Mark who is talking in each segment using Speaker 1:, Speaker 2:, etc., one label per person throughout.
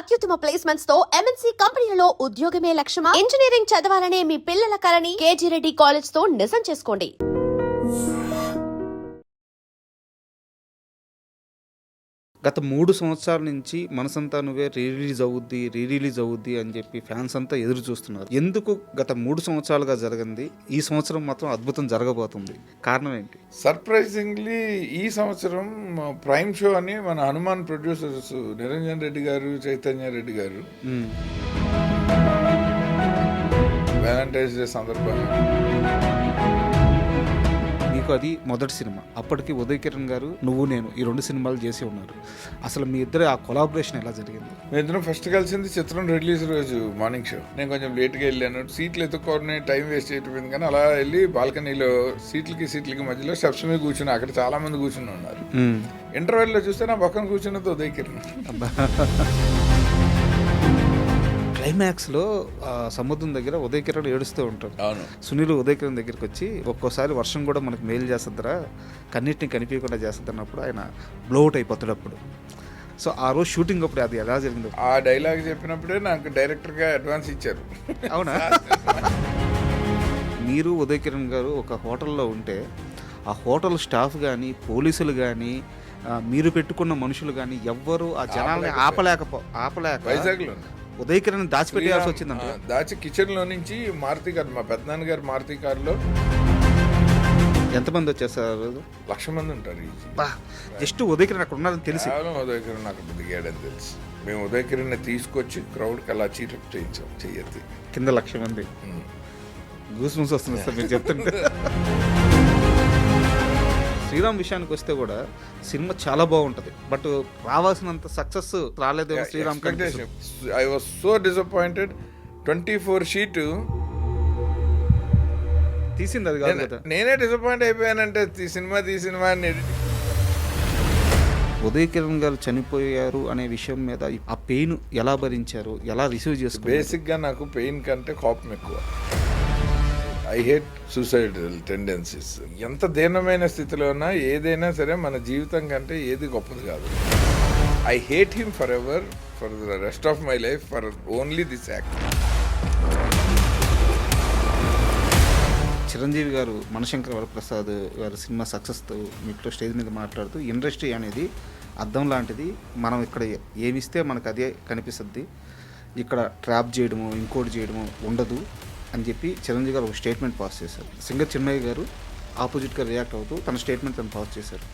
Speaker 1: అత్యుత్తమ ప్లేస్మెంట్స్ తో ఎంఎన్సీ కంపెనీలలో ఉద్యోగమే లక్ష్యమా? ఇంజనీరింగ్ చదవాలనే మీ పిల్లల కలని కేజీ రెడ్డి కాలేజ్ తో నిజం చేసుకోండి.
Speaker 2: గత 3 సంవత్సరాల నుంచి మనసంతా నువ్వే రిలీజ్ అవుద్ది అని చెప్పి ఫ్యాన్స్ అంతా ఎదురు చూస్తున్నారు. ఎందుకు గత 3 సంవత్సరాలుగా జరిగింది, ఈ సంవత్సరం మాత్రం అద్భుతం జరగబోతుంది? కారణం ఏంటి?
Speaker 3: సర్ప్రైజింగ్లీ ఈ సంవత్సరం ప్రైమ్ షో అని మన హనుమాన్ ప్రొడ్యూసర్స్ నిరంజన్ రెడ్డి గారు, చైతన్య రెడ్డి గారు వ్యాలంటైన్స్ డే సందర్భంగా
Speaker 2: మీకు అది మొదటి సినిమా. అప్పటికి ఉదయ్ కిరణ్ గారు, నువ్వు నేను ఈ 2 సినిమాలు చేసి ఉన్నారు. అసలు మీ ఇద్దరు ఆ కొలాబరేషన్ ఎలా జరిగింది?
Speaker 3: మేము ఇద్దరం ఫస్ట్ కలిసింది చిత్రం రిలీజ్ రోజు మార్నింగ్ షో. నేను కొంచెం లేట్గా వెళ్ళాను, సీట్లు ఎత్తుకోని టైం వేస్ట్ చేయటం కానీ అలా వెళ్ళి బాల్కనీలో సీట్లకి మధ్యలో స్టెప్స్ మీద కూర్చుని అక్కడ చాలా మంది కూర్చుని ఉన్నారు. ఇంటర్వెల్లో చూస్తే నా పక్కన కూర్చున్నది ఉదయ్ కిరణ్.
Speaker 2: క్లైమాక్స్లో సముద్రం దగ్గర ఉదయ్ కిరణ్ ఏడుస్తూ ఉంటాడు.
Speaker 3: అవును,
Speaker 2: సునీల్ ఉదయ్ కిరణ్ దగ్గరికి వచ్చి, ఒక్కోసారి వర్షం కూడా మనకు మేలు చేస్తుందిరా, కన్నిటిని కనిపించకుండా చేస్తుందన్నప్పుడు ఆయన బ్లోఅవుట్ అయిపోతాడు. అప్పుడు సో ఆ రోజు షూటింగ్ అప్పుడు అది ఎలా జరిగింది?
Speaker 3: ఆ డైలాగ్ చెప్పినప్పుడే నాకు డైరెక్టర్గా అడ్వాన్స్ ఇచ్చారు.
Speaker 2: అవునా? మీరు ఉదయ్ కిరణ్ గారు ఒక హోటల్లో ఉంటే ఆ హోటల్ స్టాఫ్ కానీ, పోలీసులు కానీ, మీరు పెట్టుకున్న మనుషులు కానీ ఎవ్వరూ ఆ జనాల్ని ఆపలేక
Speaker 3: వైజాగ్లో
Speaker 2: ఉదయ్ కిరణ్ దాచిపెట్టేయాల్సి వచ్చిందంట.
Speaker 3: దాచి కిచెన్ లో నుంచి మారుతి కారు, మా పెద్దనాన్న గారు మారుతి కారులో
Speaker 2: ఎంతమంది వచ్చేసారు?
Speaker 3: 1,00,000 మంది ఉంటారు.
Speaker 2: జస్ట్ ఉదయ్ కిరణ్ అక్కడ ఉన్నారని తెలిసి,
Speaker 3: ఉదయ్ కిరణ్ అక్కడ దిగాడని తెలిసి మేము ఉదయ్ కిరణ్ తీసుకొచ్చి క్రౌడ్కి అలా చీటప్ చేయించాం. చెయ్యత్తి
Speaker 2: కింద 1,00,000 మంది. గూస్ వస్తుంది సార్ మీరు చెప్తుంటే. శ్రీరామ్ విషయానికి వస్తే కూడా సినిమా చాలా బాగుంటుంది, బట్ రావాల్సినంత సక్సెస్ రాలేదేమో Sriram.
Speaker 3: I was so disappointed. 24 sheet
Speaker 2: తీసింది అది కాదు కదా.
Speaker 3: నేనే డిసప్పాయింట్ అయిపోయానంటే సినిమా అని.
Speaker 2: ఉదయ్ కిరణ్ గారు చనిపోయారు అనే విషయం మీద ఆ పెయిన్ ఎలా భరించారు, ఎలా రిసీవ్ చేసుకున్నారు?
Speaker 3: బేసిక్గా నాకు పెయిన్ కంటే కోపం ఎక్కువ. I hate suicidal tendencies. ఎంత దీనమైన స్థితిలో ఉన్నా ఏదైనా సరే మన జీవితం కంటే ఏది గొప్పది కాదు. I hate him for ever, for the rest of my life, for only this act.
Speaker 2: Chiranjeevi గారు మనశంకర వరప్రసాద్ గారు సినిమా సక్సెస్తో మీట్లో స్టేజ్ మీద మాట్లాడుతూ, ఇండస్ట్రీ అనేది అద్దం లాంటిది, మనం ఇక్కడ ఏమిస్తే మనకు అదే కనిపిస్తుంది, ఇక్కడ ట్రాప్ చేయడము ఇంకోటి చేయడము ఉండదు అని చెప్పి చిరంజీవి గారు ఒక స్టేట్మెంట్ పాస్ చేశారు. సింగర్ చిన్మయ్య గారు ఆపోజిట్గా రియాక్ట్ అవుతూ తన స్టేట్మెంట్ తను పాస్ చేశారు.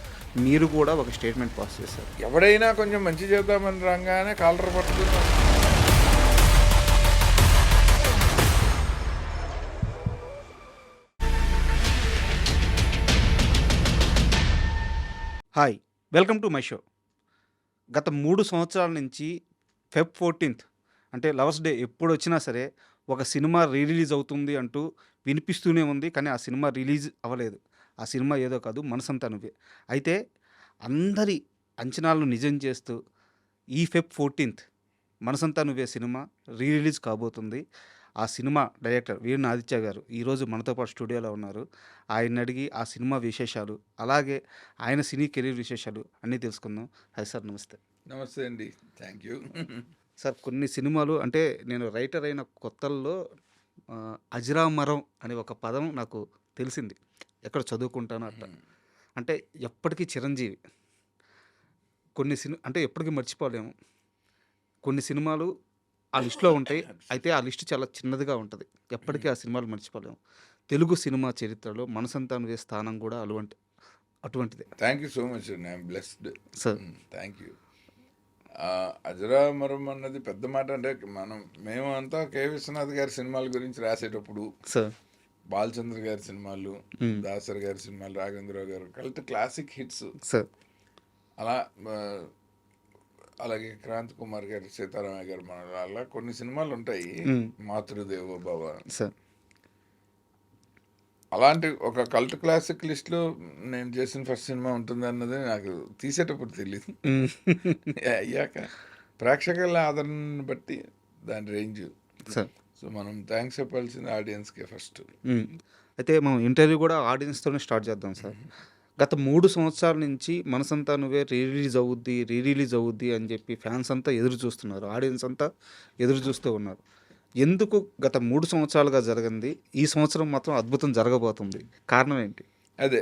Speaker 2: మీరు కూడా ఒక స్టేట్మెంట్ పాస్ చేశారు.
Speaker 3: ఎవడైనా కొంచెం మంచి చేద్దామని రాగానే కాలర్ పట్టుకున్నాం.
Speaker 2: Hi, welcome to my show. గత 3 సంవత్సరాల నుంచి Feb 14th అంటే లవర్స్ డే ఎప్పుడు వచ్చినా సరే ఒక సినిమా రిలీజ్ అవుతుంది అంటూ వినిపిస్తూనే ఉంది, కానీ ఆ సినిమా రిలీజ్ అవ్వలేదు. ఆ సినిమా ఏదో కాదు, మనసంతా నువ్వే. అయితే అందరి అంచనాలను నిజం చేస్తూ ఈ Feb 14th మనసంతా నువ్వే సినిమా రిలీజ్ కాబోతుంది. ఆ సినిమా డైరెక్టర్ వీణ ఆదిత్య గారు ఈరోజు మనతో పాటు స్టూడియోలో ఉన్నారు. ఆయన అడిగి ఆ సినిమా విశేషాలు, అలాగే ఆయన సినీ కెరీర్ విశేషాలు అన్నీ తెలుసుకుందాం. హాయ్ సార్, నమస్తే.
Speaker 3: నమస్తే అండి, థ్యాంక్ యూ.
Speaker 2: సార్, కొన్ని సినిమాలు అంటే నేను రైటర్ అయిన కొత్తల్లో అజరామరం అనే ఒక పదం నాకు తెలిసింది, ఎక్కడ చదువుకుంటానో అట్లా. అంటే ఎప్పటికీ చిరంజీవి కొన్ని అంటే ఎప్పటికీ మర్చిపోలేము. కొన్ని సినిమాలు ఆ లిస్టులో ఉంటాయి, అయితే ఆ లిస్టు చాలా చిన్నదిగా ఉంటుంది, ఎప్పటికీ ఆ సినిమాలు మర్చిపోలేము. తెలుగు సినిమా చరిత్రలో మనసంతా నువ్వే స్థానం కూడా అటువంటిదే.
Speaker 3: థ్యాంక్ యూ సో మచ్ అండి, I'm blessed
Speaker 2: sir.
Speaker 3: Thank you. అజరామరం అన్నది పెద్ద మాట. అంటే మేము అంతా కె విశ్వనాథ్ గారి సినిమాల గురించి రాసేటప్పుడు
Speaker 2: సార్,
Speaker 3: బాలచంద్ర గారి సినిమాలు, దాసరి గారి సినిమాలు, రాఘవేంద్రరావు గారు కల్ట్ క్లాసిక్ హిట్స్
Speaker 2: సార్,
Speaker 3: అలా, అలాగే క్రాంతి కుమార్ గారి, సీతారామయ్య గారు, మన అలా కొన్ని సినిమాలు ఉంటాయి. మాతృదేవో భవ
Speaker 2: సార్,
Speaker 3: అలాంటి ఒక కల్ట్ క్లాసిక్ లిస్ట్లో నేను చేసిన ఫస్ట్ సినిమా ఉంటుంది అన్నది నాకు తీసేటప్పుడు తెలియదు. అయ్యాక ప్రేక్షకుల ఆదరణను బట్టి దాని రేంజ్. సో మనం థ్యాంక్స్ చెప్పాల్సింది ఆడియన్స్కే ఫస్ట్.
Speaker 2: అయితే మనం ఇంటర్వ్యూ కూడా ఆడియన్స్తోనే స్టార్ట్ చేద్దాం సార్. గత 3 సంవత్సరాల నుంచి 'మనసంతా నువ్వే' రీ రిలీజ్ అవుద్ది అని చెప్పి ఫ్యాన్స్ అంతా ఎదురు చూస్తున్నారు. ఆడియన్స్ అంతా ఎదురు చూస్తూ ఉన్నారు. ఎందుకు గత 3 సంవత్సరాలుగా జరగంది, ఈ సంవత్సరం మాత్రం అద్భుతం జరగబోతుంది? కారణం ఏంటి?
Speaker 3: అదే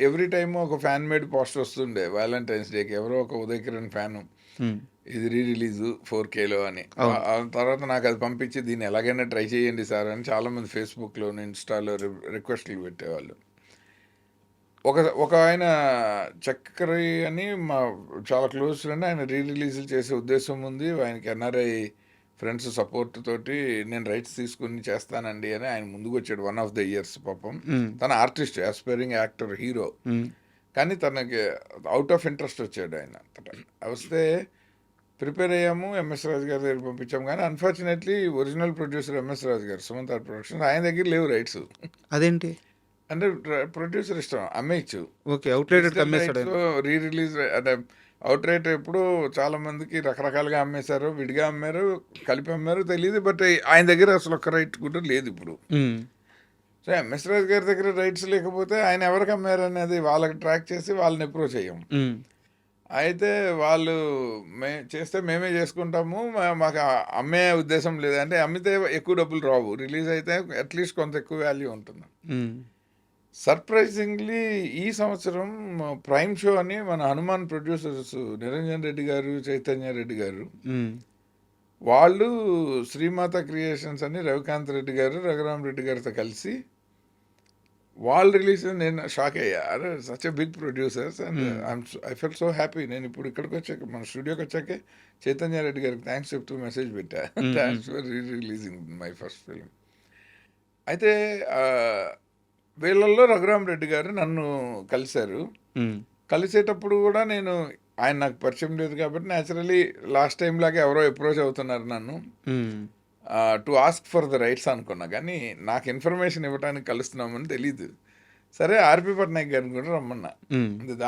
Speaker 3: ఎవ్రీ టైమ్ ఒక ఫ్యాన్ మేడ్ పోస్టర్ వస్తుండే వ్యాలంటైన్స్ డేకి, ఎవరో ఒక ఉదయ్ కిరణ్ ఫ్యాను
Speaker 2: హ్మ్.
Speaker 3: ఇది రిలీజ్ 4Kలో అని. ఆ తర్వాత నాకు అది పంపించి దీన్ని ఎలాగైనా ట్రై చేయండి సార్ అని చాలామంది ఫేస్బుక్లో ఇన్స్టాలో రిక్వెస్ట్లు పెట్టేవాళ్ళు. ఒక ఆయన చక్కరి అని మా చాలా క్లోజ్ ఫ్రెండ్, ఆయన రిలీజ్లు చేసే ఉద్దేశం ఉంది, ఆయనకి ఎన్ఆర్ఐ ఫ్రెండ్స్ సపోర్ట్ తోటి నేను రైట్స్ తీసుకుని చేస్తానండి అని ఆయన ముందుకు వచ్చాడు. 1 ఆఫ్ ద ఇయర్స్ పాపం. తన ఆర్టిస్ట్, ఆస్పైరింగ్ యాక్టర్, హీరో. కానీ తనకి అవుట్ ఆఫ్ ఇంట్రెస్ట్ వచ్చాడు ఆయన. వస్తే ప్రిపేర్ అయ్యాము, ఎంఎస్ రాజు గారి దగ్గర పంపించాము. కానీ అన్ఫార్చునేట్లీ ఒరిజినల్ ప్రొడ్యూసర్ ఎంఎస్ రాజు గారు, సుమంత్ ఆర్ట్ ప్రొడక్షన్స్, ఆయన దగ్గర లేవు రైట్స్.
Speaker 2: అదేంటి?
Speaker 3: అంటే ప్రొడ్యూసర్ ఇష్టం, అమ్మేయచ్చు.
Speaker 2: ఓకే, అవుట్రేటెడ్ అమ్మేశాడు.
Speaker 3: రీ రిలీజ్ అంటే అవుట్ రైట్ ఎప్పుడు చాలా మందికి రకరకాలుగా అమ్మేశారు, విడిగా అమ్మారు, కలిపి అమ్మారు తెలియదు. బట్ ఆయన దగ్గర అసలు ఒక్క రైట్ కూడా లేదు ఇప్పుడు. సో ఎంఎస్ రాజు గారి దగ్గర రైట్స్ లేకపోతే ఆయన ఎవరికి అమ్మారు అనేది వాళ్ళకి ట్రాక్ చేసి వాళ్ళని అప్రోచ్ అయ్యాం. అయితే వాళ్ళు చేస్తే మేమే చేసుకుంటాము, మాకు అమ్మే ఉద్దేశం లేదు. అంటే అమ్మితే ఎక్కువ డబ్బులు రావు, రిలీజ్ అయితే అట్లీస్ట్ కొంత ఎక్కువ వాల్యూ ఉంటుంది. సర్ప్రైజింగ్లీ ఈ సంవత్సరం ప్రైమ్ షో అని మన హనుమాన్ ప్రొడ్యూసర్స్ నిరంజన్ రెడ్డి గారు, చైతన్య రెడ్డి గారు, వాళ్ళు శ్రీమాత క్రియేషన్స్ అని రవికాంత్ రెడ్డి గారు, రఘురామ్ రెడ్డి గారితో కలిసి వాళ్ళు రిలీజ్. నేను షాక్ అయ్యా, అరే such a big producers and I fell so happy. నేను ఇప్పుడు ఇక్కడికి వచ్చాక, మన స్టూడియోకి వచ్చాకే చైతన్య రెడ్డి గారికి థ్యాంక్స్ చెప్తూ మెసేజ్ పెట్టా, thanks for releasing my first film. అయితే వీళ్ళల్లో రఘురామ్ రెడ్డి గారు నన్ను కలిశారు. కలిసేటప్పుడు కూడా ఆయన నాకు పరిచయం లేదు కాబట్టి న్యాచురలీ లాస్ట్ టైం లాగా ఎవరో అప్రోచ్ అవుతున్నారు నన్ను to ask for the rights అనుకున్నా. కానీ నాకు ఇన్ఫర్మేషన్ ఇవ్వడానికి కలుస్తున్నామని తెలీదు. సరే ఆర్పి పట్నాయక్ గారిని కూడా రమ్మన్నా.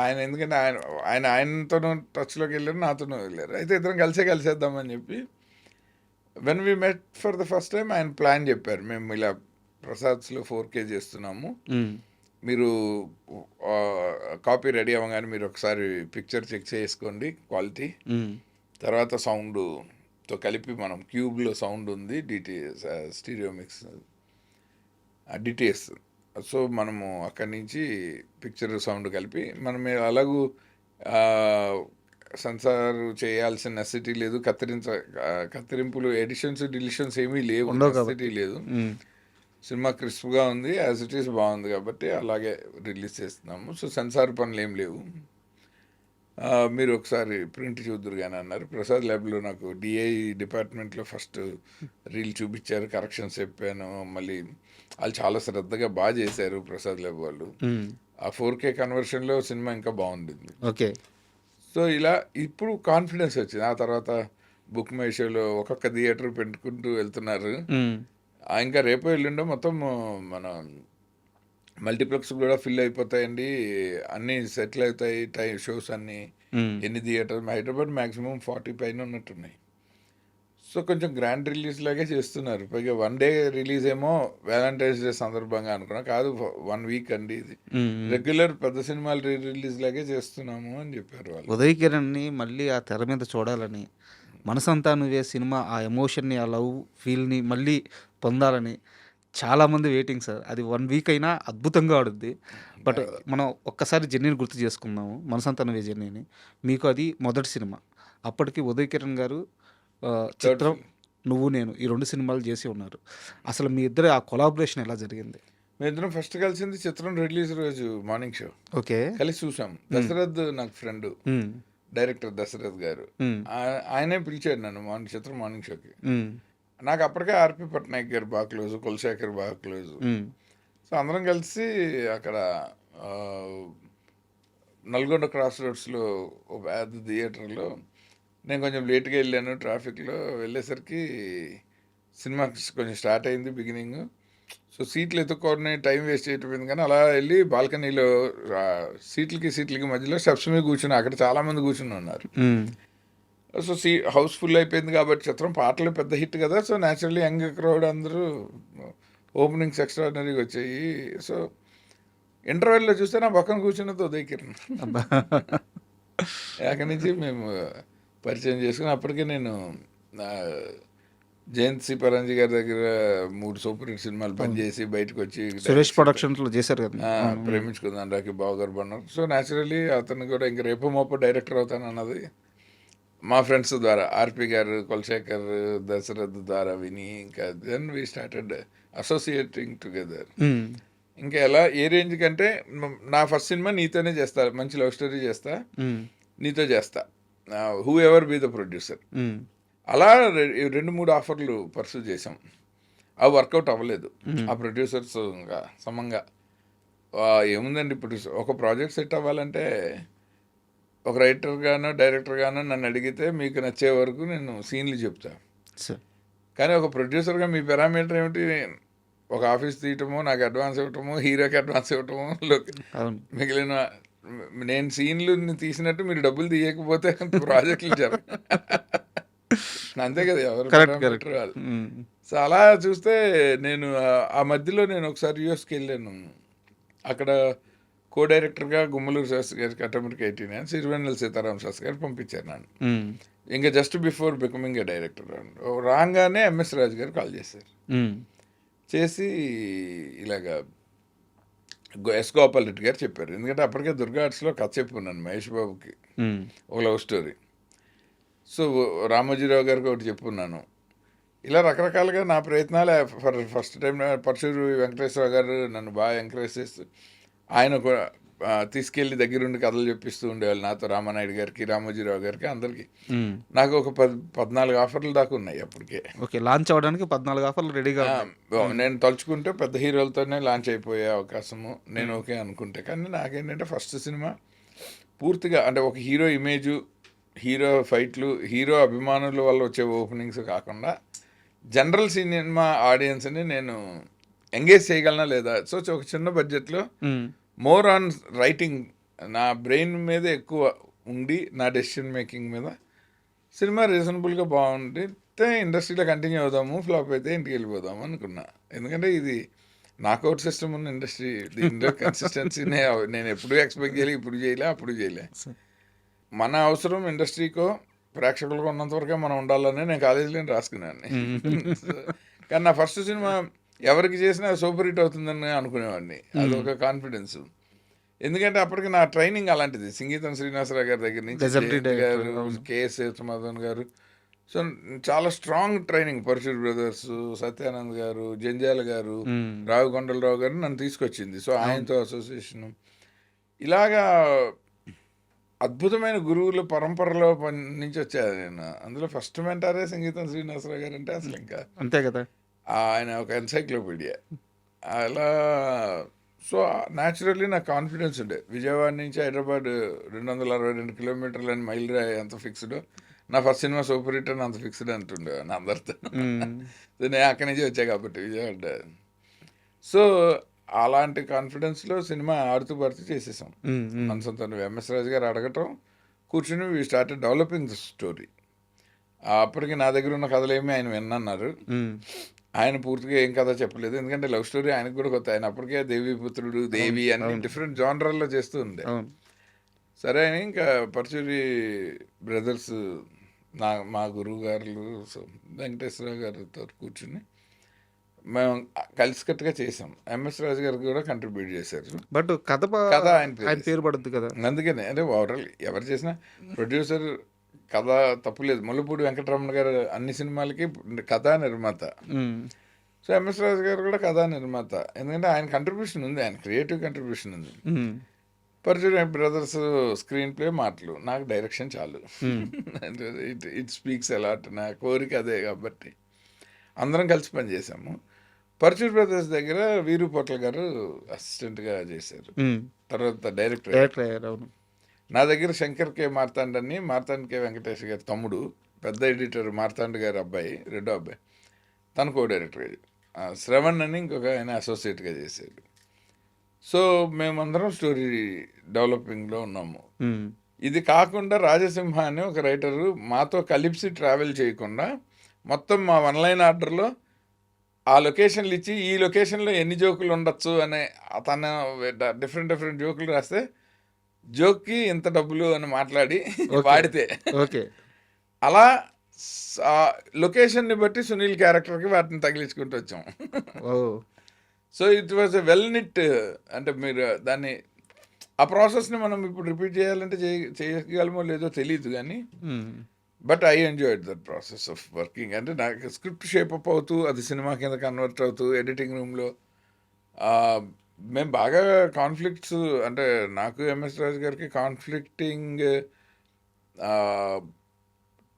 Speaker 3: ఆయన ఎందుకంటే ఆయనతోనూ టచ్లోకి వెళ్ళారు, నాతోనూ వెళ్ళారు. అయితే ఇద్దరం కలిసేద్దామని చెప్పి when we met for the first time ఆయన ప్లాన్ చెప్పారు. మేము ఇలా ప్రసాద్స్లో 4K చేస్తున్నాము, మీరు కాపీ రెడీ అవ్వగానే మీరు ఒకసారి పిక్చర్ చెక్ చేసుకోండి క్వాలిటీ, తర్వాత సౌండ్తో కలిపి మనం క్యూబ్లో సౌండ్ ఉంది, DTS stereo mix DTS. So మనము అక్కడి నుంచి పిక్చర్ సౌండ్ కలిపి మనం అలాగూ సెన్సార్ చేయాల్సిన నెసిటీ లేదు, కత్తిరింపులు ఎడిషన్స్ డిలిషన్స్ ఏమీ లేవు, నెసిటీ లేదు. సినిమా క్రిస్ప్గా ఉంది, యాజ్ ఇట్ ఈస్ బాగుంది కాబట్టి అలాగే రిలీజ్ చేస్తున్నాము. సో సెన్సార్ పనులు ఏం లేవు, మీరు ఒకసారి ప్రింట్ చూద్దురు కానీ అన్నారు. ప్రసాద్ ల్యాబ్లో నాకు డిఐ డిపార్ట్మెంట్లో ఫస్ట్ రీల్ చూపించారు, కరెక్షన్స్ చెప్పాను. మళ్ళీ వాళ్ళు చాలా శ్రద్ధగా బాగా చేశారు ప్రసాద్ ల్యాబ్ వాళ్ళు. ఆ 4K కన్వర్షన్లో సినిమా ఇంకా బాగుండింది.
Speaker 2: ఓకే.
Speaker 3: సో ఇలా ఇప్పుడు కాన్ఫిడెన్స్ వచ్చింది. ఆ తర్వాత బుక్ మై షోలో ఒక్కొక్క థియేటర్ పెట్టుకుంటూ వెళ్తున్నారు. ఇంకా రేపు ఎల్లుండో మొత్తం మన మల్టీప్లెక్స్ కూడా ఫిల్ అయిపోతాయండి, అన్నీ సెటిల్ అవుతాయి షోస్ అన్నీ. ఎన్ని థియేటర్ హైదరాబాద్ మ్యాక్సిమం 40 పైన ఉన్నట్టున్నాయి. సో కొంచెం గ్రాండ్ రిలీజ్ లాగే చేస్తున్నారు. పైగా 1 డే రిలీజ్ ఏమో వ్యాలంటైన్స్ డే సందర్భంగా అనుకున్నా, కాదు 1 వీక్ అండి ఇది. రెగ్యులర్ పెద్ద సినిమాలు రిలీజ్ లాగే చేస్తున్నాము అని చెప్పారు వాళ్ళు.
Speaker 2: ఉదయ్ కిరణ్ని మళ్ళీ ఆ తెర మీద చూడాలని, మనసంతా నువ్వే సినిమా ఆ ఎమోషన్ని, ఆ లవ్ ఫీల్ని మళ్ళీ పొందాలని చాలామంది వెయిటింగ్ సార్. అది 1 వీక్ అయినా అద్భుతంగా ఆడుద్ది. బట్ మనం ఒక్కసారి జర్నీని గుర్తు చేసుకుందాము, మనసంతా నువ్వే జర్నీని. మీకు అది మొదటి సినిమా. అప్పటికి ఉదయ్ కిరణ్ గారు చిత్రం, నువ్వు నేను, ఈ 2 సినిమాలు చేసి ఉన్నారు. అసలు మీ ఇద్దరు ఆ కొలాబరేషన్ ఎలా జరిగింది?
Speaker 3: మేమిద్దరం ఫస్ట్ కలిసింది చిత్రం రిలీజ్ రోజు మార్నింగ్ షో.
Speaker 2: ఓకే,
Speaker 3: కలిసి చూసాం. దశరథ్ నాకు ఫ్రెండ్, డైరెక్టర్ దశరథ్ గారు, ఆయనే పిలిచాడు నన్ను చిత్రం మార్నింగ్ షోకి. నాకు అప్పటికే ఆర్పి పట్నాయక్ గారు బాగా క్లోజ్, కులశేఖర్ బాగా క్లోజ్. సో అందరం కలిసి అక్కడ నల్గొండ క్రాస్ రోడ్స్లో ఒక పెద్ద థియేటర్లో, నేను కొంచెం లేట్గా వెళ్ళాను, ట్రాఫిక్లో వెళ్ళేసరికి సినిమా కొంచెం స్టార్ట్ అయింది బిగినింగ్. సో సీట్లు ఎత్తుక్కొని టైం వేస్ట్ చేయటం కానీ అలా వెళ్ళి బాల్కనీలో సీట్లకి మధ్యలో స్టెప్స్ మీద కూర్చుని, అక్కడ చాలామంది కూర్చుని ఉన్నారు. సో హౌస్ ఫుల్ అయిపోయింది కాబట్టి చిత్రం పాటలు పెద్ద హిట్ కదా. సో న్యాచురల్లీ యంగ్ క్రౌడ్ అందరూ ఓపెనింగ్స్ ఎక్స్ట్రాడినరీగా వచ్చాయి. సో ఇంటర్వెల్లో చూస్తే నా పక్కన కూర్చున్నది ఉదయ్ కిరణ్.
Speaker 2: అబ్బా.
Speaker 3: అక్కడి నుంచి మేము పరిచయం చేసుకుని అప్పటికే నేను జయంత్ సి పరంజీ గారి దగ్గర 3 సూపర్ హిట్ సినిమాలు పనిచేసి బయటకు వచ్చి
Speaker 2: సురేష్ ప్రొడక్షన్స్లో చేశారు కదా.
Speaker 3: ప్రేమించుకుందాం రాకి బావగారు బన్నారు. సో న్యాచురలీ అతను కూడా ఇంక రేపు మోప డైరెక్టర్ అవుతాను అన్నది మా ఫ్రెండ్స్ ద్వారా, ఆర్పి గారు, కులశేఖర్, దశరథ్ ద్వారా విని ఇంకా then we started associating together. ఇంకా ఎలా ఏ రేంజ్ కంటే నా ఫస్ట్ సినిమా నీతోనే చేస్తా, మంచి లవ్ స్టోరీ చేస్తా, నీతో చేస్తా, who ever be the producer. అలా 2-3 ఆఫర్లు పర్సూ చేసాం. అవి వర్కౌట్ అవ్వలేదు. ఆ ప్రొడ్యూసర్స్ ఇంకా సమంగా ఏముందండి, ఇప్పుడు ఒక ప్రాజెక్ట్ సెట్ అవ్వాలంటే ఒక రైటర్గానో డైరెక్టర్గానో నన్ను అడిగితే మీకు నచ్చే వరకు నేను సీన్లు చెప్తా. కానీ ఒక ప్రొడ్యూసర్గా మీ పారామీటర్ ఏమిటి? ఒక ఆఫీస్ తీయటము, నాకు అడ్వాన్స్ ఇవ్వటము, హీరోకి అడ్వాన్స్ ఇవ్వటము, మిగిలిన నేను సీన్లు తీసినట్టు మీరు డబ్బులు తీయకపోతే ప్రాజెక్టులు జరగ అంతే కదా, ఎవరు పారామీటర్ వాళ్ళు. సో అలా చూస్తే నేను ఆ మధ్యలో నేను ఒకసారి యూఎస్కి వెళ్ళాను. అక్కడ కో డైరెక్టర్గా గుమ్మలూరు శాస్త్రి గారికి అటమిక్ 18 సిరివెన్నెల సీతారామ శాస్త్రి గారు పంపించారు నన్ను. ఇంకా just before becoming a director రాగానే ఎంఎస్ రాజు గారు కాల్ చేశారు. చేసి ఇలాగా ఎస్ గోపాల్ రెడ్డి గారు చెప్పారు. ఎందుకంటే అప్పటికే దుర్గా ఆర్ట్స్లో కథ చెప్పుకున్నాను మహేష్ బాబుకి ఒక లవ్ స్టోరీ. సో రామోజీరావు గారికి ఒకటి చెప్పుకున్నాను. ఇలా రకరకాలుగా నా ప్రయత్నాలు ఫస్ట్ టైం పరశూరు వెంకటేశ్వర గారు నన్ను బాగా ఎంకరేజ్ చేస్తూ ఆయన కూడా తీసుకెళ్ళి దగ్గరుండి కథలు చెప్పిస్తూ ఉండేవాళ్ళు నాతో, రామానాయుడు గారికి, రామోజీరావు గారికి, అందరికి. నాకు ఒక 14 ఆఫర్లు దాకా ఉన్నాయి అప్పటికే.
Speaker 2: ఓకే, లాంచ్ అవ్వడానికి 14 ఆఫర్లు రెడీగా.
Speaker 3: నేను తలుచుకుంటే పెద్ద హీరోలతోనే లాంచ్ అయిపోయే అవకాశము నేను ఓకే అనుకుంటే. కానీ నాకేంటంటే ఫస్ట్ సినిమా పూర్తిగా అంటే ఒక హీరో ఇమేజు, హీరో ఫైట్లు, హీరో అభిమానుల వల్ల వచ్చే ఓపెనింగ్స్ కాకుండా జనరల్ సినిమా ఆడియన్స్ని నేను ఎంగేజ్ చేయగలనా లేదా. సో ఒక చిన్న బడ్జెట్లో మోర్ ఆన్ రైటింగ్, నా బ్రెయిన్ మీద ఎక్కువ ఉండి నా డెసిషన్ మేకింగ్ మీద సినిమా రీజనబుల్గా బాగుంటే ఇండస్ట్రీలో కంటిన్యూ అవుదాము, ఫ్లాప్ అయితే ఇంటికి వెళ్ళిపోదాము అనుకున్నా. ఎందుకంటే ఇది నాకౌట్ సిస్టమ్ ఉన్న ఇండస్ట్రీ, దీంట్లో కన్సిస్టెన్సీనే నేను ఎప్పుడు ఎక్స్పెక్ట్ చేయలే, ఇప్పుడు చేయలే, అప్పుడు చేయలే. మన అవసరం ఇండస్ట్రీకో ప్రేక్షకులకు ఉన్నంతవరకే మనం ఉండాలని నేను కాలేజీలో రాసుకున్నాను. కానీ నా ఫస్ట్ సినిమా ఎవరికి చేసినా సూపర్ హిట్ అవుతుందని అనుకునేవాడిని. అదొక కాన్ఫిడెన్స్. ఎందుకంటే అప్పటికి నా ట్రైనింగ్ అలాంటిది. సంగీతం శ్రీనివాసరావు గారి దగ్గర నుంచి గారు, కేఎస్ మదన్ గారు, సో చాలా స్ట్రాంగ్ ట్రైనింగ్. పరశుర్ బ్రదర్స్, సత్యానంద్ గారు, జంజాల గారు, రావుకొండలరావు గారు నన్ను తీసుకొచ్చింది. సో ఆయనతో అసోసియేషన్, ఇలాగా అద్భుతమైన గురువుల పరంపరలో నుంచి వచ్చాను నేను. అందులో ఫస్ట్ మెంటారే సంగీతం శ్రీనివాసరావు గారు అంటే అసలు ఇంకా
Speaker 2: అంతే కదా,
Speaker 3: ఆయన ఒక ఎన్సైక్లోపీడియా. అలా సో న్యాచురల్లీ నాకు కాన్ఫిడెన్స్ ఉండే. విజయవాడ నుంచి హైదరాబాద్ 262 కిలోమీటర్లు అని మైల్ రాయి ఎంత ఫిక్స్డ్, నా ఫస్ట్ సినిమా సూపర్ హిట్ అని అంత ఫిక్స్డ్ అంటుండే నా అందరితో. సో నేను అక్కడి నుంచి వచ్చా కాబట్టి విజయవాడ. సో అలాంటి కాన్ఫిడెన్స్లో సినిమా ఆడుతూ పడుతూ చేసేసాం. మనసంతో ఎంఎస్ రాజు గారు అడగటం, కూర్చుని we started developing the story. అప్పటికి నా దగ్గర ఉన్న కథలేమి ఆయన విన్నన్నారు. ఆయన పూర్తిగా ఏం కథ చెప్పలేదు, ఎందుకంటే లవ్ స్టోరీ ఆయనకు కూడా కొత్త. ఆయన అప్పటికే దేవీపుత్రుడు, దేవి అన్ని డిఫరెంట్ జానర్లో చేస్తూ ఉండే. సరే అని ఇంకా పరచూరి బ్రదర్స్ మా గురువు గారు వెంకటేశ్వరరావు గారితో కూర్చుని మేము కలిసికట్టుగా చేసాం. ఎంఎస్ రాజు గారికి కూడా కంట్రిబ్యూట్ చేశారు.
Speaker 2: బట్ కథ ఆయన పేరు పడుతుంది కదా, అందుకనే.
Speaker 3: అంటే ఓవరాల్ ఎవరు చేసినా ప్రొడ్యూసర్ కథ తప్పులేదు. ముల్లపూడి వెంకటరమణ గారు అన్ని సినిమాలకి కథా నిర్మాత. సో ఎంఎస్ రాజు గారు కూడా కథా నిర్మాత. ఎందుకంటే ఆయన కంట్రిబ్యూషన్ ఉంది, ఆయన క్రియేటివ్ కంట్రిబ్యూషన్ ఉంది. పరచూరి బ్రదర్స్ స్క్రీన్ ప్లే, మాటలు, నాకు డైరెక్షన్ చాలు. It speaks a lot. నా కోరిక అదే కాబట్టి అందరం కలిసి పనిచేసాము. పరచూరి బ్రదర్స్ దగ్గర వీరు పొట్ల గారు అసిస్టెంట్గా చేశారు, తర్వాత డైరెక్టర్. నా దగ్గర శంకర్ కే మార్తాండ్ అని, మార్తాండ్ కే వెంకటేష్ గారి తమ్ముడు, పెద్ద ఎడిటర్ మార్తాండ్ గారి అబ్బాయి, రెండో అబ్బాయి, తను కో డైరెక్టర్. శ్రవణ్ అని ఇంకొక ఆయన అసోసియేట్గా చేశాడు. సో మేమందరం స్టోరీ డెవలపింగ్లో ఉన్నాము. ఇది కాకుండా రాజసింహ అని ఒక రైటరు మాతో కలిసి ట్రావెల్ చేయకుండా మొత్తం మా 1 లైన్ ఆర్డర్లో ఆ లొకేషన్లు ఇచ్చి ఈ లొకేషన్లో ఎన్ని జోకులు ఉండొచ్చు అనే తను డిఫరెంట్ డిఫరెంట్ జోకులు రాస్తే జోక్కి ఇంత డబ్బులు అని మాట్లాడి
Speaker 2: ఓకే.
Speaker 3: వాడితే
Speaker 2: ఓకే.
Speaker 3: అలా లొకేషన్ని బట్టి సునీల్ క్యారెక్టర్కి వాటిని తగిలించుకుంటూ వచ్చాం.
Speaker 2: Oh
Speaker 3: so it was a well knit. అంటే మీరు దాన్ని ఆ ప్రాసెస్ని మనం ఇప్పుడు రిపీట్ చేయాలంటే చేయగలమో లేదో తెలియదు కానీ but I enjoyed that process of working. అంటే నాకు స్క్రిప్ట్ షేప్ అప్ అవుతూ అది సినిమా కింద కన్వర్ట్ అవుతూ ఎడిటింగ్ రూమ్లో మేము బాగా కాన్ఫ్లిక్ట్స్, అంటే నాకు ఎంఎస్ రాజు గారికి కాన్ఫ్లిక్టింగ్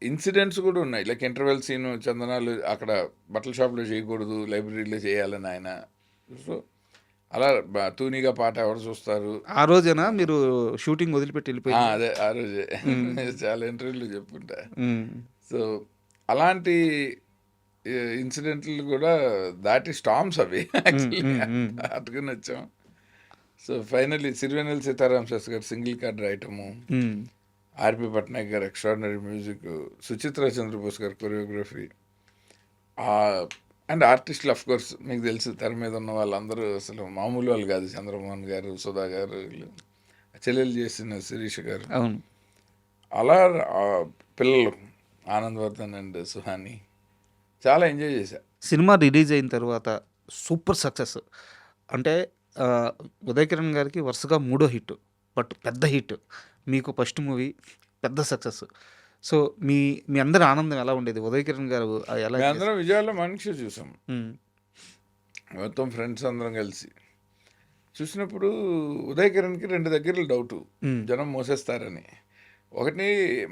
Speaker 3: ఇన్సిడెంట్స్ కూడా ఉన్నాయి. లైక్ ఇంటర్వెల్ సీను చందనాలు అక్కడ బట్టల షాప్లో చేయకూడదు, లైబ్రరీలో చేయాలని ఆయన. సో అలా తూనీగా పాట ఎవరు చూస్తారు.
Speaker 2: ఆ రోజేనా మీరు షూటింగ్ వదిలిపెట్టి వెళ్ళిపోయింది?
Speaker 3: అదే ఆ రోజే చాలా ఇంటర్వ్యూలు చెప్పుంటా. సో అలాంటి ఇన్సిడెంట్లు కూడా దాటి స్టామ్స్ అవి యాక్చువల్లీ అట్టుకుని వచ్చాం. సో ఫైనల్లీ సిరివెన్నెల సీతారాం శాస్త్రి గారు సింగిల్ కార్డ్ రాయటము, ఆర్పి పట్నాయక్ గారు ఎక్స్ట్రాడినరీ మ్యూజిక్, సుచిత్ర చంద్రబోస్ గారు కొరియోగ్రఫీ, అండ్ ఆర్టిస్టులు అఫ్ కోర్స్ మీకు తెలుసు తెర మీద ఉన్న వాళ్ళందరూ అసలు మామూలు వాళ్ళు కాదు. చంద్రమోహన్ గారు, సుధా గారు, వీళ్ళు చెల్లెలు చేసిన శిరీష గారు,
Speaker 2: అవును.
Speaker 3: అలా పిల్లలు ఆనందవర్ధన్ అండ్ సుహాని చాలా ఎంజాయ్ చేశా.
Speaker 2: సినిమా రిలీజ్ అయిన తర్వాత సూపర్ సక్సెస్. అంటే ఉదయ్ కిరణ్ గారికి వరుసగా 3వ హిట్, బట్ పెద్ద హిట్. మీకు ఫస్ట్ మూవీ పెద్ద సక్సెస్. సో మీ మీ అందరి ఆనందం ఎలా ఉండేది? ఉదయ్ కిరణ్ గారు ఎలా?
Speaker 3: అందరం విజయాల్లో మనిషి చూసాం మొత్తం ఫ్రెండ్స్ అందరం కలిసి చూసినప్పుడు. ఉదయ్ కిరణ్కి 2 దగ్గరలు డౌటు, జనం మోసేస్తారని. ఒకటి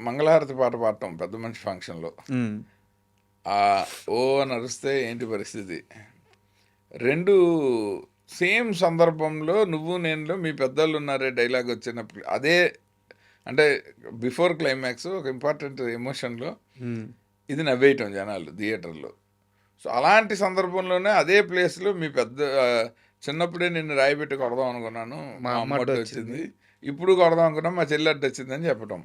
Speaker 3: మంగళహారతి పాట పాడటం పెద్ద మనిషి ఫంక్షన్లో, ఓ అని అరిస్తే ఏంటి పరిస్థితి. 2 సేమ్ సందర్భంలో నువ్వు నేనులో మీ పెద్దలు ఉన్నారే డైలాగ్ వచ్చినప్పుడు అదే, అంటే బిఫోర్ క్లైమాక్స్ ఒక ఇంపార్టెంట్ ఎమోషన్లో ఇది నవ్వేయటం జనాలు థియేటర్లో. సో అలాంటి సందర్భంలోనే అదే ప్లేస్లో మీ పెద్ద చిన్నప్పుడే నిన్ను రాయిపెట్టి కొడదాం అనుకున్నాను, మా అమ్మ అడ్డు వచ్చింది, ఇప్పుడు కొడదాం అనుకున్నా మా చెల్లి అడ్డు వచ్చిందని చెప్పటం.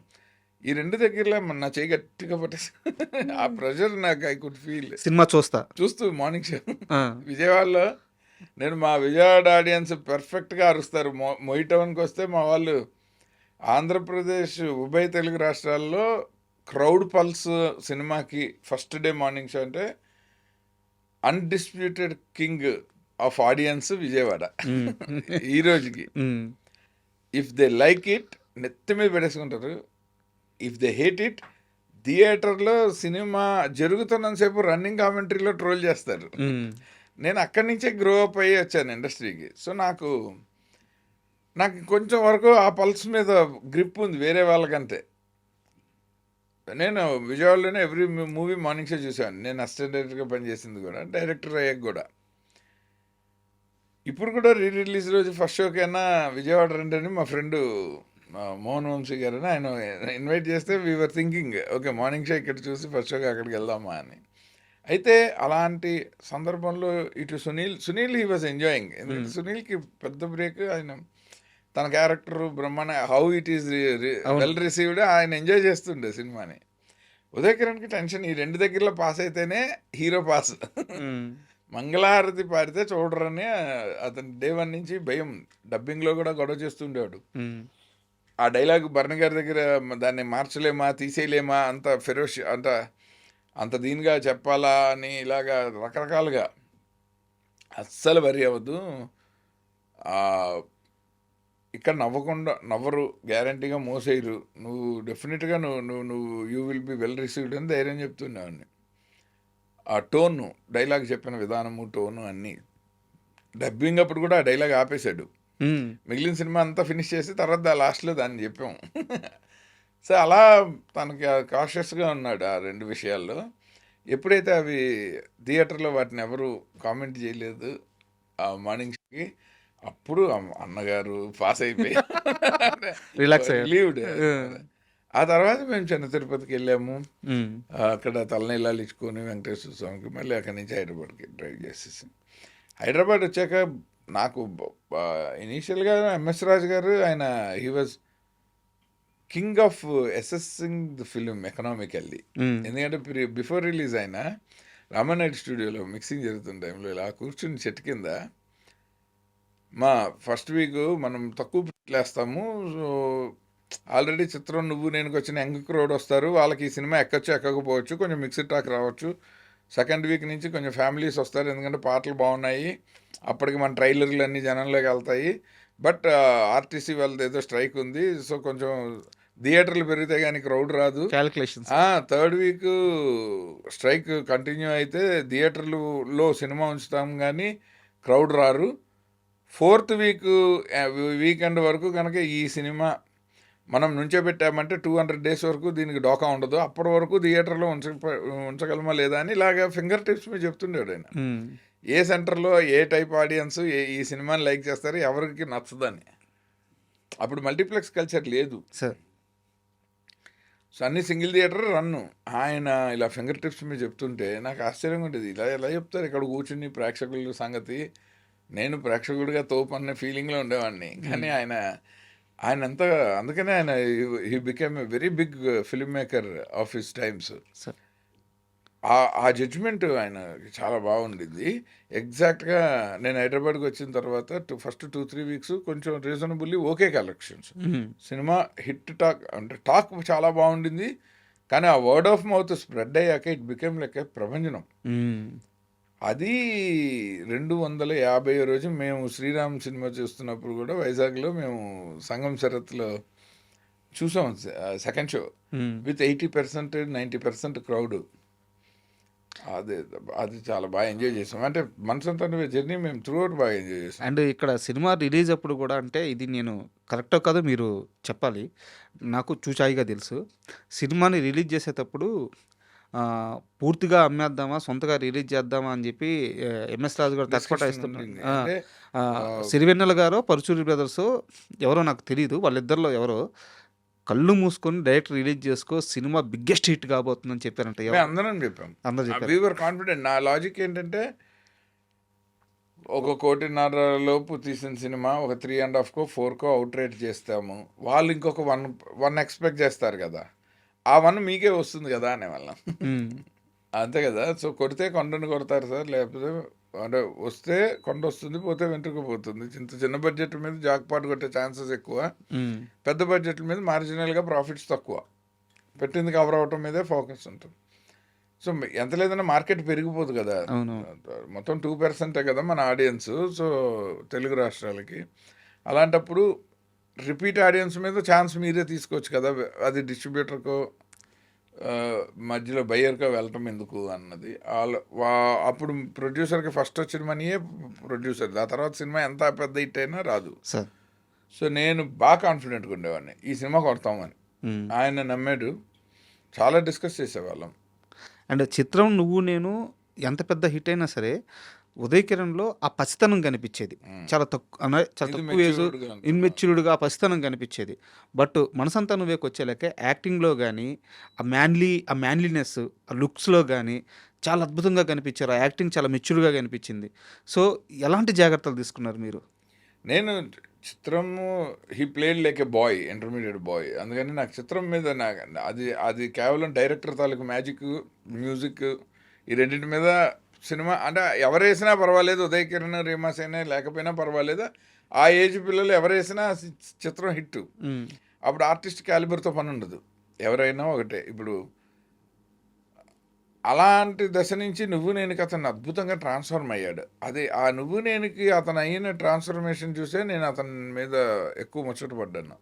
Speaker 3: ఈ 2 దగ్గరలో నా చేయి గట్టిగా పట్టేసి ఆ ప్రెషర్ నాకు ఐ కుడ్ ఫీల్.
Speaker 2: సినిమా చూస్తూ
Speaker 3: మార్నింగ్ షో విజయవాడలో నేను మా విజయవాడ ఆడియన్స్ పర్ఫెక్ట్గా అరుస్తారు. మొయిటౌన్కి వస్తే మా వాళ్ళు ఆంధ్రప్రదేశ్ ఉభయ తెలుగు రాష్ట్రాల్లో క్రౌడ్ పల్స్ సినిమాకి ఫస్ట్ డే మార్నింగ్ షో అంటే undisputed king of audience Vijayawada ఈ రోజుకి. ఇఫ్ దే లైక్ ఇట్ నెత్తి మీద పెట్టేసుకుంటారు, ఇఫ్ దే హేట్ ఇట్ థియేటర్లో సినిమా జరుగుతున్నంతసేపు రన్నింగ్ కామెంటరీలో ట్రోల్ చేస్తారు. నేను అక్కడి నుంచే గ్రో అప్ అయ్యి వచ్చాను ఇండస్ట్రీకి. సో నాకు కొంచెం వరకు ఆ పల్స్ మీద గ్రిప్ ఉంది వేరే వాళ్ళకంటే. నేను విజయవాడలోనే ఎవ్రీ మూవీ మార్నింగ్ షో చూసాను. నేను అసిస్టెంట్ డైరెక్టర్గా పనిచేసింది కూడా, డైరెక్టర్ అయ్యాక కూడా. ఇప్పుడు కూడా రిలీజ్ రోజు ఫస్ట్ షోకైనా విజయవాడ రండి అని మా ఫ్రెండ్ మోహన్ వంశీ గారు ఆయన ఇన్వైట్ చేస్తే we are thinking okay morning show ఇక్కడ చూసి ఫస్ట్ షోకి అక్కడికి వెళ్దామా అని. అయితే అలాంటి సందర్భంలో ఇటు సునీల్ హీ వాజ్ ఎంజాయింగ్. ఎందుకంటే సునీల్కి పెద్ద బ్రేక్, ఆయన తన character Brahmanda how it is well received, ఆయన ఎంజాయ్ చేస్తుండే సినిమాని. ఉదయ్ కిరణ్కి టెన్షన్, ఈ 2 దగ్గరలో పాస్ అయితేనే హీరో పాస్. మంగళహారతి పాడితే చూడరని అతను డే 1 నుంచి భయం. డబ్బింగ్లో కూడా గొడవ చేస్తుండేవాడు. ఆ డైలాగ్ భరణి గారి దగ్గర దాన్ని మార్చలేమా, తీసేయలేమా, అంత ఫెరోష్ అంత దీనిగా చెప్పాలా అని ఇలాగా రకరకాలుగా. అస్సలు వరి అవ్వద్దు, ఇక్కడ నవ్వరు, గ్యారంటీగా మోసేయరు, నువ్వు డెఫినెట్గా నువ్వు you will be well received అని ధైర్యం చెప్తున్నావు. ఆ టోను, డైలాగ్ చెప్పిన విధానము, టోను అన్నీ. డబ్బింగ్ అప్పుడు కూడా ఆ డైలాగ్ ఆపేశాడు. మిగిలిన సినిమా అంతా ఫినిష్ చేసి తర్వాత లాస్ట్లో దాన్ని చెప్పాము. సో అలా తనకి కాషియస్గా ఉన్నాడు ఆ 2 విషయాల్లో. ఎప్పుడైతే అవి థియేటర్లో వాటిని ఎవరు కామెంట్ చేయలేదు ఆ మార్నింగ్ షోకి, అప్పుడు అన్నగారు పాస్ అయిపోయి రిలీవ్డ్. ఆ తర్వాత మేము చిన్న తిరుపతికి వెళ్ళాము. అక్కడ తలనీలాలు ఇచ్చుకొని వెంకటేశ్వర స్వామికి మళ్ళీ అక్కడి నుంచి హైదరాబాద్కి డ్రైవ్ చేసేసి, హైదరాబాద్ వచ్చాక నాకు ఇనీషియల్గా ఎంఎస్ రాజు గారు ఆయన he was king of assessing the film economically. ఎందుకంటే బిఫోర్ రిలీజ్ అయినా రామానాయుడు స్టూడియోలో మిక్సింగ్ జరుగుతున్న టైంలో ఇలా కూర్చుని చెట్టు కింద మా ఫస్ట్ వీక్ మనం తక్కువ వేస్తాము. సో ఆల్రెడీ చిత్రం నువ్వు నేనుకి వచ్చిన యంగ్ క్రౌడ్ వస్తారు, వాళ్ళకి ఈ సినిమా ఎక్కచ్చు ఎక్కకపోవచ్చు, కొంచెం మిక్స్డ్ టాక్ రావచ్చు. సెకండ్ వీక్ నుంచి కొంచెం ఫ్యామిలీస్ వస్తారు, ఎందుకంటే పాటలు బాగున్నాయి, అప్పటికి మన ట్రైలర్లు అన్నీ జనంలోకి వెళ్తాయి. బట్ ఆర్టీసీ వాళ్ళది ఏదో స్ట్రైక్ ఉంది, సో కొంచెం థియేటర్లు పెరిగితే కానీ క్రౌడ్ రాదు.
Speaker 2: Calculations.
Speaker 3: Third week strike continue అయితే థియేటర్లలో సినిమా ఉంచుతాం కానీ క్రౌడ్ రారు. ఫోర్త్ వీకెండ్ వరకు కనుక ఈ సినిమా మనం నుంచోబెట్టామంటే 200 days వరకు దీనికి డోకా ఉండదు, అప్పటి వరకు థియేటర్లో ఉంచగలమా లేదా అని ఇలాగ ఫింగర్ టిప్స్ మీద చెప్తుండేవాడు ఆయన. ఏ సెంటర్లో ఏ టైప్ ఆడియన్స్ ఈ సినిమాని లైక్ చేస్తారు, ఎవరికి నచ్చదని. అప్పుడు మల్టీప్లెక్స్ కల్చర్ లేదు
Speaker 2: సార్.
Speaker 3: సో అన్ని సింగిల్ థియేటర్ రన్ను. ఆయన ఇలా ఫింగర్ టిప్స్ మీద చెప్తుంటే నాకు ఆశ్చర్యంగా ఉండేది, ఇలా ఎలా చెప్తారు ఇక్కడ కూర్చుని ప్రేక్షకుల సంగతి. నేను ప్రేక్షకుడిగా తోపు అనే ఫీలింగ్లో ఉండేవాడిని, కానీ ఆయన అంతా, అందుకనే ఆయన he became a very big film maker of his times.
Speaker 2: Sir
Speaker 3: ఆ జడ్జిమెంట్ ఆయన చాలా బాగుండింది. ఎగ్జాక్ట్గా నేను హైదరాబాద్కి వచ్చిన తర్వాత ఫస్ట్ 2-3 weeks కొంచెం reasonably okay collections. Cinema hit talk, అంటే టాక్ చాలా బాగుండింది, కానీ ఆ వర్డ్ ఆఫ్ మౌత్ స్ప్రెడ్ అయ్యాక ఇట్ బికేమ్ లైక్ ఏ ప్రభంజనం. అది 250 రోజు మేము శ్రీరామ్ సినిమా చూస్తున్నప్పుడు కూడా వైజాగ్లో మేము సంగం శరత్లో చూసాం సెకండ్ షో విత్ 80% 90% క్రౌడ్. అది చాలా బాగా ఎంజాయ్ చేసాం. అంటే మనసంతా జర్నీ మేము త్రూ అవుట్ బాగా ఎంజాయ్ చేసాం.
Speaker 2: అండ్ ఇక్కడ సినిమా రిలీజ్ అప్పుడు కూడా, అంటే ఇది నేను కరెక్టో కాదో మీరు చెప్పాలి, నాకు చూచాయిగా తెలుసు, సినిమాని రిలీజ్ చేసేటప్పుడు పూర్తిగా అమ్మేద్దామా సొంతగా రిలీజ్ చేద్దామా అని చెప్పి ఎంఎస్ రాజు గారు తస్పట ఇస్తున్నారు.
Speaker 3: అంటే
Speaker 2: సిరివెన్నెల గారో పరుచూరి బ్రదర్స్ ఎవరో నాకు తెలియదు, వాళ్ళిద్దరిలో ఎవరో కళ్ళు మూసుకొని డైరెక్ట్ రిలీజ్ చేసుకో, సినిమా బిగ్గెస్ట్ హిట్ కాబోతుందని చెప్పారంట.
Speaker 3: మేము అందరం చెప్పాం,
Speaker 2: అందరూ చెప్పారు.
Speaker 3: We were confident. నా లాజిక్ ఏంటంటే 1.5 కోటి లోపు తీసిన సినిమా ఒక 3.5 4 అవుట్ రేట్ చేస్తాము, వాళ్ళు ఇంకొక 1 ఎక్స్పెక్ట్ చేస్తారు కదా, ఆ 1 మీకే వస్తుంది కదా అనేవాళ్ళం. అంతే కదా. సో కొడితే కొండను కొడతారు సార్, లేకపోతే అంటే వస్తే కొండ వస్తుంది, పోతే వెంట్రుక పోతుంది. చిన్న బడ్జెట్ మీద జాక్పాట్ కొట్టే ఛాన్సెస్ ఎక్కువ, పెద్ద బడ్జెట్ల మీద మార్జినల్గా ప్రాఫిట్స్ తక్కువ, పెట్టింది కవర్ అవటం మీదే ఫోకస్ ఉంటుంది. సో ఎంత లేదన్నా మార్కెట్ పెరిగిపోదు కదా, మొత్తం 2% కదా మన ఆడియన్స్, సో తెలుగు రాష్ట్రాలకి. అలాంటప్పుడు రిపీట్ ఆడియన్స్ మీద ఛాన్స్ మీరే తీసుకోవచ్చు కదా, అది డిస్ట్రిబ్యూటర్కో మధ్యలో బయ్యర్కో వెళ్ళటం ఎందుకు అన్నది. అప్పుడు ప్రొడ్యూసర్కి ఫస్ట్ వచ్చిన మనీయే ప్రొడ్యూసర్, ఆ తర్వాత సినిమా ఎంత పెద్ద హిట్ అయినా రాదు. సో నేను బాగా కాన్ఫిడెంట్గా ఉండేవాడిని ఈ సినిమా కొడతామని. ఆయన నమ్మాడు, చాలా డిస్కస్ చేసేవాళ్ళం.
Speaker 2: అండ్ చిత్రం నువ్వు నేను ఎంత పెద్ద హిట్ అయినా సరే ఉదయ్ కిరణ్లో ఆ పసితనం కనిపించేది, చాలా తక్కువ ఏజ్, ఇన్మెచ్యూర్డ్గా ఆ పసితనం కనిపించేది. బట్ మనసంతా నువ్వేకి వచ్చేలాకే యాక్టింగ్లో కానీ ఆ మ్యాన్లీనెస్, ఆ లుక్స్లో కానీ చాలా అద్భుతంగా కనిపించారు. ఆ యాక్టింగ్ చాలా మెచ్యూర్డ్గా కనిపించింది. సో ఎలాంటి జాగ్రత్తలు తీసుకున్నారు మీరు?
Speaker 3: నేను చిత్రము he played like a boy, intermediate boy, అందుకని నాకు చిత్రం మీద అది కేవలం డైరెక్టర్ తాలూకు మ్యాజిక్, మ్యూజిక్, ఈ రెండింటి మీద సినిమా అంటే ఎవరు వేసినా పర్వాలేదు, ఉదయ్ కిరణ్ రీమా సేనే లేకపోయినా పర్వాలేదు, ఆ ఏజ్ పిల్లలు ఎవరు వేసినా చిత్రం హిట్. అప్పుడు ఆర్టిస్ట్ క్యాలిబర్తో పని ఉండదు, ఎవరైనా ఒకటే. ఇప్పుడు అలాంటి దశ నుంచి నువ్వు నేనుకి అతను అద్భుతంగా ట్రాన్స్ఫార్మ్ అయ్యాడు. అది ఆ నువ్వు నేనుకి అతను అయిన ట్రాన్స్ఫర్మేషన్ చూసే నేను అతని మీద ఎక్కువ ముచ్చటపడ్డాను.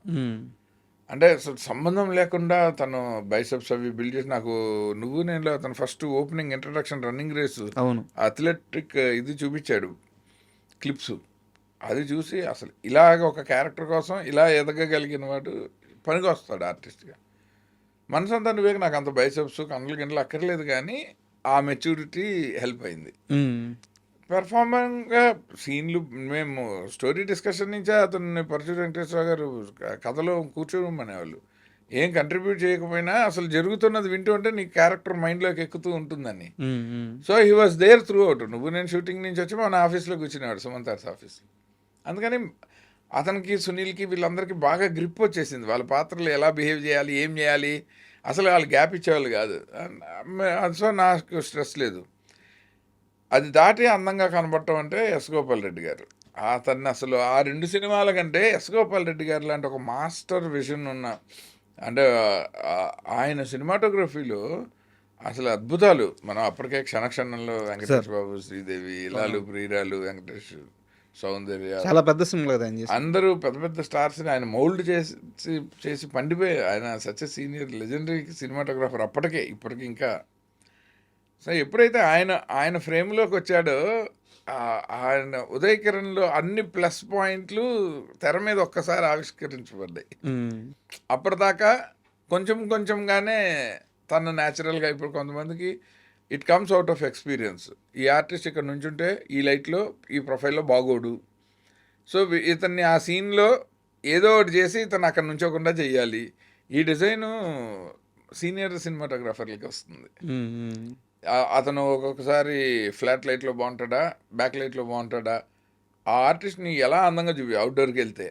Speaker 3: అంటే సంబంధం లేకుండా తను బైసెప్స్ అవి బిల్డ్ చేసి, నాకు నువ్వు నేను అతను first opening introduction running race athletic ఇది చూపించాడు క్లిప్స్, అది చూసి అసలు ఇలాగ ఒక క్యారెక్టర్ కోసం ఇలా ఎదగగలిగిన వాడు పనికి వస్తాడు ఆర్టిస్ట్గా. మనసంతా నువ్వే నాకు అంత బైసెప్స్ కన్నులు గిన్నెలు అక్కర్లేదు, కానీ ఆ మెచ్యూరిటీ హెల్ప్ అయింది. పెర్ఫార్మర్గా సీన్లు మేము స్టోరీ డిస్కషన్ నుంచే అతన్ని పరచూరి వెంకటేశ్వర గారు కథలో కూర్చోమనేవాళ్ళు. ఏం కంట్రిబ్యూట్ చేయకపోయినా అసలు జరుగుతున్నది వింటూ ఉంటే నీ క్యారెక్టర్ మైండ్లోకి ఎక్కుతూ ఉంటుందని. So he was there throughout. నువ్వు నేను షూటింగ్ నుంచి వచ్చి మన ఆఫీస్లో కూర్చునేవాడు, సుమంతార్స్ ఆఫీస్. అందుకని అతనికి, సునీల్కి, వీళ్ళందరికీ బాగా గ్రిప్ వచ్చేసింది, వాళ్ళ పాత్రలు ఎలా బిహేవ్ చేయాలి, ఏం చేయాలి, అసలు వాళ్ళు గ్యాప్ ఇచ్చేవాళ్ళు కాదు. సో నాకు స్ట్రెస్ లేదు. అది దాటి అందంగా కనబడటం అంటే ఎస్ గోపాల్ రెడ్డి గారు. అతన్ని అసలు ఆ 2 సినిమాల కంటే ఎస్ గోపాల్ రెడ్డి గారు లాంటి ఒక మాస్టర్ విజన్ ఉన్న అంటే ఆయన సినిమాటోగ్రఫీలో అసలు అద్భుతాలు. మనం అప్పటికే క్షణక్షణంలో వెంకటేష్ బాబు, శ్రీదేవి, ఇలాలు, ప్రియురాలు, వెంకటేష్, సౌందర్య
Speaker 2: చాలా పెద్ద సినిమా కదా ఆయన చేసింది.
Speaker 3: అందరూ పెద్ద పెద్ద స్టార్స్ని ఆయన మౌల్డ్ చేసి పండిపోయారు. ఆయన సచ్ సీనియర్ లెజెండరీ సినిమాటోగ్రాఫర్ అప్పటికే, ఇప్పటికి ఇంకా. సో ఎప్పుడైతే ఆయన ఫ్రేమ్లోకి వచ్చాడో ఆయన ఉదయ్ కిరణ్లో అన్ని ప్లస్ పాయింట్లు తెర మీద ఒక్కసారి ఆవిష్కరించబడ్డాయి. అప్పటిదాకా కొంచెం కొంచెంగానే తను న్యాచురల్గా, ఇప్పుడు కొంతమందికి it comes out of experience. ఈ ఆర్టిస్ట్ ఇక్కడ నుంచుంటే ఈ లైట్లో ఈ ప్రొఫైల్లో బాగోడు, సో ఇతన్ని ఆ సీన్లో ఏదో ఒకటి చేసి ఇతను అక్కడ నుంచోకుండా చెయ్యాలి. ఈ డిజైను సీనియర్ సినిమాటోగ్రాఫర్లకి వస్తుంది. అతను ఒక్కొక్కసారి ఫ్లాట్ లైట్లో బాగుంటాడా, బ్యాక్ లైట్లో బాగుంటాడా, ఆ ఆర్టిస్ట్ని ఎలా అందంగా అవుట్డోర్కి వెళ్తే.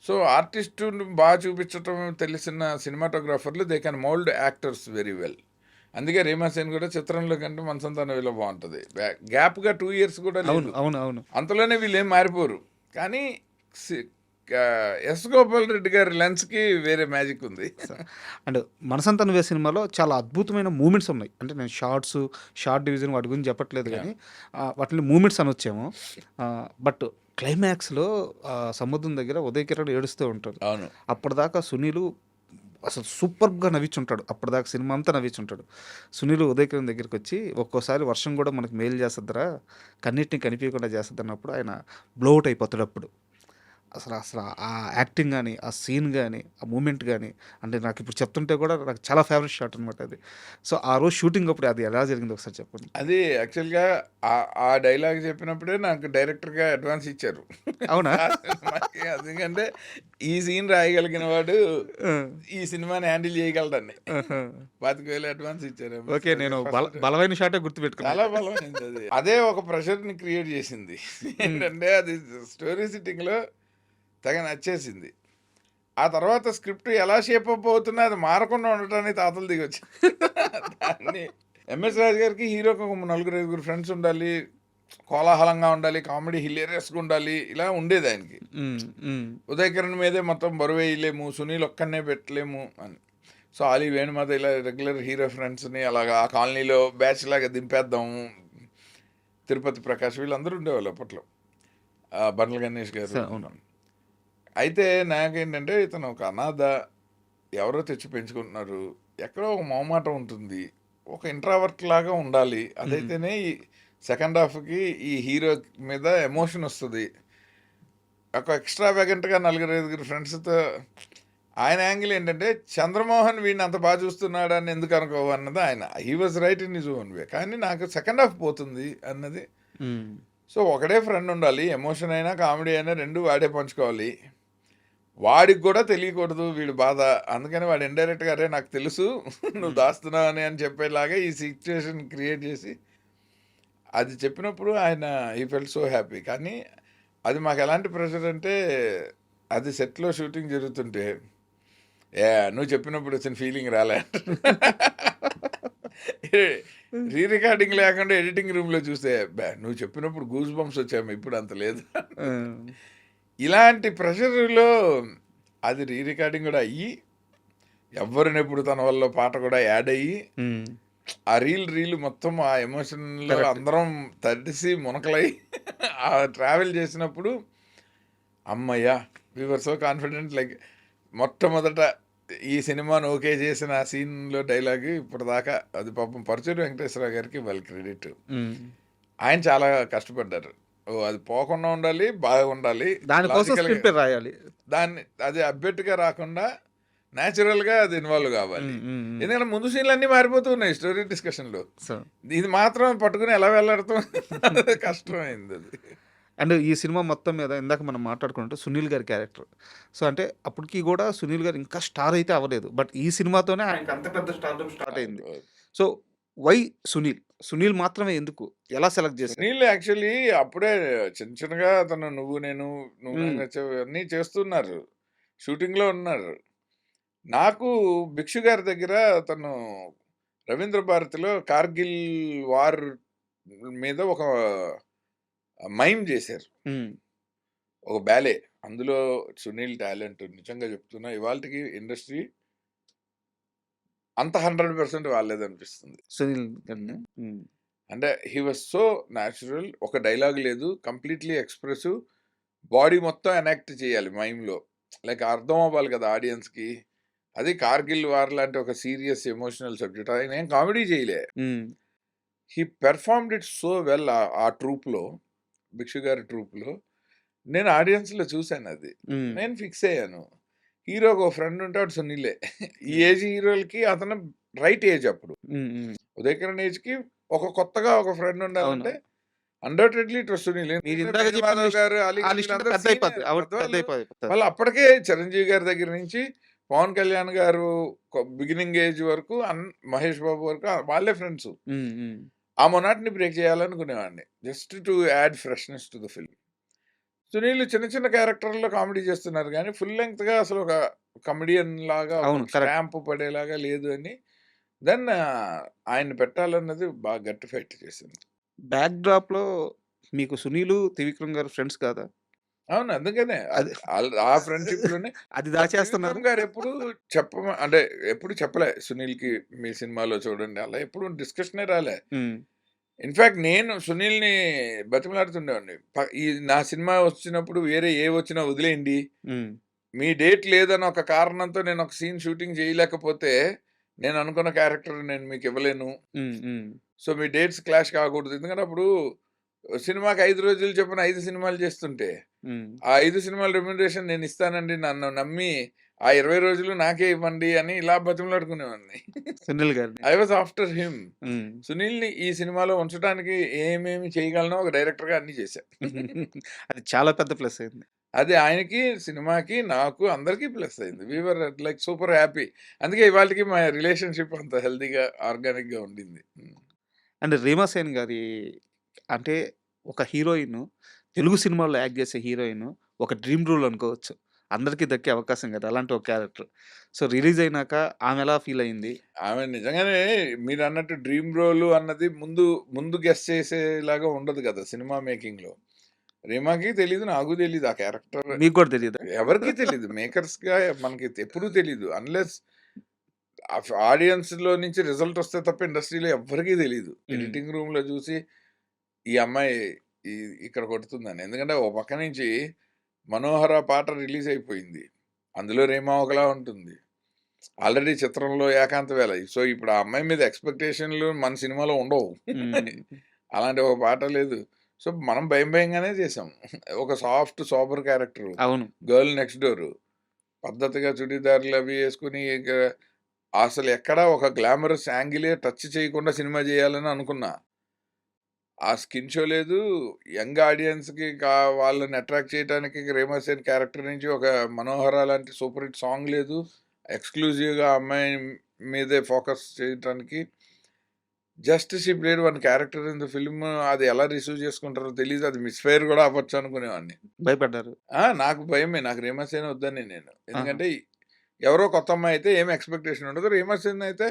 Speaker 3: సో ఆర్టిస్టుని బాగా చూపించటం తెలిసిన సినిమాటోగ్రాఫర్లు they can mould actors very well. అందుకే రేమాసేన్ కూడా చిత్రంలో కంటే మనసంతానవిలో బాగుంటుంది. గ్యాప్గా 2 years కూడా లేదు.
Speaker 2: అవును.
Speaker 3: అంతలోనే వీళ్ళు ఏం మారిపోరు. కానీ ఎస్ గోపాల్ రెడ్డి గారి లెన్స్కి వేరే మ్యాజిక్ ఉంది.
Speaker 2: అండ్ మనసంతా నువ్వే సినిమాలో చాలా అద్భుతమైన మూమెంట్స్ ఉన్నాయి. అంటే నేను షార్ట్ డివిజన్ వాటి గురించి చెప్పట్లేదు, కానీ వాటిని మూమెంట్స్ అని వచ్చాము. బట్ క్లైమాక్స్లో సముద్రం దగ్గర ఉదయ్ కిరణ్ ఏడుస్తూ ఉంటాడు.
Speaker 3: అవును,
Speaker 2: అప్పటిదాకా సునీలు అసలు సూపర్గా నవ్వించుంటాడు. అప్పటిదాకా సినిమా అంతా నవ్వించుంటాడు. సునీల్ ఉదయ్ కిరణ్ దగ్గరికి వచ్చి, ఒక్కోసారి వర్షం కూడా మనకు మేలు చేస్తుందిరా, కన్నిటిని కనిపించకుండా చేస్తుంది అన్నప్పుడు ఆయన బ్లోఅవుట్ అయిపోతాడు. అప్పుడు అసలు ఆ యాక్టింగ్ కానీ, ఆ సీన్ కానీ, ఆ మూమెంట్ కానీ, అంటే నాకు ఇప్పుడు చెప్తుంటే కూడా నాకు చాలా ఫేవరెట్ షాట్ అనమాట అది. సో ఆ రోజు షూటింగ్ అప్పుడు అది ఎలా జరిగింది ఒకసారి చెప్పండి.
Speaker 3: అది యాక్చువల్గా ఆ డైలాగ్ చెప్పినప్పుడే నాకు డైరెక్టర్గా అడ్వాన్స్ ఇచ్చారు.
Speaker 2: అవునా?
Speaker 3: ఎందుకంటే ఈ సీన్ రాయగలిగిన వాడు ఈ సినిమాని హ్యాండిల్ చేయగలడని 25,000 అడ్వాన్స్ ఇచ్చారు.
Speaker 2: ఓకే, నేను బలమైన షాటే గుర్తుపెట్టుకున్నాను.
Speaker 3: చాలా బలమైంది అది. అదే ఒక ప్రెషర్ని క్రియేట్ చేసింది. ఏంటంటే అది స్టోరీ సిట్టింగ్లో తెగ నచ్చేసింది. ఆ తర్వాత స్క్రిప్ట్ ఎలా షేప్ అప్ అవుతున్నా అది మారకుండా ఉండటానికి తాతలు దిగొచ్చు. దాన్ని ఎంఎస్ రాజు గారికి హీరోకి ఒక 4-5 ఫ్రెండ్స్ ఉండాలి, కోలాహలంగా ఉండాలి, కామెడీ హిలేరియస్గా ఉండాలి, ఇలా ఉండేది ఆయనకి. ఉదయ్ కిరణ్ మీదే మొత్తం బరువు వేయలేము, సునీల్ ఒక్కనే పెట్టలేము అని. సో ఆలీ వేణుమాత ఇలా రెగ్యులర్ హీరో ఫ్రెండ్స్ని అలాగా ఆ కాలనీలో బ్యాచ్ లాగా దింపేద్దాము. తిరుపతి ప్రకాష్ వీళ్ళందరూ ఉండేవాళ్ళు అప్పట్లో, బండ్ల గణేష్ గారు. అయితే నాకేంటంటే ఇతను ఒక అనాథ, ఎవరో తెచ్చి పెంచుకుంటున్నారు, ఎక్కడో ఒక మొహమాటం ఉంటుంది, ఒక ఇంట్రావర్ట్ లాగా ఉండాలి. అదైతేనే ఈ సెకండ్ హాఫ్కి ఈ హీరో మీద ఎమోషన్ వస్తుంది. ఒక ఎక్స్ట్రా వ్యాగెంట్గా 4-5 ఫ్రెండ్స్తో ఆయన యాంగిల్ ఏంటంటే చంద్రమోహన్ వీడిని అంత బాగా చూస్తున్నాడు అని ఎందుకు అనుకోవన్నది ఆయన. He was right in his own way. కానీ నాకు సెకండ్ హాఫ్ పోతుంది అన్నది. సో ఒకడే ఫ్రెండ్ ఉండాలి, ఎమోషన్ అయినా కామెడీ అయినా రెండు వాడే పంచుకోవాలి. వాడికి కూడా తెలియకూడదు వీడి బాధ. అందుకని వాడు ఇండైరెక్ట్గా అరే నాకు తెలుసు నువ్వు దాస్తున్నావు అని చెప్పేలాగా ఈ సిచ్యువేషన్ క్రియేట్ చేసి అది చెప్పినప్పుడు ఆయన ఈ ఫెల్ట్ సో హ్యాపీ. కానీ అది మాకు ఎలాంటి ప్రెషర్ అంటే, అది సెట్లో షూటింగ్ జరుగుతుంటే నువ్వు చెప్పినప్పుడు వచ్చిన ఫీలింగ్ రాలే. రీ రికార్డింగ్ లేకుండా ఎడిటింగ్ రూమ్లో చూస్తే నువ్వు చెప్పినప్పుడు గూస్ బంప్స్ వచ్చాము, ఇప్పుడు అంత లేదు. ఇలాంటి ప్రెషర్లో అది రీ రికార్డింగ్ కూడా అయ్యి, ఎవరినెప్పుడు తన వల్ల పాట కూడా యాడ్ అయ్యి, ఆ రీల్ మొత్తం ఆ ఎమోషన్లో అందరం తడిసి మునకలై ఆ ట్రావెల్ చేసినప్పుడు అమ్మయ్యా వి వర్ సో కాన్ఫిడెంట్. లైక్ మొట్టమొదట ఈ సినిమాను ఓకే చేసిన ఆ సీన్లో డైలాగ్ ఇప్పటిదాకా అది పాపం పరుచూరి వెంకటేశ్వర గారికి వాళ్ళ క్రెడిట్. ఆయన చాలా కష్టపడ్డారు. అది పోకుండా ఉండాలి, బాగా ఉండాలి,
Speaker 2: రాయాలి,
Speaker 3: దాన్ని అది అబ్బెట్టుగా రాకుండా న్యాచురల్గా అది ఇన్వాల్వ్ కావాలి. ఎందుకంటే ముందు సీన్లు అన్నీ మారిపోతున్నాయి స్టోరీ డిస్కషన్లో. ఇది మాత్రం పట్టుకుని ఎలా వెళ్ళాడుతాం, కష్టమైంది అది.
Speaker 2: అండ్ ఈ సినిమా మొత్తం మీద ఇందాక మనం మాట్లాడుకుంటే సునీల్ గారి క్యారెక్టర్. సో అంటే అప్పటికి కూడా సునీల్ గారు ఇంకా స్టార్ అయితే అవ్వలేదు, బట్ ఈ సినిమాతోనే ఆయనకి అంత పెద్ద స్టార్డమ్ స్టార్ట్ అయింది. సో వై సునీల్ మాత్రమే ఎందుకు, ఎలా సెలెక్ట్ చేశారు?
Speaker 3: సునీల్ యాక్చువల్లీ అప్పుడే చిన్నగా తను నువ్వు నేను అన్నీ చేస్తున్నారు, షూటింగ్లో ఉన్నారు. నాకు భిక్షు గారి దగ్గర తను రవీంద్ర భారతిలో కార్గిల్ వార్ మీద ఒక మైమ్ చేశారు,
Speaker 2: హ్మ్.
Speaker 3: ఒక బ్యాలే. అందులో సునీల్ టాలెంట్ నిజంగా చెప్తున్నా ఇవాళకి ఇండస్ట్రీ అంత 100% వాళ్ళేదనిపిస్తుంది.
Speaker 2: సునీల్ గారినా? హ్మ్.
Speaker 3: అంటే హీ వాజ్ సో న్యాచురల్. ఒక డైలాగ్ లేదు, కంప్లీట్లీ ఎక్స్ప్రెసివ్. బాడీ మొత్తం ఎనాక్ట్ చేయాలి మైమ్లో, లైక్ అర్థం అవ్వాలి కదా ఆడియన్స్కి. అది కార్గిల్ వార్ లాంటి ఒక సీరియస్ ఎమోషనల్ సబ్జెక్ట్, ఆయన ఏం కామెడీ చేయలే.
Speaker 2: హ్మ్.
Speaker 3: He performed it so well. ఆ ట్రూప్లో, భిక్షు గారి ట్రూప్లో నేను ఆడియన్స్లో చూశాను అది.
Speaker 2: హ్మ్.
Speaker 3: నేను ఫిక్స్ అయ్యాను, హీరోకి ఒక ఫ్రెండ్ ఉంటాడు సునీలే. ఈ ఏజ్ హీరోలకి అతను రైట్ ఏజ్ అప్పుడు.
Speaker 2: హ్మ్. హ్మ్.
Speaker 3: ఉదయకిరణ్ ఏజ్కి ఒక కొత్తగా ఒక ఫ్రెండ్
Speaker 2: అవును.
Speaker 3: ఉండాలంటే అన్డౌటెడ్లీ ఇట్ వాస్ సునీల్.
Speaker 2: మీరు
Speaker 3: ఎందుకంటే
Speaker 2: ఇందాక చెప్పిన
Speaker 3: వేణుమాధవ్
Speaker 2: లిస్ట్
Speaker 3: గారు, అలీ
Speaker 2: ఆ
Speaker 3: గారు
Speaker 2: లిస్ట్
Speaker 3: వీళ్ళందరూ
Speaker 2: పెద్ద అయిపోద్ది.
Speaker 3: senior
Speaker 2: అవును, పెద్ద
Speaker 3: పెద్దవాళ్ళు.
Speaker 2: అయిపోద్ది.
Speaker 3: వాళ్ళు అప్పటికే చిరంజీవి గారి దగ్గర నుంచి పవన్ కళ్యాణ్ గారు బిగినింగ్ ఏజ్ వరకు మహేష్ బాబు వరకు వాళ్ళే ఫ్రెండ్స్.
Speaker 2: హ్మ్. హ్మ్.
Speaker 3: ఆ మొనాటిని బ్రేక్ చేయాలనుకునేవాడిని, just to add freshness to the film. Sunil చిన్న చిన్న క్యారెక్టర్లో కామెడీ చేస్తున్నారు కానీ ఫుల్ లెంగ్త్గా అసలు ఒక కమెడియన్ లాగా ఒక
Speaker 2: అవును. కరెక్ట్.
Speaker 3: స్టాంప్ పడేలాగా లేదు అని. దెన్ ఆయన పెట్టాలన్నది బాగా గట్టి ఫైట్ చేసింది.
Speaker 2: బ్యాక్ డ్రాప్‌లో మీకు సునీలు, త్రివిక్రమ్ గారు ఫ్రెండ్స్ కాదా?
Speaker 3: అవును, అందుకనే
Speaker 2: అది
Speaker 3: ఆ ఫ్రెండ్షిప్లోనే.
Speaker 2: అది
Speaker 3: బట్
Speaker 2: దాచేస్తున్నారు.
Speaker 3: త్రివిక్రమ్ గారు ఎప్పుడు అంటే ఎప్పుడు చెప్పలే సునీల్కి మీ సినిమాలో చూడండి, అలా ఎప్పుడు డిస్కషనే రాలే.
Speaker 2: హ్మ్.
Speaker 3: ఇన్ఫాక్ట్ నేను సునీల్ని బతిమలాడుతుండేవాడిని, ఈ నా సినిమా వచ్చినప్పుడు వేరే ఏ వచ్చినా వదిలేయండి,
Speaker 2: హ్మ్.
Speaker 3: మీ డేట్ లేదని ఒక కారణంతో నేను ఒక సీన్ షూటింగ్ చేయలేకపోతే నేను అనుకున్న క్యారెక్టర్ నేను మీకు ఇవ్వలేను.
Speaker 2: హ్మ్. హ్మ్.
Speaker 3: సో మీ డేట్స్ క్లాష్ కాకూడదు. ఎందుకంటే అప్పుడు సినిమాకి 5 రోజులు చొప్పున 5 సినిమాలు చేస్తుంటే
Speaker 2: హ్మ్.
Speaker 3: ఆ 5 సినిమాల రెమ్యూనరేషన్ నేను ఇస్తానండి, నన్ను నమ్మి ఆ 20 రోజులు నాకే ఇవ్వండి అని ఇలా బతిమలాడుకునేవాడిని.
Speaker 2: సునీల్ గారిని.
Speaker 3: I was after him.
Speaker 2: హ్మ్.
Speaker 3: సునీల్ని ఈ సినిమాలో ఉంచడానికి ఏమేమి చేయగలనో ఒక డైరెక్టర్గా అన్ని చేశా.
Speaker 2: అది చాలా పెద్ద ప్లస్ అయింది.
Speaker 3: అది ఆయనకి, సినిమాకి, నాకు అందరికీ ప్లస్ అయింది. వి వర్ లైక్ సూపర్ హ్యాపీ. అందుకే ఇవాళకి మా రిలేషన్షిప్ అంత హెల్తీగా, ఆర్గానిక్గా ఉండింది.
Speaker 2: అండ్ రీమా సేన్ గారి అంటే ఒక హీరోయిన్ తెలుగు సినిమాల్లో యాక్ట్ చేసే హీరోయిన్ ఒక డ్రీమ్ రోల్ అనుకోవచ్చు. అందరికీ దక్కే అవకాశం కదా! అలాంటి ఒక క్యారెక్టర్. సో రిలీజ్ అయినాక ఆమె ఎలా ఫీల్ అయింది?
Speaker 3: ఆమె నిజంగానే మీరన్నట్టు డ్రీమ్ రోల్ అన్నది ముందు గెస్ చేసేలాగా ఉండదు కదా సినిమా మేకింగ్‌లో. రీమాకి తెలీదు, నాకు తెలీదు ఆ క్యారెక్టర్.
Speaker 2: మీకు కూడా తెలీదా?
Speaker 3: ఎవరికీ తెలీదు. మేకర్స్‌గా మనకి ఎప్పుడూ తెలీదు. అన్‌లెస్ ఆడియన్స్‌లో నుంచి రిజల్ట్ వస్తే తప్ప ఇండస్ట్రీలో ఎవ్వరికీ తెలీదు.
Speaker 2: హ్మ్.
Speaker 3: ఎడిటింగ్ రూమ్‌లో చూసి ఈ అమ్మాయి ఈ ఇక్కడ కొడుతుందని. ఎందుకంటే ఓ పక్క నుంచి 'మనోహర' పాట రిలీజ్ అయిపోయింది. అందులో రీమా ఒకలా ఉంటుంది. ఆల్రెడీ చిత్రంలో 'ఏకాంత వేళ'. సో ఇప్పుడు ఆ అమ్మాయి మీద ఎక్స్‌పెక్టేషన్‌లు మన సినిమాలో ఉండవు.
Speaker 2: హ్మ్.
Speaker 3: అలాంటి ఒక పాట లేదు. సో మనం భయంగానే చేసాం. ఒక సాఫ్ట్ సోబర్ క్యారెక్టరు.
Speaker 2: అవును.
Speaker 3: Girl next door. పద్ధతిగా చుడీదార్‌లు అవి యేసుకొని ఇక అసలు ఎక్కడా ఒక గ్లామరస్ యాంగిలే టచ్ చేయకుండా సినిమా చేయాలని అనుకున్నా. ఆ స్కిన్ షో లేదు. యంగ్ ఆడియన్స్‌కి వాళ్ళని అట్రాక్ట్ చేయడానికి రేమా సేన్ క్యారెక్టర్ నుంచి ఒక 'మనోహర' లాంటి సూపర్ హిట్ సాంగ్ లేదు. ఎక్స్‌క్లూజివ్‌గా ఆ అమ్మాయి మీదే ఫోకస్ చేయటానికి. Just she played one character in the film. అది ఎలా రిసీవ్ చేసుకుంటారో తెలీదు. అది మిస్‌ఫైర్ కూడా అవ్వచ్చు అనుకునేవాడిని.
Speaker 2: భయపడ్డారు.
Speaker 3: నాకు భయమే. నాకు రీమా సేన్ వద్దని నేను.
Speaker 2: ఆహా!
Speaker 3: ఎందుకంటే ఎవరో కొత్త అమ్మాయి అయితే ఏమి ఎక్స్‌పెక్టేషన్ ఉండదు. రీమా సేన్ అయితే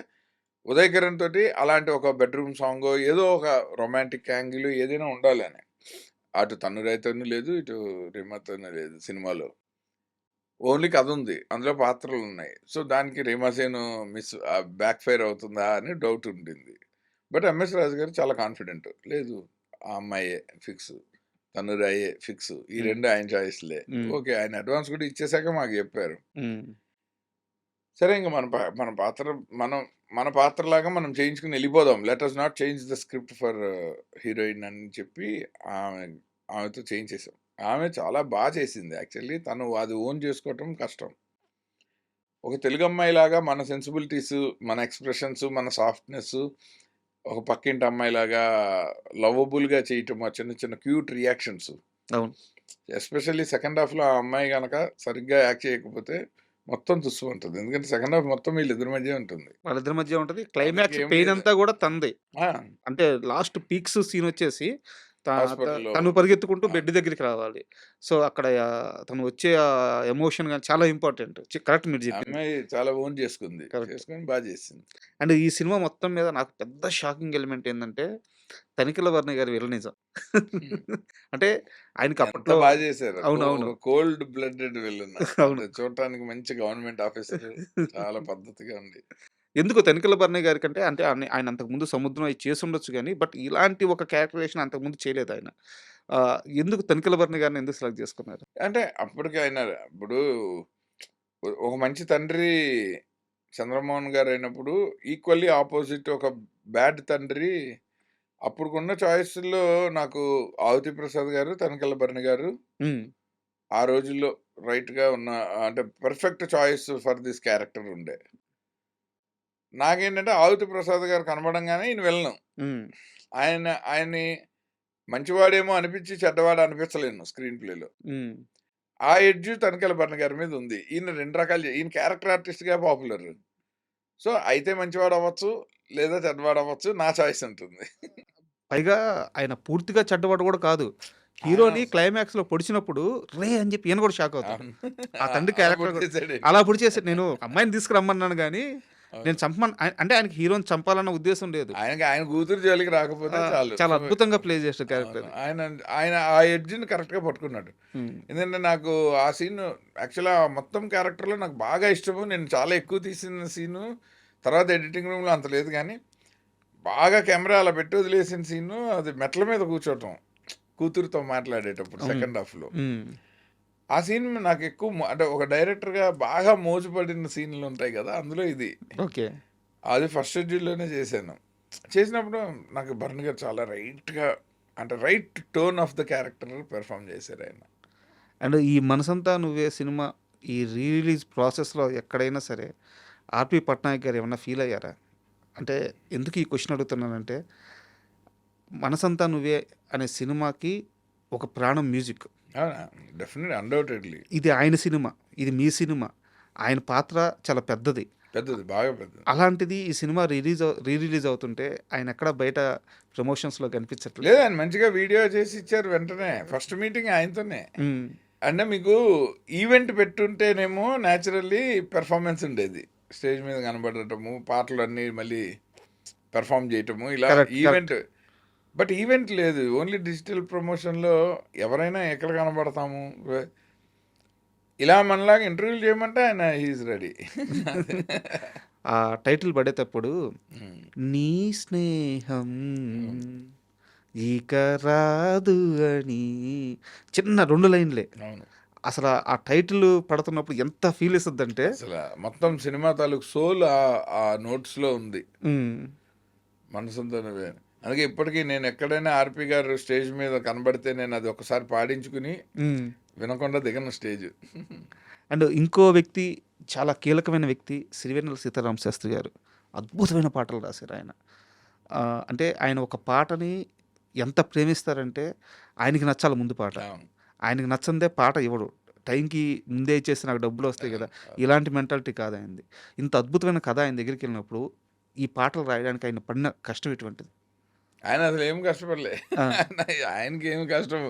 Speaker 3: ఉదయ్ కిరణ్ తోటి అలాంటి ఒక బెడ్‌రూమ్ సాంగో, ఏదో ఒక రొమాంటిక్ యాంగిల్ ఏదైనా ఉండాలని. అటు తన్నురైతోను లేదు, ఇటు రీమాతోను లేదు సినిమాలో. ఓన్లీ కథుంది. అందులో పాత్రలున్నాయి. సో దానికి రీమా సేన్ బ్యాక్ ఫైర్ అవుతుందా అని డౌట్ ఉండింది. బట్ ఎంఎస్ రాజు గారు చాలా కాన్ఫిడెంట్. లేదు, ఆ అమ్మాయే ఫిక్స్. తన్నురాయే ఫిక్స్. ఈ
Speaker 2: హ్మ్.
Speaker 3: 2 ఆయన చాయిస్‌లే.
Speaker 2: హ్మ్.
Speaker 3: ఓకే. ఆయన అడ్వాన్స్ కూడా ఇచ్చేసాక మాకు చెప్పారు.
Speaker 2: హ్మ్.
Speaker 3: సరే ఇంక మన పాత్ర మనం మన పాత్రలాగా మనం చేయించుకొని వెళ్ళిపోదాం. Let us not change the script for heroine అని చెప్పి ఆమెతో చేయించేసాం. ఆమె చాలా చేసింది యాక్చువల్లీ. తను అది ఓన్ చేసుకోవటం కష్టం. ఒక తెలుగు అమ్మాయిలాగా మన సెన్సిబిలిటీస్, మన ఎక్స్‌ప్రెషన్స్, మన సాఫ్ట్‌నెస్, ఒక పక్కింటి అమ్మాయిలాగా లవబుల్‌గా చేయటం, ఆ చిన్న చిన్న క్యూట్ రియాక్షన్స్.
Speaker 2: అవును.
Speaker 3: ఎస్పెషల్లీ సెకండ్ హాఫ్‌లో ఆ అమ్మాయి గనక సరిగ్గా యాక్ట్ చేయకపోతే మొత్తం తుస్సుమంటది. ఎందుకంటే సెకండ్ హాఫ్ మొత్తం వీళ్ళిద్దరి మధ్యే ఉంటుంది.
Speaker 2: వాళ్ళిద్దరి మధ్య ఉంటది.
Speaker 3: వాళ్ళకి
Speaker 2: క్లైమాక్స్
Speaker 3: ఏం
Speaker 2: పెయిన్
Speaker 3: లేదు.
Speaker 2: అంతా కూడా తనదే.
Speaker 3: ఆ!
Speaker 2: అంటే లాస్ట్ పీక్స్ సీన్ వచ్చేసి
Speaker 3: హాస్పిటల్‌లో.
Speaker 2: తను పరిగెత్తుకుంటూ బెడ్ దగ్గరికి రావాలి. సో, అక్కడ తను వచ్చే ఎమోషన్ గాని చాలా ఇంపార్టెంట్. కరెక్ట్ మీరు
Speaker 3: ఆ
Speaker 2: చెప్పింది.
Speaker 3: అమ్మాయి చాలా ఓన్ చేసుకుంది.
Speaker 2: కరెక్ట్.
Speaker 3: చేసుకొని బా చేసింది.
Speaker 2: అండ్ ఈ సినిమా మొత్తం మీద నాకు పెద్ద షాకింగ్ ఎలిమెంట్ ఏందంటే, తనికెళ్ళ వర్ణ గారి విలనిజం.
Speaker 3: హ్మ్.
Speaker 2: అంటే ఆయనకి
Speaker 3: ఎంత
Speaker 2: అప్పట్లో
Speaker 3: బా చేశారు.
Speaker 2: అవునవును.
Speaker 3: ఒక కోల్డ్ బ్లడెడ్ విలన్.
Speaker 2: అవును.
Speaker 3: అంటే చూడటానికి మంచి గవర్నమెంట్ ఆఫీసర్. చాలా పద్ధతిగా ఉంది.
Speaker 2: ఎందుకో 'తనికెళ్ళ భరణి' గారికంటే అంటే ఆయన అంతకుముందు 'సముద్రం' అయి చేసుండొచ్చు గానీ, బట్ ఇలాంటి ఒక క్యారెక్టరైజేషన్ అంతకుముందు చేయలేదాయన. ఎందుకు 'తనికెళ్ళ భరణి' గారిని ఎందుకు సెలెక్ట్ చేసుకున్నారు?
Speaker 3: అంటే అప్పటికి ఆయన ఇప్పుడు ఒక మంచి తండ్రి చంద్రమోహన్ గారైనప్పుడు ఈక్వల్లీ ఆపోజిట్ ఒక బ్యాడ్ తండ్రి అప్పుడుకున్న చాయిస్‌ల్లో నాకు 'ఆవుతి ప్రసాద్' గారు, 'తనికెళ్ళ భరణి' గారు
Speaker 2: హ్మ్.
Speaker 3: ఆ రోజుల్లో రైట్‌గా ఉన్న అంటే perfect choice for this character ఉండే. నాకేంటంటే 'ఆవుతి ప్రసాద్' గారు కనపడంగానే ఈయన విలను.
Speaker 2: హ్మ్.
Speaker 3: ఆయన్ని మంచివాడేమో అనిపించి చెడ్డవాడు అనిపించలేను స్క్రీన్ ప్లేలో.
Speaker 2: హ్మ్.
Speaker 3: ఆ ఎడ్జ్ 'తనికెళ్ళ భరణి' గారి మీద ఉంది. ఈయన 2 రకాలు ఈయన క్యారెక్టర్ ఆర్టిస్ట్‌గా పాపులర్. సో, అయితే మంచివాడవ్వచ్చు, లేదా చెడ్డవాడవ్వచ్చు. నా చాయిస్ ఉంటుంది.
Speaker 2: పైగా ఆయన పూర్తిగా చెడ్డవాడు గూడా కాదు.
Speaker 3: ఆయన
Speaker 2: హీరోని క్లైమాక్స్‌లో పొడిచినప్పుడు రే! అని చెప్పి ఈయన గూడా షాక్ అవుతాడు.
Speaker 3: అవును.
Speaker 2: ఆ తండ్రి
Speaker 3: అలా
Speaker 2: క్యారెక్టర్
Speaker 3: పొడి
Speaker 2: గూడా
Speaker 3: చేసాడేంటి?
Speaker 2: అలా పొడిచేసాడు. నేను ఒక అమ్మాయిని తీసుకురమ్మన్నాను గానీ,
Speaker 3: అవును.
Speaker 2: నేను అంటే ఆయనకి హీరోని చంపాలన్న ఉద్దేశ్యం లేదు.
Speaker 3: ఆయన కూతురు జోలికి రాకపోతే చాలు.
Speaker 2: చాలా
Speaker 3: సో,
Speaker 2: అద్భుతంగా ప్లే చేసాడు క్యారెక్టర్
Speaker 3: అవును.
Speaker 2: అది.
Speaker 3: ఆయన ఆయన ఆ ఎడ్జ్‌ని కరెక్ట్‌గా పట్టుకున్నాడు.
Speaker 2: హ్మ్.
Speaker 3: ఎందుకంటే నాకు ఆ సీన్ యాక్చువల్‌గా మొత్తం క్యారెక్టర్‌లో నాకు బాగా ఇష్టము. నేను చాలా ఎక్కువ తీసిన సీను. తర్వాత ఎడిటింగ్ రూమ్‌లో అంత లేదు గానీ, బాగా కెమెరా అలా పెట్టి వదిలేసిన సీను అది మెట్ల మీద కూర్చోవటం. కూతురుతో మాట్లాడేటప్పుడు
Speaker 2: హ్మ్.
Speaker 3: సెకండ్ హాఫ్‌లో.
Speaker 2: హ్మ్.
Speaker 3: ఆ సీన్ నాకు ఎక్కువ అంటే ఒక డైరెక్టర్‌గా బాగా మోజుపడిన సీన్‌లు ఉంటాయి కదా! అందులో ఇది.
Speaker 2: ఓకే.
Speaker 3: అది ఫస్ట్ షెడ్యూల్‌లోనే చేశాను. చేసినప్పుడు నాకు భరణ్ గారు చాలా రైట్‌గా అంటే right tone of the character perform చేశారాయన.
Speaker 2: అండ్ ఈ 'మనసంతా నువ్వే' సినిమా ఈ రీ రిలీజ్ ప్రాసెస్‌లో ఎక్కడైనా సరే 'ఆర్‌పి పట్నాయక్' గారు ఏమన్నా ఫీల్ అయ్యారా? అంటే ఎందుకు ఈ క్వెషన్ అడుగుతున్నానంటే 'మనసంతా నువ్వే' అనే సినిమాకి ఒక ప్రాణం మ్యూజిక్.
Speaker 3: అవునా? Definitely undoubtedly.
Speaker 2: ఇది ఆయన సినిమా. ఇది మీ సినిమా. ఆయన పాత్ర చాలా పెద్దది.
Speaker 3: పెద్దది. బాగా పెద్దది.
Speaker 2: అలాంటిది ఈ సినిమా రీ రిలీజ్ అవుతుంటే ఆయన ఎక్కడ బయట ప్రమోషన్స్‌లో కనిపించట్లేదు.
Speaker 3: లేదు ఆయన మంచిగా వీడియో చేసి ఇచ్చారు వెంటనే. ఫస్ట్ మీటింగ్ ఆయనతోనే.
Speaker 2: హ్మ్.
Speaker 3: అంటే మీకు ఈవెంట్ పెట్టుంటేనేమో న్యాచురల్లీ పెర్ఫార్మెన్స్ ఉండేది. స్టేజ్ మీద కనబడటము, పాటలన్నీ మళ్ళీ పెర్ఫార్మ్ చేయటము ఇలా
Speaker 2: correct.
Speaker 3: Event.
Speaker 2: Correct.
Speaker 3: But event లేదు. ఓన్లీ డిజిటల్ ప్రమోషన్‌లో ఎవరైనా ఎక్కడ కనబడతాము. ఇలా మనలాగా ఇంటర్వ్యూలు చేయమంటే ఆయన హి ఈజ్ రెడీ.
Speaker 2: ఆ టైటిల్ పడేటప్పుడు
Speaker 3: హ్మ్.
Speaker 2: నీ స్నేహం
Speaker 3: అవును.
Speaker 2: ఇక రాదు అని చిన్న 2 లైన్‌లే.
Speaker 3: అవును.
Speaker 2: అసల ఆ టైటిల్ పడుతున్నప్పుడు ఎంత ఫీల్ ఇస్తదంటే
Speaker 3: అసల మొత్తం సినిమా తాలూకు సోల్ ఆ నోట్స్‌లో ఉంది.
Speaker 2: హ్మ్.
Speaker 3: మనసంతా నువ్వే. అందుకే ఇప్పటికీ నేను ఎక్కడైనా ఆర్‌పి గారు స్టేజ్ మీద కనబడితే నేను అది ఒకసారి పాడించుకుని
Speaker 2: హ్మ్.
Speaker 3: వినకుండా దిగను స్టేజ్.
Speaker 2: అండ్ ఇంకో వ్యక్తి చాలా కీలకమైన వ్యక్తి సిరివెన్నెల సీతారామ శాస్త్రి గారు. అద్భుతమైన పాటలు రాశారు ఆయన. అంటే ఆయన ఒక పాటని ఎంత ప్రేమిస్తారంటే ఆయనకి నచ్చాలి ముందు పాట.
Speaker 3: అవును.
Speaker 2: ఆయనకి నచ్చందే పాట ఇవ్వడు. టైంకి ముందే ఇచ్చేసి నాకు డబ్బులొస్తాయి గదా! ఇలాంటి మెంటాలిటీ కాదు ఆయనది. ఇంత అద్భుతమైన కథ ఆయన దగ్గరికెళ్ళినప్పుడు ఈ పాటలు రాయడానికి ఆయన పడిన కష్టం ఎటువంటిది?
Speaker 3: ఆయన అసలు ఏం కష్టపడలే.
Speaker 2: ఆ!
Speaker 3: ఆయనకి ఏమి కష్టం.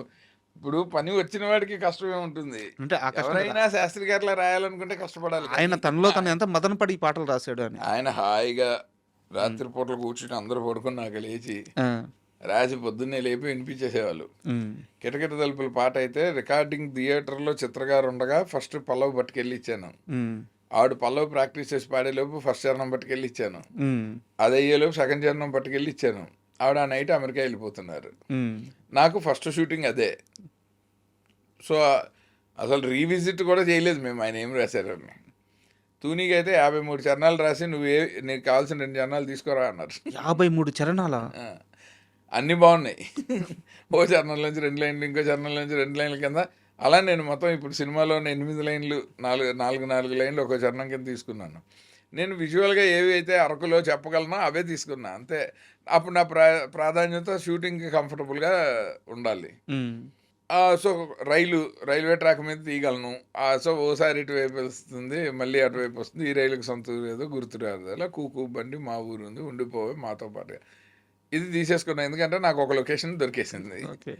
Speaker 3: ఇప్పుడు పని వచ్చిన వాడికి కష్టమే ఉంటుంది.
Speaker 2: అంటే ఆ కష్టం కదా!
Speaker 3: ఎవరైనా శాస్త్రి గారిలా రాయాలనుకుంటే కష్టపడాలి
Speaker 2: ఆయన
Speaker 3: కానీ
Speaker 2: తనలో తను ఎంత మదన పడి ఈ పాటలు రాసాడు అని.
Speaker 3: ఆయన హాయిగా
Speaker 2: హ్మ్.
Speaker 3: రాత్రి పూటలు కూర్చుని అందరూ పడుకున్నాక లేచి
Speaker 2: ఆ!
Speaker 3: రాసి పొద్దున్నే లేపి వినిపించేసేవాళ్ళు.
Speaker 2: హ్మ్.
Speaker 3: కిటకిట తలుపుల పాట అయితే రికార్డింగ్ థియేటర్‌లో చిత్రగారు ఉండగా ఫస్ట్ పల్లవి పట్టుకెళ్ళి ఇచ్చాను.
Speaker 2: హ్మ్.
Speaker 3: ఆవిడ పల్లవి ప్రాక్టీస్ చేసి పాడేలోపు ఫస్ట్ చరణం పట్టుకెళ్ళి ఇచ్చాను.
Speaker 2: హ్మ్.
Speaker 3: అది అయ్యేలోపు సెకండ్ చరణం పట్టుకెళ్ళి ఇచ్చాను. ఆవిడ ఆ నైట్ అమెరికా వెళ్ళిపోతున్నారు.
Speaker 2: హ్మ్.
Speaker 3: నాకు ఫస్ట్ షూటింగ్ అదే. సో, అసలు రీవిజిట్ కూడా చేయలేదు మేము ఆయన ఏం రాశారని. తూనీగా అయితే 53 చరణాలు రాసి నీకు కావాల్సిన 2 చరణాలు తీసుకురా అన్నారు.
Speaker 2: 53 చరణాలా?
Speaker 3: ఆ! అన్నీ బాగున్నాయి. ఓ చరణంలోంచి 2 లైన్లు, ఇంకో చరణంలోంచి 2 లైన్ల కింద అలా నేను మొత్తం ఇప్పుడు సినిమాలో ఉన్న 8 లైన్లు 4 లైన్లు ఒక్కో చరణం కింద తీసుకున్నాను. నేను విజువల్‌గా ఏవి అయితే అరకులో చెప్పగలనో అవే తీసుకున్నా అంతే. అప్పుడు నా ప్రాధాన్యత షూటింగ్‌కి కంఫర్టబుల్‌గా ఉండాలి.
Speaker 2: హ్మ్.
Speaker 3: సో, రైల్వే ట్రాక్ మీద తీయగలను. సో, ఓసారి ఇటువైపు వస్తుంది, మళ్ళీ అటువైపు వస్తుంది. ఈ రైలుకి సొంత ఊరు ఏదో గుర్తు రాదు. అలా 'కూకు బండి మా ఊరుంది ఉండిపోవే మాతో పాటుగా.' ఇది తీసేసుకున్నాను ఎందుకంటే నాకు ఒక లొకేషన్ దొరికేసింది.
Speaker 2: ఓకే.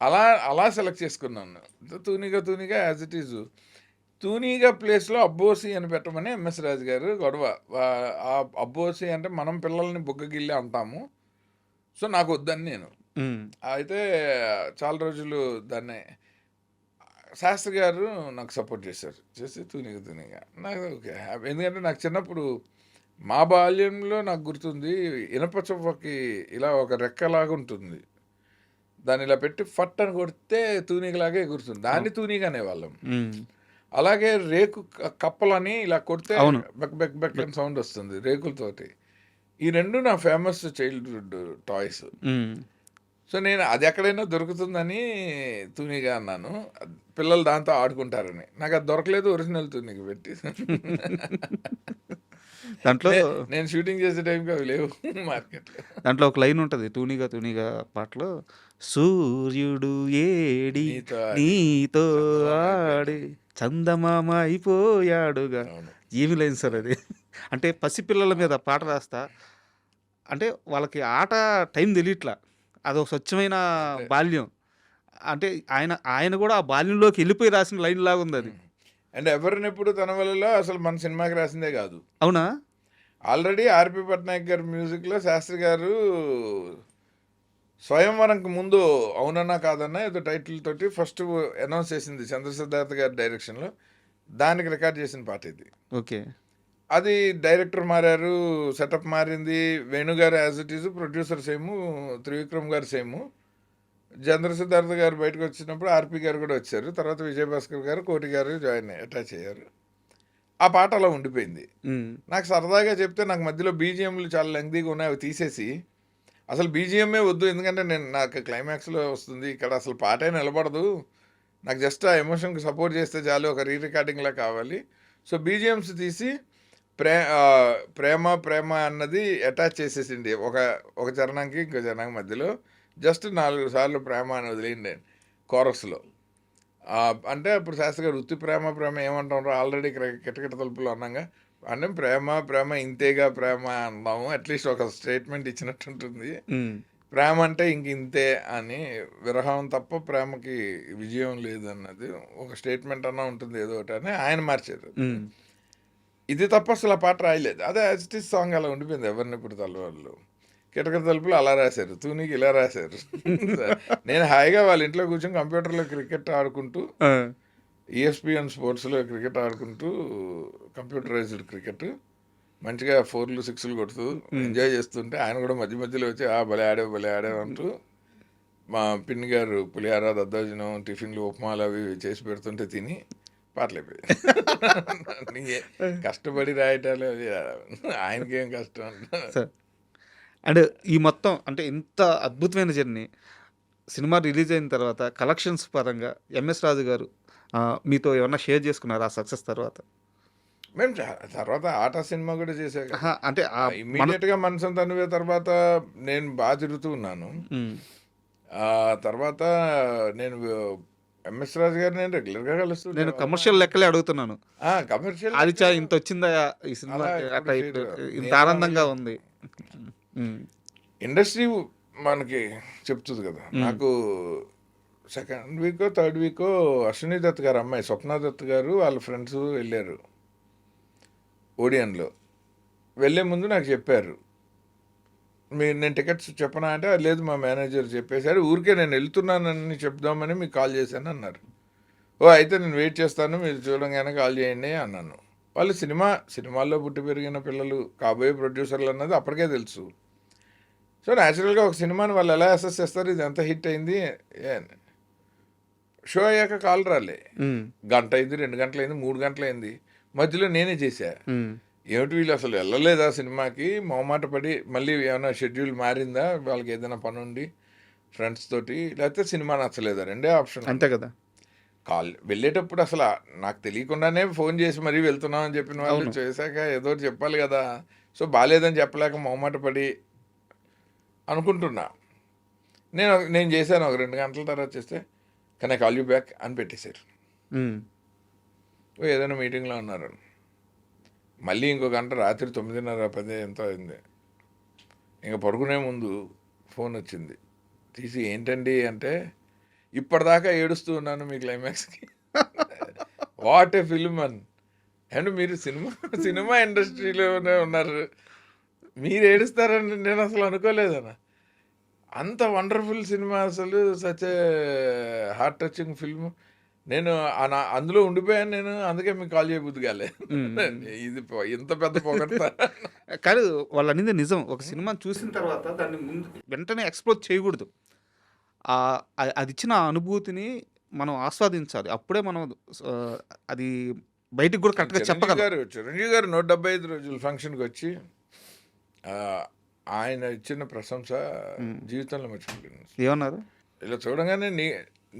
Speaker 3: అలా అలా సెలెక్ట్ చేసుకున్నాను. తూనిగా యాజ్ ఇట్ ఈజ్. తూనిగా ప్లేస్‌లో అబ్బోసి అని పెట్టమని ఎంఎస్ రాజు గారు గొడవ. ఆ అబ్బోసి అంటే మనం పిల్లల్ని బుగ్గగిల్లి అంటాము. సో నాకొద్దని నేను.
Speaker 2: హ్మ్.
Speaker 3: అయితే చాలా రోజులు దాన్ని శాస్త్రి గారు నాకు సపోర్ట్ చేశారు. చేసి తూనిగా. నాకు ఓకే. ఎందుకంటే నాకు చిన్నప్పుడు మా బాల్యంలో నాకు గుర్తుంది ఇనప చువ్వకి ఇలా ఒక రెక్కలాగా ఉంటుంది. దాన్ని ఇలా పెట్టి ఫట్ అని కొడితే తూనిగలాగే ఎగురుతుంది. దాన్ని తూనిగా అనేవాళ్ళం.
Speaker 2: హ్మ్.
Speaker 3: అలాగే రేకు కప్పలని ఇలా కొడితే
Speaker 2: అవును.
Speaker 3: బెక్ బెక్ బెక్ అని సౌండ్ వస్తుంది రేకులతోటి. ఈ 2 నా ఫేమస్ చైల్డ్‌హుడ్ టాయ్స్.
Speaker 2: హ్మ్.
Speaker 3: సో నేను అది ఎక్కడైనా దొరుకుతుందని తూనిగా అన్నాను. పిల్లలు దాంతో ఆడుకుంటారని. నాకు అది దొరకలేదు ఒరిజినల్ తూనిగ పెట్టి.
Speaker 2: దాంట్లో
Speaker 3: నేను షూటింగ్ చేసే టైంకి అవి లేవు మార్కెట్‌లో.
Speaker 2: దాంట్లో ఒక లైన్ ఉంటది. 'తూనిగా' పాటలో సూర్యుడు ఏడి
Speaker 3: నీతో ఆడి
Speaker 2: నీతో
Speaker 3: చందమామ
Speaker 2: ఆడి చందమామ అయిపోయాడుగా.
Speaker 3: అవును.
Speaker 2: ఏమి లైన్ సార్ అది. అంటే పసిపిల్లల మీద పాట రాస్తా అంటే వాళ్ళకి ఆట టైం తెలియట్లా. అదొక స్వచ్ఛమైన
Speaker 3: అంతే.
Speaker 2: బాల్యం. అంటే ఆయన కూడా ఆ బాల్యంలోకి వెళ్ళిపోయి రాసిన లైన్ లాగా ఉంది అది.
Speaker 3: అండ్ ఎవరినెప్పుడు తన వలలో అసలు మన సినిమాకి రాసిందే కాదు.
Speaker 2: అవునా?
Speaker 3: ఆల్రెడీ ఆర్‌పి పట్నాయక్ గారి మ్యూజిక్‌లో శాస్త్రి గారు స్వయంవరంకి ముందు అవునన్నా కాదన్నా ఏదో టైటిల్ తోటి ఫస్ట్ అనౌన్స్ చేసింది చంద్ర సిద్ధార్థ గారి డైరెక్షన్‌లో. దానికి రికార్డ్ చేసిన పాట ఇది.
Speaker 2: ఓకే.
Speaker 3: అది డైరెక్టర్ మారారు, సెటప్ మారింది. వేణు గారు as it is, producer same, Trivikram గారు సేము. చంద్ర సిద్ధార్థ గారు బయటకు వచ్చినప్పుడు ఆర్‌పి గారు కూడా వచ్చారు. తర్వాత విజయభాస్కర్ గారు, కోటి గారు అటాచ్ అయ్యారు. ఆ పాట అలా ఉండిపోయింది.
Speaker 2: హ్మ్.
Speaker 3: నాకు సరదాగా చెప్తే నాకు మధ్యలో బీజీఎంలు చాలా లెంగ్తీగా ఉన్నాయి. అవి తీసేసి అసలు బీజీఎంఏ వద్దు ఎందుకంటే నాకు క్లైమాక్స్లో వస్తుంది. ఇక్కడ అసలు పాటే నిలబడదు. నాకు జస్ట్ ఆ ఎమోషన్కి సపోర్ట్ చేస్తే చాలు, ఒక రీ రికార్డింగ్లా కావాలి. సో బీజీఎంస్ తీసి ప్రేమ అన్నది అటాచ్ చేసేసింది ఒక చరణంకి ఇంకో చరణంకి మధ్యలో. జస్ట్ 4 సార్లు ప్రేమ అని వదిలేయండి కోరస్లో. అంటే అప్పుడు శాస్త్రి గారు వృత్తి ప్రేమ ఏమంటాం ఆల్రెడీ కిటకిట తలుపులు అన్నాగా అంటే ప్రేమ ఇంతేగా ప్రేమ అందాము. అట్లీస్ట్ ఒక స్టేట్మెంట్ ఇచ్చినట్టు ఉంటుంది.
Speaker 2: హ్మ్.
Speaker 3: ప్రేమ అంటే ఇంక ఇంతే అని, విరహం తప్ప ప్రేమకి విజయం లేదన్నది ఒక స్టేట్మెంట్ అన్నా ఉంటుంది ఏదో ఒకటి అని ఆయన మార్చారు.
Speaker 2: హ్మ్.
Speaker 3: ఇది తప్ప అసలు ఆ పాట రాయలేదు. అదే యాజిటీస్ సాంగ్ అలా ఉండిపోయింది. ఎవరిని ఇప్పుడు తలవాళ్ళు కిటకిట తలుపులు అలా రాశారు, తూనికి ఇలా రాశారు. నేను హాయిగా వాళ్ళ ఇంట్లో కూర్చొని కంప్యూటర్లో క్రికెట్ ఆడుకుంటూ,
Speaker 2: ఆ!
Speaker 3: ESPN స్పోర్ట్స్లో క్రికెట్ ఆడుకుంటూ, కంప్యూటరైజ్డ్ క్రికెట్ మంచిగా 4లు 6లు కొడుతూ ఎంజాయ్ చేస్తుంటే ఆయన కూడా మధ్య మధ్యలో వచ్చి భలే ఆడావు అంటూ మా పిన్ని గారు పులిహార దద్దోజనం టిఫిన్లు ఉప్మాలు అవి చేసి పెడుతుంటే తిని పాటలు అయిపోయాయి. కష్టపడి రాయటాలు అది ఆయనకేం కష్టం అంటే
Speaker 2: సార్ అండ్ ఈ మొత్తం అంటే ఇంత అద్భుతమైన జర్నీ సినిమా రిలీజ్ అయిన తర్వాత కలెక్షన్స్ పరంగా ఎంఎస్ రాజు గారు మీతో ఏమన్నా షేర్ చేసుకున్నారు ఆ సక్సెస్ తర్వాత?
Speaker 3: మేము తర్వాత ఆట సినిమా కూడా చేశాక
Speaker 2: ఆహా, అంటే
Speaker 3: ఇమ్మీడియట్గా మనసం తనువే తర్వాత నేను బాగా తిరుగుతూ ఉన్నాను. తర్వాత నేను ఎంఎస్ రాజు గారు నేను రెగ్యులర్గా
Speaker 2: నేను
Speaker 3: కలుస్తున్నాను.
Speaker 2: కమర్షియల్ లెక్కలే అడుగుతున్నాను.
Speaker 3: కమర్షియల్
Speaker 2: అది ఇంత వచ్చిందా ఈ సినిమా
Speaker 3: అలా
Speaker 2: అట్లా
Speaker 3: ఎప్పుడు
Speaker 2: ఇట్లా
Speaker 3: చేయలేదు.
Speaker 2: ఇంత
Speaker 3: నేను
Speaker 2: ఆనందంగా ఉంది.
Speaker 3: ఇండస్ట్రీ మనకి చెప్తుంది కదా. నాకు సెకండ్ వీకో థర్డ్ వీకో అశ్విని దత్ గారు అమ్మాయి స్వప్న దత్ గారు వాళ్ళ ఫ్రెండ్స్ వెళ్ళారు ఓడియన్లో. వెళ్ళే ముందు నాకు చెప్పారు, నేను టికెట్స్ చెప్పనా అంటే "అది లేదు మా మేనేజర్ చెప్పేశారు, ఊరికే నేను వెళ్తున్నానని చెప్దామని మీకు కాల్ చేశాను" అన్నారు. ఓ అయితే నేను వెయిట్ చేస్తాను, మీరు చూడంగానే కాల్ చేయండి అన్నాను. వాళ్ళు సినిమాల్లో పుట్టి పెరిగిన పిల్లలు కాబోయే ప్రొడ్యూసర్లు అన్నది అప్పటికే తెలుసు. సో న్యాచురల్గా ఒక సినిమాని వాళ్ళు ఎలా అసెస్ చేస్తారు, ఇది ఎంత హిట్ అయింది. షో అయ్యాక కాల్ రాలే. గంట అయింది, 2 గంటలైంది, 3 గంటలైంది. మధ్యలో నేనే చేశా. ఏమిటి వీళ్ళు అసలు వెళ్ళలేదా సినిమాకి, మొహమాట పడి మళ్ళీ ఏమైనా షెడ్యూల్ మారిందా, వాళ్ళకి ఏదైనా పని ఉండి ఫ్రెండ్స్ తోటి, లేకపోతే సినిమా నచ్చలేదా, 2 ఆప్షన్.
Speaker 2: అంతే కదా.
Speaker 3: వెళ్ళేటప్పుడు అసలు నాకు తెలియకుండానే ఫోన్ చేసి మరీ వెళ్తున్నాం అని చెప్పిన వాళ్ళు
Speaker 2: అవును.
Speaker 3: చేశాక ఏదో ఒకటి చెప్పాలి కదా. సో బాగాలేదని చెప్పలేక మొహమాట పడి అనుకుంటున్నా. నేను చేశాను. ఒక 2 గంటల తర్వాత చేస్తే కానీ కాల్ యూ బ్యాక్ అని పెట్టేశారు. ఏదైనా మీటింగ్లో ఉన్నారు. మళ్ళీ ఇంకో గంట రాత్రి 9:30 10 ఎంతో అయింది. ఇంకా పడుకునే ముందు ఫోన్ వచ్చింది. తీసి ఏంటండి అంటే, ఇప్పటిదాకా ఏడుస్తూ ఉన్నాను మీ క్లైమాక్స్కి. వాట్ ఏ ఫిల్మ్ అండ్ మీరు సినిమా ఇండస్ట్రీలోనే ఉన్నారు, మీరు ఏడుస్తారని నేను అసలు అనుకోలేదన్న. అంత వండర్ఫుల్ సినిమా, అసలు such a heart touching film. నేను అందులో ఉండిపోయాను నేను, అందుకే మీకు కాల్ చేయబుద్ది కాలే. ఇది ఇంత పెద్ద పొగడతా.
Speaker 2: కాదు, వాళ్ళు అనేది నిజం. ఒక సినిమా చూసిన తర్వాత దాన్ని ముందు వెంటనే ఎక్స్‌ప్లోర్ చేయకూడదు. అది ఇచ్చిన ఆ అనుభూతిని మనం ఆస్వాదించాలి. అప్పుడే మనం అది బయటికి కూడా కరెక్ట్‌గా చెప్పగలం.
Speaker 3: చిరంజీవి గారు 175 రోజుల ఫంక్షన్కి వచ్చి ఆయన ఇచ్చిన ప్రశంస జీవితంలో మర్చిపోలేను.
Speaker 2: ఏమన్నారు?
Speaker 3: ఇలా చూడగానే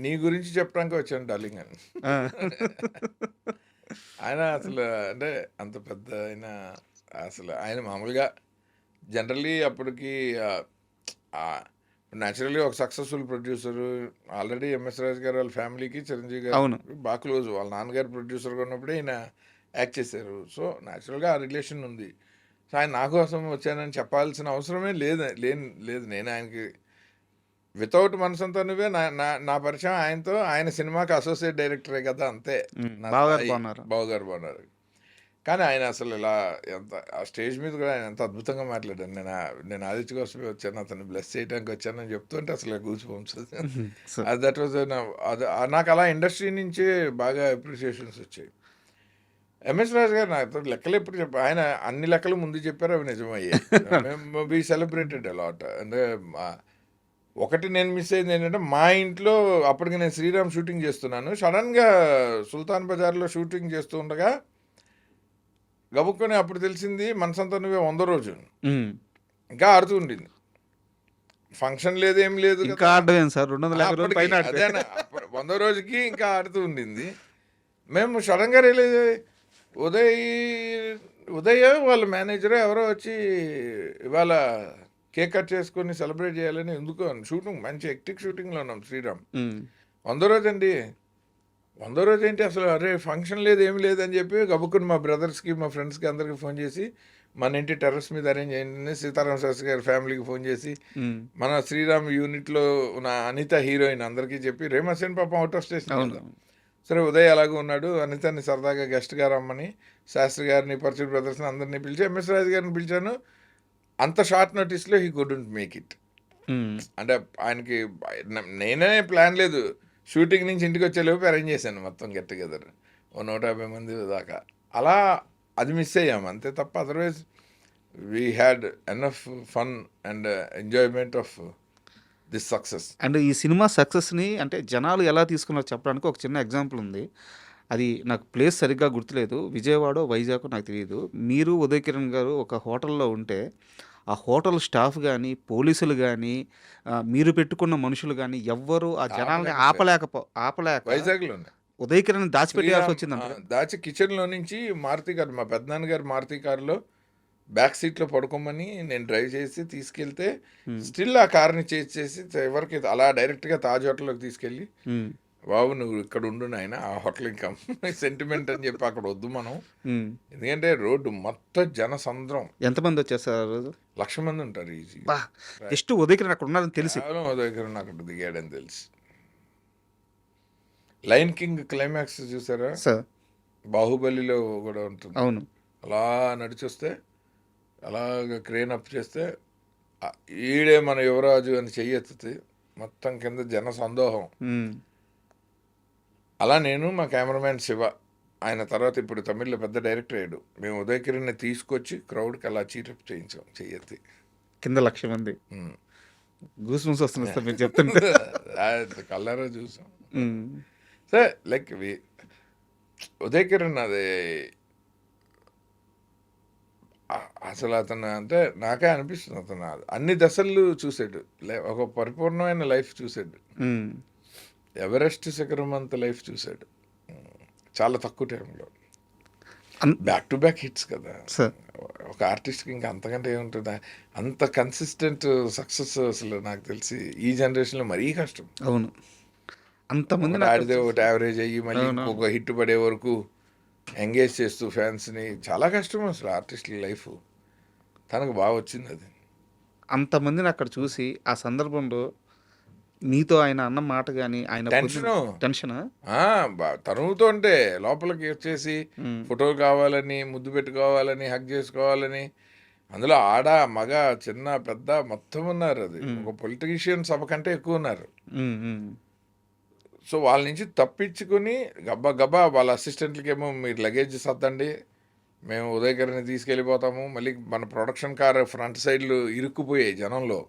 Speaker 3: నీ గురించి చెప్పడానికి వచ్చాను డార్లింగ్ అని. ఆయన అసలు అంటే అంత పెద్ద ఆయన, అసలు ఆయన మామూలుగా జనరల్లీ అప్పటికి న్యాచురల్లీ ఒక సక్సెస్ఫుల్ ప్రొడ్యూసరు. ఆల్రెడీ ఎంఎస్ రాజు గారు వాళ్ళ ఫ్యామిలీకి చిరంజీవి గారు బాగా క్లోజ్. వాళ్ళ నాన్నగారు ప్రొడ్యూసర్గా ఉన్నప్పుడే ఈయన యాక్ట్ చేశారు. సో న్యాచురల్గా ఆ రిలేషన్ ఉంది. సో ఆయన నా కోసం వచ్చానని చెప్పాల్సిన అవసరమే లేదు. నేను ఆయనకి వితౌట్ మనసంతా నువ్వే నా పరిచయం ఆయనతో, ఆయన సినిమాకి అసోసియేట్ డైరెక్టరే కదా, అంతే. బావగారు బాగున్నారు. కానీ ఆయన అసలు ఇలా ఎంత ఆ స్టేజ్ మీద కూడా ఆయన ఎంత అద్భుతంగా మాట్లాడాను. నేను ఆదిత్య కోసమే వచ్చాను, అతను బ్లెస్ చేయడానికి వచ్చానని చెప్తుంటే అసలు గూస్ బంప్స్. దట్ వాజ్ నాకు అలా ఇండస్ట్రీ నుంచి బాగా అప్రిషియేషన్స్ వచ్చాయి. ఎంఎస్ రాజు గారు నాతో లెక్కలు ఎప్పుడు చెప్పారు, ఆయన అన్ని లెక్కలు ముందు చెప్పారు, అవి నిజమయ్యాయి. మేము బీ సెలబ్రేటెడ్ అలాట్. అంటే ఒకటి నేను మిస్ అయింది ఏంటంటే, మా ఇంట్లో అప్పటికి నేను శ్రీరామ్ షూటింగ్ చేస్తున్నాను. సడన్గా సుల్తాన్ బజార్లో షూటింగ్ చేస్తూ ఉండగా గబుక్కొని అప్పుడు తెలిసింది మనసంతా నువ్వే 100 రోజు ఇంకా ఆడుతూ ఉండింది. ఫంక్షన్ లేదు, ఏం లేదు.
Speaker 2: ఇంకా ఆడలేదు సార్,
Speaker 3: 100 రోజుకి ఇంకా ఆడుతూ ఉండింది. మేము సడన్గా రియలైజ్ ఉదయ్ వాళ్ళ మేనేజర్ ఎవరో వచ్చి ఇవాళ కేక్ కట్ చేసుకొని సెలబ్రేట్ చేయాలని, ఎందుకు షూటింగ్ మంచి ఎక్టిక్ షూటింగ్లో ఉన్నాం శ్రీరామ్. 100 రోజు అండి. 100 రోజు ఏంటి అసలు, అరే ఫంక్షన్ లేదు ఏమి లేదని చెప్పి గబుక్కుని మా బ్రదర్స్కి మా ఫ్రెండ్స్కి అందరికి ఫోన్ చేసి, మన ఇంటి టెర్రస్ మీద అరేంజ్ అయ్యింది. సీతారామ శాస్త్రి గారి ఫ్యామిలీకి ఫోన్ చేసి, మన శ్రీరామ్ యూనిట్లో ఉన్న అనిత హీరోయిన్ అందరికీ చెప్పి, రేమసేన్ పాపం అవుట్ ఆఫ్ స్టేషన్. సరే ఉదయ్ అలాగే ఉన్నాడు, అనితని సరదాగా గెస్ట్గా రమ్మని శాస్త్రి గారిని, పర్చూర్ బ్రదర్స్ని అందరినీ పిలిచి ఎంఎస్ రాజు గారిని పిలిచాను. అంత షార్ట్ నోటీస్లో హీ కుడెంట్ మేక్ ఇట్. అంటే ఆయనకి నేనే ప్లాన్ లేదు, షూటింగ్ నుంచి ఇంటికి వచ్చేలోపు అరేంజ్ చేశాను మొత్తం గెట్ టుగెదర్ 150 మంది దాకా. అలా అది మిస్ అయ్యాము అంతే తప్ప, otherwise we had enough fun and enjoyment of this success.
Speaker 2: And ఈ సినిమా సక్సెస్ని అంటే జనాలు ఎలా తీసుకున్నారో చెప్పడానికి ఒక చిన్న ఎగ్జాంపుల్ ఉంది. అది నాకు ప్లేస్ సరిగ్గా గుర్తులేదు, విజయవాడ వైజాగ్ నాకు తెలియదు. మీరు ఉదయ్ కిరణ్ గారు ఒక హోటల్లో ఉంటే ఆ హోటల్ స్టాఫ్ కానీ, పోలీసులు కానీ, మీరు పెట్టుకున్న మనుషులు కానీ ఎవ్వరు ఆ జనాల్ని ఆపలేక
Speaker 3: వైజాగ్లో
Speaker 2: ఉదయ్ కిరణ్ దాచిపెట్టాల్సి వచ్చిందంట.
Speaker 3: దాచి కిచెన్లో నుంచి మారుతి కారు, మా పెద్దనాన్న గారు మారుతి కారులో బ్యాక్ సీట్లో పడుకోమని నేను డ్రైవ్ చేసి తీసుకెళ్తే, స్టిల్ ఆ కార్ని చేసి ఎవరికి అలా డైరెక్ట్గా తాజ్ హోటల్లోకి తీసుకెళ్ళి, బాబు నువ్వు ఇక్కడ ఉండు నాయన, ఆ హోటల్ ఇంకా సెంటిమెంట్ అని చెప్పి అక్కడ వద్దు మనం, ఎందుకంటే రోడ్డు మొత్తం జనసంద్రం.
Speaker 2: ఎంతమంది వచ్చేసారు రోజు?
Speaker 3: 1,00,000 మంది ఉంటారు ఈజీ.
Speaker 2: జస్ట్ ఉదయ్ కిరణ్ అక్కడ ఉన్నారని తెలిసి,
Speaker 3: ఉదయ్ కిరణ్ అక్కడ దిగాడని తెలిసి. లయన్ కింగ్ క్లైమాక్స్ చూసారా
Speaker 2: సార్?
Speaker 3: బాహుబలిలో కూడా ఉంటుంది.
Speaker 2: అవును.
Speaker 3: అలా నడిచొస్తే అలాగ క్రేన్ అప్ చేస్తే ఈడే మన యువరాజు అని చెయ్యెత్తుతుంది, మొత్తం కింద జన సందోహం. అలా నేను మా కెమెరామ్యాన్ శివ, ఆయన తర్వాత ఇప్పుడు తమిళ్లో పెద్ద డైరెక్టర్ అయ్యాడు, మేము ఉదయ్ కిరణ్ని తీసుకొచ్చి క్రౌడ్కి అలా చీటప్ చేయించాం చెయ్యెత్తి.
Speaker 2: కింద 1,00,000 మంది. గూస్ బంప్స్ వస్తున్నాయి సార్ మీరు చెప్తుంటే.
Speaker 3: కళ్ళారా చూసాం. సార్ లైక్ ఉదయ్ కిరణ్ అది అసలు అతను అంటే నాకే అనిపిస్తుంది, అతను అన్ని దశలు చూసాడు, ఒక పరిపూర్ణమైన లైఫ్ చూసాడు. ఎవరెస్ట్ శిఖరం అంత లైఫ్ చూసాడు చాలా తక్కువ టైంలో. బ్యాక్ టు బ్యాక్ హిట్స్ కదా ఒక ఆర్టిస్ట్కి, ఇంకా అంతకంటే ఏముంటుంది. అంత కన్సిస్టెంట్ సక్సెస్ అసలు నాకు తెలిసి ఈ జనరేషన్లో మరీ కష్టం.
Speaker 2: అవును, అంతమంది
Speaker 3: ఆడితే ఒకటి యావరేజ్ అయ్యి మళ్ళీ ఇంకొక హిట్ పడే వరకు ఎంగేజ్ చేస్తూ ఫ్యాన్స్ని, చాలా కష్టం అసలు ఆర్టిస్ట్ల లైఫ్. తనకు బాగా వచ్చింది అది.
Speaker 2: అంతమందిని అక్కడ చూసి ఆ సందర్భంలో నీతో ఆయన అన్న మాట కానీ ఆయన
Speaker 3: టెన్షను.
Speaker 2: టెన్షన్
Speaker 3: తరుముతుంటే లోపలికి వచ్చేసి ఫోటో కావాలని, ముద్దు పెట్టుకోవాలని, హగ్ చేసుకోవాలని, అందులో ఆడ మగ చిన్న పెద్ద మొత్తం ఉన్నారు. అది ఒక పొలిటీషియన్ సభ కంటే ఎక్కువ ఉన్నారు. సో వాళ్ళ నుంచి తప్పించుకొని గబ్బా గబ్బా వాళ్ళ అసిస్టెంట్లకేమో మీరు లగేజ్ సర్దండి, మేము ఉదయకరణి తీసుకెళ్ళిపోతాము. మళ్ళీ మన ప్రొడక్షన్ కార్ ఫ్రంట్ సైడ్లు ఇరుక్కుపోయాయి జనంలో.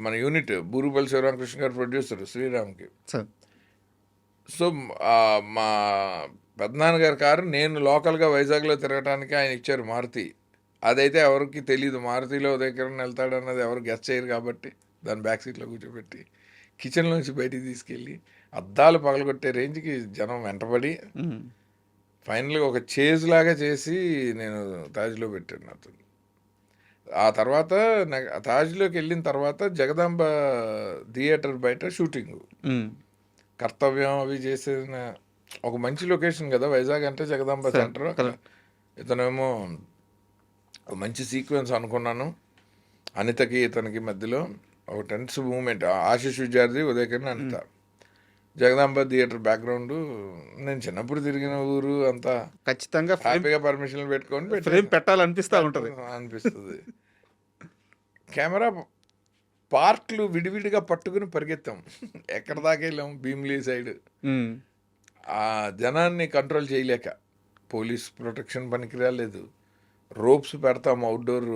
Speaker 3: మన యూనిట్ బూరుపల్లి శివరామకృష్ణ గారు ప్రొడ్యూసర్ శ్రీరామ్కి. సో మా పెద్దనాన్నగారి కారు నేను లోకల్గా వైజాగ్లో తిరగడానికి ఆయన ఇచ్చారు మారుతి. అదైతే ఎవరికి తెలియదు, మారుతిలో ఉదయకరణ వెళ్తాడన్నది ఎవరు గెస్ట్ చేయరు కాబట్టి దాని బ్యాక్ సీట్లో కూర్చోబెట్టి కిచెన్లోంచి బయటికి తీసుకెళ్ళి అద్దాలు పగలగొట్టే రేంజ్కి జనం వెంటబడి ఫైనల్గా ఒక చేజ్ లాగా చేసి నేను తాజ్లో పెట్టాను అతను. ఆ తర్వాత తాజ్లోకి వెళ్ళిన తర్వాత జగదాంబ థియేటర్ బయట షూటింగ్, కర్తవ్యం అవి చేసిన ఒక మంచి లొకేషన్ కదా వైజాగ్ అంటే జగదాంబ సెంటర్. ఇతనేమో మంచి సీక్వెన్స్ అనుకున్నాను. అనితకి ఇతనికి మధ్యలో ఒక టెన్స్ మూమెంట్, ఆశీష్ విద్యార్థి ఉదయకరణ అనిత. జగదాంబ థియేటర్ బ్యాక్గ్రౌండ్ నేను చిన్నప్పుడు తిరిగిన ఊరు అంతా
Speaker 2: ఖచ్చితంగా
Speaker 3: హ్యాపీగా పర్మిషన్లు పెట్టుకొని
Speaker 2: ఫ్రేమ్ పెట్టాలనిపిస్తూ ఉంటుంది
Speaker 3: అనిపిస్తుంది. కెమెరా పార్ట్లు విడివిడిగా పట్టుకుని పరిగెత్తాం. ఎక్కడ దాకా వెళ్ళాం, భీమిలీ సైడ్. ఆ జనాన్ని కంట్రోల్ చేయలేక పోలీస్ ప్రొటెక్షన్ పనికి రాలేదు, రోప్స్ పెడతాం అవుట్డోర్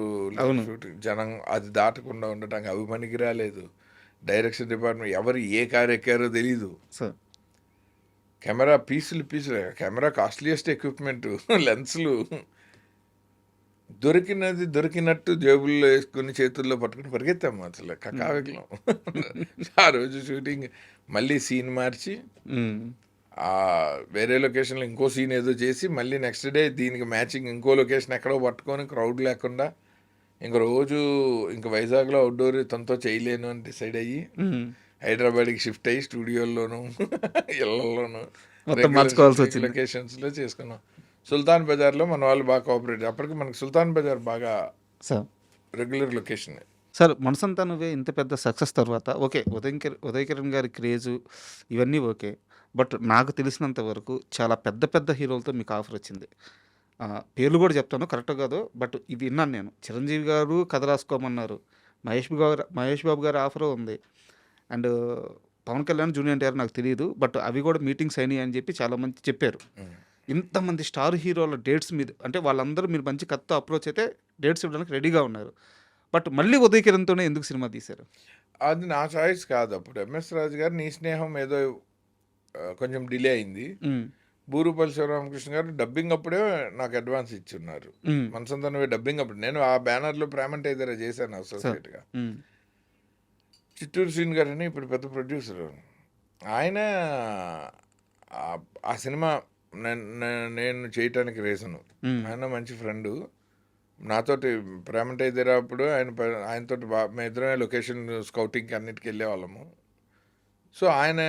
Speaker 3: షూటింగ్, జనం అది దాటకుండా ఉండటానికి అవి పనికి రాలేదు. డైరెక్షన్ డిపార్ట్మెంట్ ఎవరు ఏ కారు ఎక్కారో తెలీదు. కెమెరా పీసులు, కెమెరా కాస్ట్లీయెస్ట్ ఎక్విప్మెంట్, లెన్స్లు దొరికినట్టు జేబుల్లో వేసుకుని చేతుల్లో పట్టుకుని పరిగెత్తాము అసలు కకావికలం. ఆ రోజు షూటింగ్ మళ్ళీ సీన్ మార్చి వేరే లొకేషన్లో ఇంకో సీన్ ఏదో చేసి మళ్ళీ నెక్స్ట్ డే దీనికి మ్యాచింగ్ ఇంకో లొకేషన్ ఎక్కడో పట్టుకొని క్రౌడ్ లేకుండా ఇంక రోజు ఇంక వైజాగ్లో అవుట్డోర్ తనతో చేయలేను అని డిసైడ్ అయ్యి హైదరాబాద్కి షిఫ్ట్ అయ్యి స్టూడియోల్లోనూ ఇళ్లలోనూ లొకేషన్స్లో చేసుకున్నాం. సుల్తాన్ బజార్లో మన వాళ్ళు బాగా కోఆపరేట్. అప్పటికి మనకి సుల్తాన్ బజార్ బాగా రెగ్యులర్ లొకేషన్.
Speaker 2: సార్ మనసంతా నువ్వే ఇంత పెద్ద సక్సెస్ తర్వాత ఓకే, ఉదయకిరణ్ గారి క్రేజు ఇవన్నీ ఓకే, బట్ నాకు తెలిసినంత వరకు చాలా పెద్ద పెద్ద హీరోలతో మీకు ఆఫర్ వచ్చింది. పేర్లు కూడా చెప్తాను కరెక్ట్ కాదు, బట్ ఇది విన్నాను నేను. చిరంజీవి గారు కథ రాసుకోమన్నారు, మహేష్ బాబు గారి ఆఫర్ ఉంది, అండ్ పవన్ కళ్యాణ్ జూనియర్ ఎన్టీఆర్ నాకు తెలియదు, బట్ అవి కూడా మీటింగ్స్ అయినాయి అని చెప్పి చాలామంది చెప్పారు. ఇంతమంది స్టార్ హీరోల డేట్స్ మీద అంటే వాళ్ళందరూ మీరు మంచి కథతో అప్రోచ్ అయితే డేట్స్ ఇవ్వడానికి రెడీగా ఉన్నారు, బట్ మళ్ళీ ఉదయకిరణ్తోనే ఎందుకు సినిమా తీశారు?
Speaker 3: అది నా చాయిస్ కాదు. అప్పుడు ఎంఎస్ రాజు గారు నీ స్నేహం ఏదో కొంచెం డిలే అయింది. బూరుపల్లి శివరామకృష్ణ గారు డబ్బింగ్ అప్పుడే నాకు అడ్వాన్స్ ఇచ్చున్నారు. మనసంతా డబ్బింగ్ అప్పుడు నేను ఆ బ్యానర్లో ప్రేమంటే ఏదైనా చేశాను అసోసియేట్గా. చిత్తూరు శ్రీన్ గారు అని ఇప్పుడు పెద్ద ప్రొడ్యూసర్, ఆయన ఆ సినిమా నేను చేయటానికి రీజను. ఆయన మంచి ఫ్రెండు, నాతోటి ప్రేమంటే ఇద్దరు అప్పుడు ఆయనతో మేము ఇద్దరమే లొకేషన్ స్కౌటింగ్కి అన్నిటికి వెళ్ళేవాళ్ళము. సో ఆయన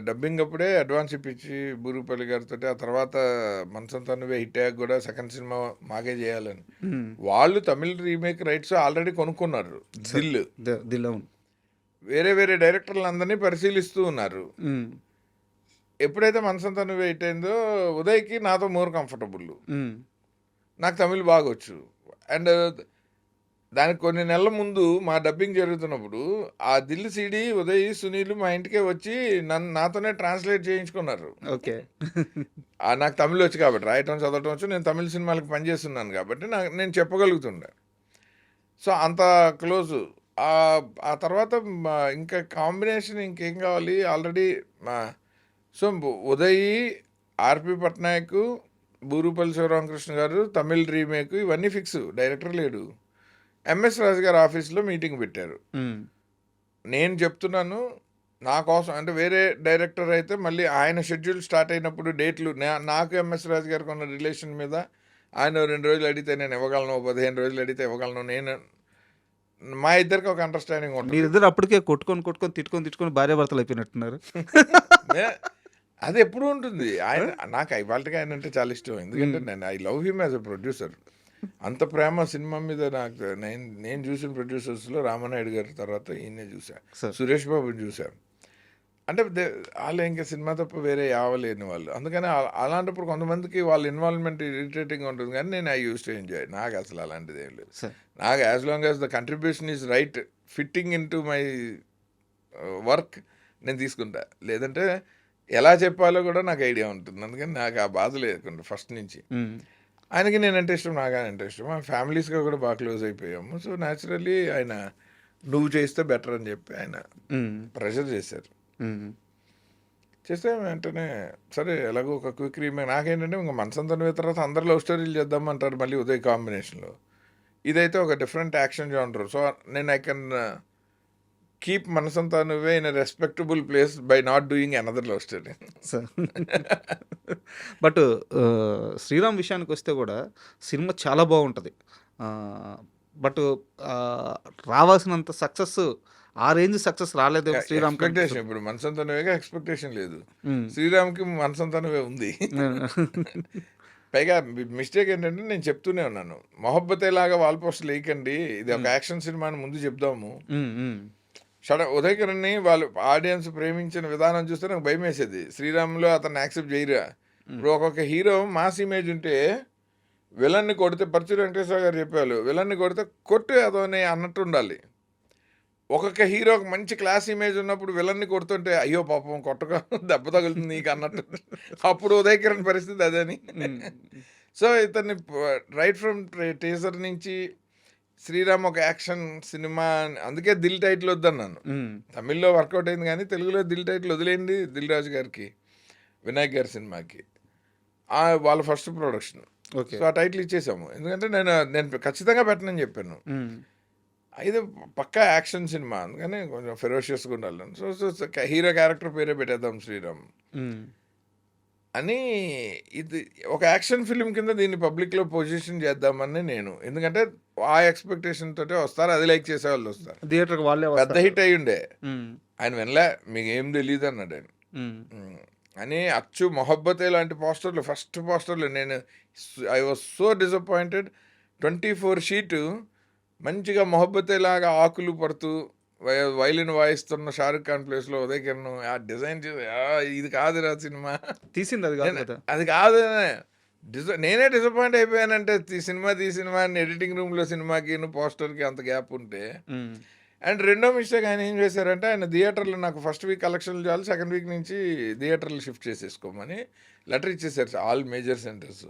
Speaker 3: డబ్బింగ్ అప్పుడే అడ్వాన్స్ ఇప్పించి బూరుపల్లి గారితో, ఆ తర్వాత మనసంతా నువ్వే హిట్ అయ్యాక కూడా సెకండ్ సినిమా మాకే చేయాలని వాళ్ళు తమిళ రీమేక్ రైట్స్ ఆల్రెడీ కొనుక్కున్నారు. దిల్ వేరే వేరే డైరెక్టర్లు అందరినీ పరిశీలిస్తూ ఉన్నారు. ఎప్పుడైతే మనసంతా నువ్వే హిట్ అయిందో ఉదయ్కి నాతో మోర్ కంఫర్టబుల్. నాకు తమిళ్ బాగొచ్చు. అండ్ దానికి కొన్ని నెలల ముందు మా డబ్బింగ్ జరుగుతున్నప్పుడు ఆ దిల్ సీడీ ఉదయ్ సునీల్ మా ఇంటికే వచ్చి నాతోనే ట్రాన్స్లేట్ చేయించుకున్నారు.
Speaker 2: ఓకే,
Speaker 3: నాకు తమిళ్ వచ్చి కాబట్టి, రాయటం చదవటం వచ్చు, నేను తమిళ సినిమాలకు పనిచేస్తున్నాను కాబట్టి నేను చెప్పగలుగుతుండే. సో అంత క్లోజు. ఆ తర్వాత ఇంకా కాంబినేషన్ ఇంకేం కావాలి ఆల్రెడీ. సో ఉదయ్, ఆర్పి పట్నాయక్, బూరుపల్లి శివరామకృష్ణ గారు తమిళ్ రీమేక్ ఇవన్నీ ఫిక్స్, డైరెక్టర్ లేడు. ఎంఎస్ రాజు గారు ఆఫీస్లో మీటింగ్ పెట్టారు. నేను చెప్తున్నాను నా కోసం, అంటే వేరే డైరెక్టర్ అయితే మళ్ళీ ఆయన షెడ్యూల్ స్టార్ట్ అయినప్పుడు డేట్లు నాకు ఎంఎస్ రాజు గారికి ఉన్న రిలేషన్ మీద ఆయన 2 రోజులు అడిగితే నేను ఇవ్వగలను, 15 రోజులు అడిగితే ఇవ్వగలను. నేను మా ఇద్దరికి ఒక అండర్స్టాండింగ్ ఉంటుంది.
Speaker 2: మీరిద్దరు అప్పటికే తిట్టుకొని భార్యాభర్తలు అయిపోయినట్టున్నారు.
Speaker 3: అది ఎప్పుడు ఉంటుంది. ఆయన నాకు ఇవాళకి ఆయన అంటే చాలా ఇష్టం, ఎందుకంటే నేను I love him as a producer. అంత ప్రేమ సినిమా మీద నాకు నేను చూసిన ప్రొడ్యూసర్స్లో రామానాయుడు గారి తర్వాత ఈయనే చూసా,
Speaker 2: సార్.
Speaker 3: సురేష్ బాబుని చూశాను. అంటే వాళ్ళు ఇంకా సినిమా తప్ప వేరే యావలేని వాళ్ళు. అందుకని అలాంటప్పుడు కొంతమందికి వాళ్ళ ఇన్వాల్వ్మెంట్ ఇరిటేటింగ్గా ఉంటుంది, కానీ నేను ఐ యూస్ టు ఎంజాయ్. నాకు అసలు అలాంటిది ఏం లేదు.
Speaker 2: సార్.
Speaker 3: నాకు as long as the contribution is right fitting in to my work నేను తీసుకుంటా. లేదంటే ఎలా చెప్పాలో కూడా నాకు ఐడియా ఉంటుంది. అందుకని నాకు ఆ బాధ లేకుండా ఫస్ట్ నుంచి. ఆయనకి నేనంటే ఇష్టం, నాకు ఆయన అంటే ఇష్టం. మా ఫ్యామిలీస్గా కూడా బాగా క్లోజ్ అయిపోయాము. సో న్యాచురల్లీ ఆయన నువ్వు చేస్తే బెటర్ అని చెప్పి ఆయన ప్రెషర్ చేశారు. చేస్తే వెంటనే సరే ఎలాగో ఒక క్విక్ రీమేక్. నాకేంటంటే ఇంకా మనసంతా తర్వాత అందరు లవ్ స్టోరీలు చేద్దామంటారు మళ్ళీ ఉదయ్ కాంబినేషన్లో. ఇదైతే ఒక డిఫరెంట్ యాక్షన్ జానర్. సో నేను I can keep Manasantha Nuvve in a respectable place by not doing another love story.
Speaker 2: Sir. But Sriram విషయానికి వస్తే కూడా సినిమా చాలా బాగుంటుంది. బట్ రావాల్సినంత సక్సెస్ ఆ రేంజ్ సక్సెస్ రాలేదు శ్రీరామ్.
Speaker 3: ఎక్స్పెక్టేషన్ ఇప్పుడు మనసంతా నువ్వేగా ఎక్స్పెక్టేషన్ లేదు. శ్రీరామ్కి మనసంతా నువ్వే ఉంది. పైగా మిస్టేక్ ఏంటంటే నేను చెప్తూనే ఉన్నాను, మొహబ్బతే లాగా వాల్ పోస్టర్లు వేయకండి, ఇది ఒక యాక్షన్ సినిమా అని ముందు చెప్దాము. ఉదయ్ కిరణ్ని వాళ్ళు ఆడియన్స్ ప్రేమించిన విధానం చూస్తే నాకు భయం వేసేది. శ్రీరామ్లో అతన్ని యాక్సెప్ట్ చేయరా. ఇప్పుడు ఒక్కొక్క హీరో మాస్ ఇమేజ్ ఉంటే విలన్ని కొడితే, పరచూరి వెంకటేశ్వర గారు చెప్పారు, విలన్ని కొడితే కొట్టు అదోని అన్నట్టు ఉండాలి. ఒక్కొక్క హీరోకి మంచి క్లాస్ ఇమేజ్ ఉన్నప్పుడు విలన్ని కొడుతుంటే అయ్యో పాపం కొట్టగా దెబ్బ తగులుతుంది నీకు అన్నట్టు. అప్పుడు ఉదయ్ కిరణ్ పరిస్థితి అదని. సో ఇతన్ని రైట్ ఫ్రమ్ టీజర్ నుంచి శ్రీరామ్ ఒక యాక్షన్ సినిమా, అందుకే దిల్ టైటిల్ వద్దన్నాను. తమిళ్లో వర్కౌట్ అయింది కానీ తెలుగులో దిల్ టైటిల్ వదిలేయండి దిల్ రాజు గారికి, వినాయక్ గారి సినిమాకి. వాళ్ళ ఫస్ట్ ప్రొడక్షన్. సో ఆ టైటిల్ ఇచ్చేసాము. ఎందుకంటే నేను ఖచ్చితంగా పెట్టనని చెప్పాను. ఇది పక్కా యాక్షన్ సినిమా, అందుకని కొంచెం ఫెరోషియస్గా ఉండాలి. సో హీరో క్యారెక్టర్ పేరే పెట్టేద్దాం శ్రీరామ్ అని. ఇది ఒక యాక్షన్ ఫిల్మ్ కింద దీన్ని పబ్లిక్లో పొజిషన్ చేద్దామని నేను, ఎందుకంటే ఆ ఎక్స్పెక్టేషన్ తోటే వస్తారు, అది లైక్ చేసే వాళ్ళు వస్తారు.
Speaker 2: థియేటర్కి వాళ్ళే
Speaker 3: పెద్ద హిట్ అయ్యి ఉండే. ఆయన వినలే, మీకు ఏం తెలియదు అన్నాడు ఆయన. అని అచ్చు మొహబ్బతే లాంటి పోస్టర్లు, ఫస్ట్ పోస్టర్లు I was so disappointed. 24 sheet మంచిగా మొహబ్బతే లాగా ఆకులు పడుతూ వైలిన్ వాయిస్తున్న షారుఖ్ ఖాన్ ప్లేస్లో ఉదయ్ కిరణ్ ఆ డిజైన్ చేసి ఇది కాదురా సినిమా
Speaker 2: తీసింది
Speaker 3: అది కాదు. నేనే డిసప్పాయింట్ అయిపోయానంటే సినిమా అని ఎడిటింగ్ రూమ్లో సినిమాకి పోస్టర్కి అంత గ్యాప్ ఉంటే. అండ్ రెండో మిస్టేక్ ఆయన ఏం చేశారంటే, ఆయన థియేటర్లు నాకు ఫస్ట్ వీక్ కలెక్షన్లు చాలు, సెకండ్ వీక్ నుంచి థియేటర్లు షిఫ్ట్ చేసేసుకోమని లెటర్ ఇచ్చేసారు ఆల్ మేజర్ సెంటర్స్.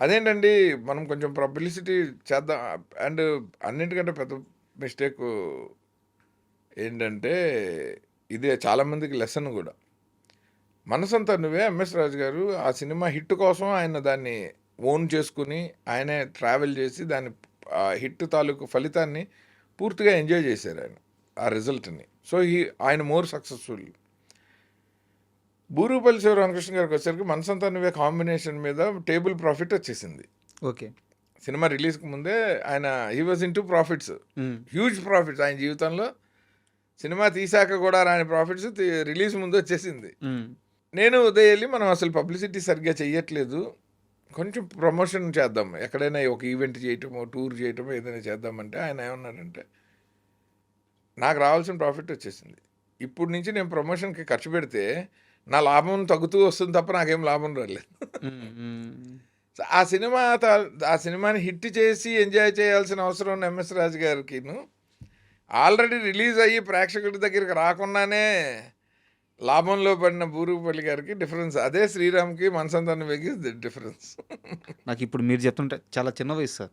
Speaker 3: అదేంటండి మనం కొంచెం పబ్లిసిటీ చేద్దాం. అండ్ అన్నింటికంటే పెద్ద మిస్టేక్ ఏంటంటే, ఇదే చాలామందికి లెసన్ కూడా. మనసంతా నువ్వే ఎంఎస్ రాజు గారు ఆ సినిమా హిట్ కోసం ఆయన దాన్ని ఓన్ చేసుకుని ఆయనే ట్రావెల్ చేసి దాని హిట్ తాలూకు ఫలితాన్ని పూర్తిగా ఎంజాయ్ చేశారు ఆయన, ఆ రిజల్ట్ని. సో ఆయన మోర్ సక్సెస్ఫుల్. బూరుపల్లి శివరామకృష్ణ గారికి వచ్చేసరికి మనసంతా నువ్వే కాంబినేషన్ మీద టేబుల్ ప్రాఫిట్ వచ్చేసింది.
Speaker 2: ఓకే.
Speaker 3: సినిమా రిలీజ్కి ముందే ఆయన he was in to profits, huge profits. ఆయన జీవితంలో సినిమా తీసాక కూడా రాని ప్రాఫిట్స్ రిలీజ్ ముందు వచ్చేసింది. నేను ఉదయం వెళ్ళి మనం అసలు పబ్లిసిటీ సరిగ్గా చెయ్యట్లేదు, కొంచెం ప్రమోషన్ చేద్దాం, ఎక్కడైనా ఒక ఈవెంట్ చేయటమో టూర్ చేయటమో ఏదైనా చేద్దామంటే ఆయన ఏమన్నాడంటే, నాకు రావాల్సిన ప్రాఫిట్ వచ్చేసింది, ఇప్పుడు నుంచి నేను ప్రమోషన్కి ఖర్చు పెడితే నా లాభం తగ్గుతూ వస్తుంది తప్ప నాకేం లాభం రాలేదు. ఆ సినిమాని హిట్ చేసి ఎంజాయ్ చేయాల్సిన అవసరం ఉన్న ఎంఎస్ రాజు గారికి ఆల్రెడీ రిలీజ్ అయ్యి ప్రేక్షకుడి దగ్గరికి రాకుండానే లాభంలో పడిన బూరుగుపల్లి గారికి డిఫరెన్స్ అదే. శ్రీరామ్కి మనసంతాన్ని వెగి డిఫరెన్స్.
Speaker 2: నాకు ఇప్పుడు మీరు చెప్తుంటే చాలా చిన్న వయసు సార్,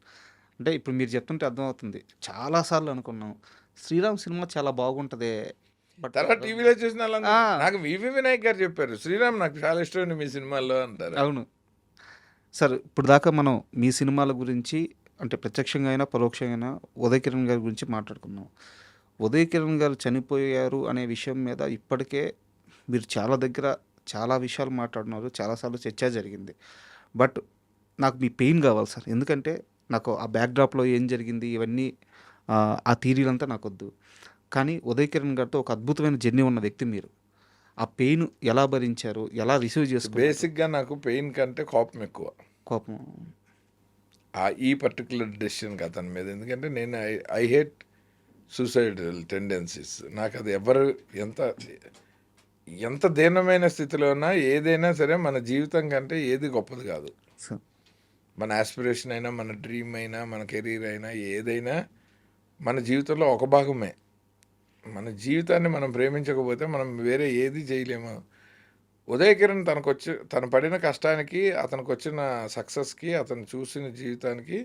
Speaker 2: అంటే ఇప్పుడు మీరు చెప్తుంటే అర్థమవుతుంది. చాలాసార్లు అనుకున్నాం శ్రీరామ్ సినిమా చాలా బాగుంటుంది,
Speaker 3: తర్వాత టీవీలో చూసిన నాకు వివి వినాయక్ గారు చెప్పారు శ్రీరామ్ నాకు చాలా ఇష్టం మీ సినిమాల్లో అంటారు.
Speaker 2: అవును సార్. ఇప్పుడు దాకా మనం మీ సినిమాల గురించి అంటే ప్రత్యక్షంగా అయినా పరోక్షంగా అయినా ఉదయ్ కిరణ్ గారి గురించి మాట్లాడుకున్నాం. ఉదయ్ కిరణ్ గారు చనిపోయారు అనే విషయం మీద ఇప్పటికే మీరు చాలా విషయాలు మాట్లాడుతున్నారు, చాలాసార్లు చర్చ జరిగింది. బట్ నాకు మీ పెయిన్ కావాలి సార్, ఎందుకంటే నాకు ఆ బ్యాక్డ్రాప్లో ఏం జరిగింది ఇవన్నీ ఆ థీరీలంతా నాకు వద్దు. కానీ ఉదయ్ కిరణ్ గారితో ఒక అద్భుతమైన జర్నీ ఉన్న వ్యక్తి మీరు. ఆ పెయిన్ ఎలా భరించారు, ఎలా రిసీవ్ చేసుకున్నారు?
Speaker 3: బేసిక్గా నాకు పెయిన్ కంటే కోపం ఎక్కువ.
Speaker 2: కోపం
Speaker 3: ఈ పర్టికులర్ డెసిషన్కి అతని మీద. ఎందుకంటే నేను ఐ హేట్ సూసైడల్ టెండెన్సీస్. నాకు అది ఎవరు ఎంత దీనమైన స్థితిలో ఉన్నా ఏదైనా సరే మన జీవితం కంటే ఏది గొప్పది కాదు.
Speaker 2: సార్
Speaker 3: మన ఆస్పిరేషన్ అయినా, మన డ్రీమ్ అయినా, మన కెరీర్ అయినా ఏదైనా మన జీవితంలో ఒక భాగమే. మన జీవితాన్ని మనం ప్రేమించకపోతే మనం వేరే ఏది చేయలేము. ఉదయ్ కిరణ్ తను పడిన కష్టానికి, అతనికి వచ్చిన సక్సెస్కి, అతను చూసిన జీవితానికి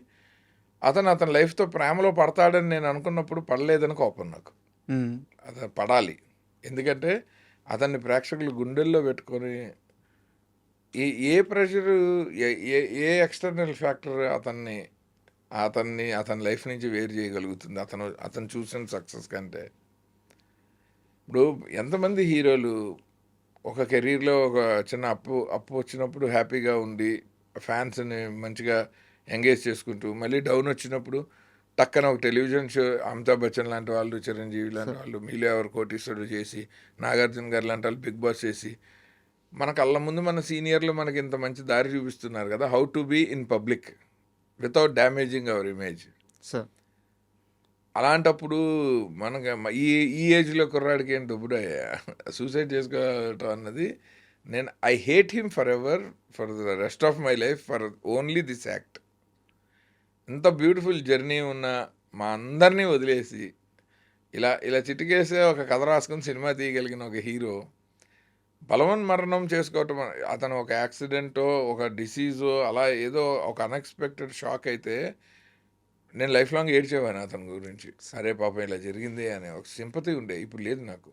Speaker 3: అతని లైఫ్తో ప్రేమలో పడతాడని నేను అనుకున్నప్పుడు పడలేదని కోపం నాకు. అతను పడాలి. ఎందుకంటే అతన్ని ప్రేక్షకులు గుండెల్లో పెట్టుకొని ఏ ప్రెషరు, ఏ ఎక్స్టర్నల్ ఫ్యాక్టర్ అతని లైఫ్ నుంచి వేరు చేయగలుగుతుంది అతను చూసిన సక్సెస్ కంటే. ఇప్పుడు ఎంతమంది హీరోలు ఒక కెరీర్లో ఒక చిన్న అప్పు వచ్చినప్పుడు హ్యాపీగా ఉండి ఫ్యాన్స్ని మంచిగా ఎంగేజ్ చేసుకుంటూ, మళ్ళీ డౌన్ వచ్చినప్పుడు టక్కన ఒక టెలివిజన్ షో అమితాబ్ బచ్చన్ లాంటి వాళ్ళు, చిరంజీవి లాంటి వాళ్ళు, మీలో ఎవరు కోటీశ్వరుడు చేసి, నాగార్జున గారు లాంటి వాళ్ళు బిగ్ బాస్ చేసి, మన కళ్ళ ముందు మన సీనియర్లు మనకి ఇంత మంచి దారి చూపిస్తున్నారు కదా, how to be in public without damaging our image.
Speaker 2: Sir
Speaker 3: అలాంటప్పుడు మనకి ఈ ఏజ్లో కుర్రాడికి ఏంటి ఇప్పుడు సూసైడ్ చేసుకోవటం అన్నది, I hate him for ever, for the rest of my life, for only this act. ఇంత బ్యూటిఫుల్ జర్నీ ఉన్న మా అందరినీ వదిలేసి ఇలా చిటికేసే ఒక కథ రాసుకుని సినిమా తీయగలిగిన ఒక హీరో బలవన్ మరణం చేసుకోవటం, అతను ఒక యాక్సిడెంటో ఒక డిసీజో అలా ఏదో ఒక అన్ఎక్స్పెక్టెడ్ షాక్ అయితే నేను లైఫ్ లాంగ్ ఏడ్చేవాను అతని గురించి. సరే పాపం ఇలా జరిగింది అనే ఒక సింపతి ఉండే, ఇప్పుడు లేదు నాకు.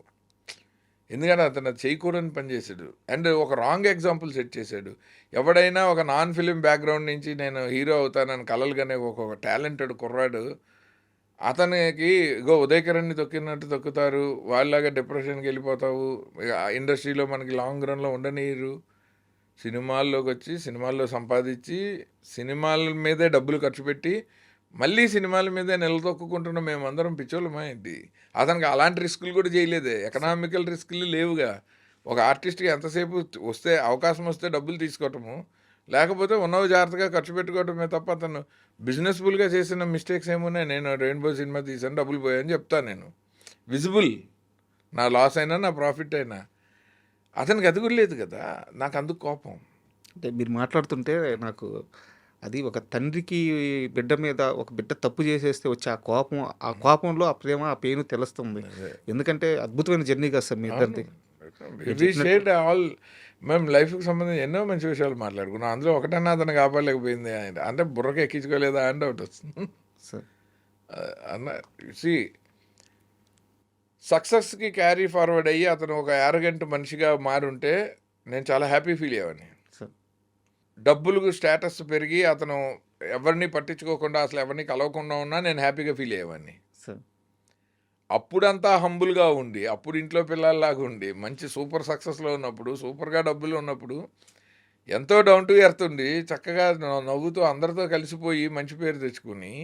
Speaker 3: ఎందుకంటే అతను అది చేయకూడని పని చేశాడు. అండ్ ఒక రాంగ్ ఎగ్జాంపుల్ సెట్ చేశాడు. ఎవడైనా ఒక నాన్ ఫిలిం బ్యాక్గ్రౌండ్ నుంచి నేను హీరో అవుతానని కలలు కనే ఒక టాలెంటెడ్ కుర్రాడు, అతనికి ఉదయ్ కిరణ్ని తొక్కినట్టు తొక్కుతారు, వాళ్ళలాగా డిప్రెషన్కి వెళ్ళిపోతావు, ఇండస్ట్రీలో మనకి లాంగ్ రన్లో ఉండనీయరు. సినిమాల్లోకి వచ్చి సినిమాల్లో సంపాదించి సినిమాల మీదే డబ్బులు ఖర్చు పెట్టి మళ్ళీ సినిమాల మీదే నిలదొక్కుంటున్న మేమందరం పిచ్చోళ్ళమా ఏంటి? అతనికి అలాంటి రిస్కులు కూడా చేయలేదే, ఎకనామికల్ రిస్కులు లేవుగా. ఒక ఆర్టిస్ట్కి ఎంతసేపు వస్తే అవకాశం వస్తే డబ్బులు తీసుకోవటము, లేకపోతే ఉన్నవి జాగ్రత్తగా ఖర్చు పెట్టుకోవటమే తప్ప అతను బిజినెస్ఫుల్గా చేసిన మిస్టేక్స్ ఏమున్నాయి? నేను రెయిన్బో సినిమా తీసాను, డబ్బులు పోయాయని చెప్తాను నేను, విజిబుల్, నా లాస్ అయినా నా ప్రాఫిట్ అయినా. అతనికి అది కూడా లేదు కదా, నాకు అందుకు కోపం.
Speaker 2: అంటే మీరు మాట్లాడుతుంటే నాకు అది ఒక తండ్రికి బిడ్డ మీద, ఒక బిడ్డ తప్పు చేసేస్తే వచ్చే ఆ కోపంలో ఆ ప్రేమ, ఆ పెయిన్ తెలుస్తుంది. ఎందుకంటే అద్భుతమైన జర్నీ కదా సార్ మీ ఇద్దరిది.
Speaker 3: మేము లైఫ్కి సంబంధించి ఎన్నో మంచి విషయాలు మాట్లాడుకున్నాం. అందులో ఒకటన్నా అతను కాపాడలేకపోయింది అంటే బుర్రకి ఎక్కించుకోలేదా అని డౌట్ వస్తుంది
Speaker 2: సార్.
Speaker 3: అన్న సక్సెస్కి క్యారీ ఫార్వర్డ్ అయ్యి అతను ఒక యారగెంట్ మనిషిగా మారుంటే నేను చాలా హ్యాపీ ఫీల్ అయ్యేవాడిని. డబ్బులకు స్టేటస్ పెరిగి అతను ఎవరిని పట్టించుకోకుండా, అసలు ఎవరిని కలవకుండా ఉన్నా నేను హ్యాపీగా ఫీల్ అయ్యేవాడిని. అప్పుడంతా హంబుల్గా ఉండి, అప్పుడు ఇంట్లో పిల్లల్లాగా ఉండి, మంచి సూపర్ సక్సెస్లో ఉన్నప్పుడు, సూపర్గా డబ్బులు ఉన్నప్పుడు ఎంతో డౌన్ టు ఎర్త్ ఉండి చక్కగా నవ్వుతూ అందరితో కలిసిపోయి మంచి పేరు తెచ్చుకుని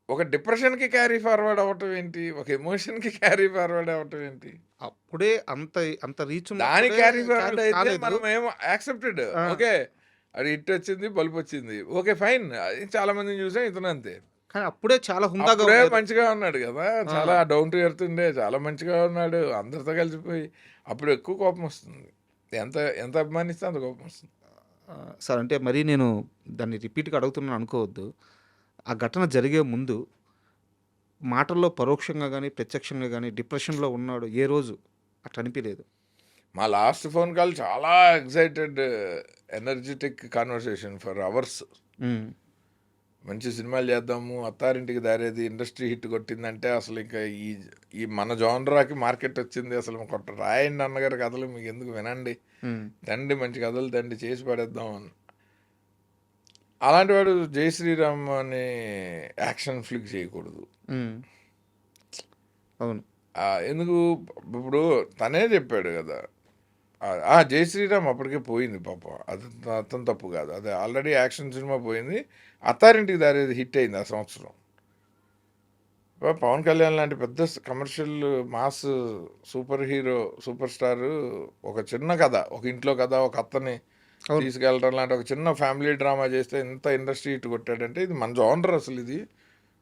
Speaker 3: ఒక డిప్రెషన్కి క్యారీ ఫార్వర్డ్ అవ్వటం ఏంటి, ఒక ఎమోషన్కి క్యారీ ఫార్వర్డ్ అవ్వటం ఏంటి?
Speaker 2: అప్పుడే అంత రీచ్
Speaker 3: దాని క్యారీ ఫార్వర్డ్ అయితే మనం ఏమో యాక్సెప్టెడ్, ఓకే అది హిట్ వచ్చింది, బల్బ్ వచ్చింది, ఓకే ఫైన్. చాలా మందిని చూసాం, ఇతను అంతే.
Speaker 2: కానీ అప్పుడే చాలా హుందాగా
Speaker 3: మంచిగా ఉన్నాడు కదా, చాలా డౌన్ టు ఎర్త్ ఉండే, చాలా మంచిగా ఉన్నాడు, అందరితో కలిసిపోయి. అప్పుడు ఎక్కువ కోపం వస్తుంది, ఎంత అభిమానిస్తే అంత కోపం వస్తుంది
Speaker 2: సార్. అంటే మరీ నేను దాన్ని రిపీట్గా అడుగుతున్నాను అనుకోవద్దు. ఆ ఘటన జరిగే ముందు మాటల్లో పరోక్షంగా కానీ ప్రత్యక్షంగా కానీ డిప్రెషన్లో ఉన్నాడు ఏ రోజు అట్లా అనిపించలేదు?
Speaker 3: మా లాస్ట్ ఫోన్ కాల్ చాలా excited, energetic conversation for hours. మంచి సినిమాలు చేద్దాము, అత్తారింటికి దారేది ఇండస్ట్రీ హిట్ కొట్టిందంటే అసలు ఇంకా ఈ మన జోనరాకి మార్కెట్ వచ్చింది, అసలు రాయండి అన్నగారి కథలు మీకు ఎందుకు, వినండి తండ్రి, మంచి కథలు తండ్రి, చేసి పడేద్దాం అని. అలాంటి వాడు జై శ్రీరామ్ అనే యాక్షన్ ఫ్లిక్ చేయకూడదు.
Speaker 2: అవును,
Speaker 3: ఎందుకు? ఇప్పుడు తనే చెప్పాడు కదా, జై శ్రీరామ్ అప్పటికే పోయింది పాప, అతను తప్పు కాదు, అది ఆల్రెడీ యాక్షన్ సినిమా పోయింది. అత్తారింటికి దారేది హిట్ అయింది ఆ సంవత్సరం. పవన్ కళ్యాణ్ లాంటి పెద్ద commercial mass super hero, super star ఒక చిన్న కథ, ఒక ఇంట్లో కథ, ఒక అత్తని
Speaker 2: అవును.
Speaker 3: తీసుకెళ్ళడం లాంటి ఒక చిన్న ఫ్యామిలీ డ్రామా చేస్తే ఎంత ఇండస్ట్రీ హిట్ కొట్టాడంటే ఇది మన జోనర్ అసలు ఇది.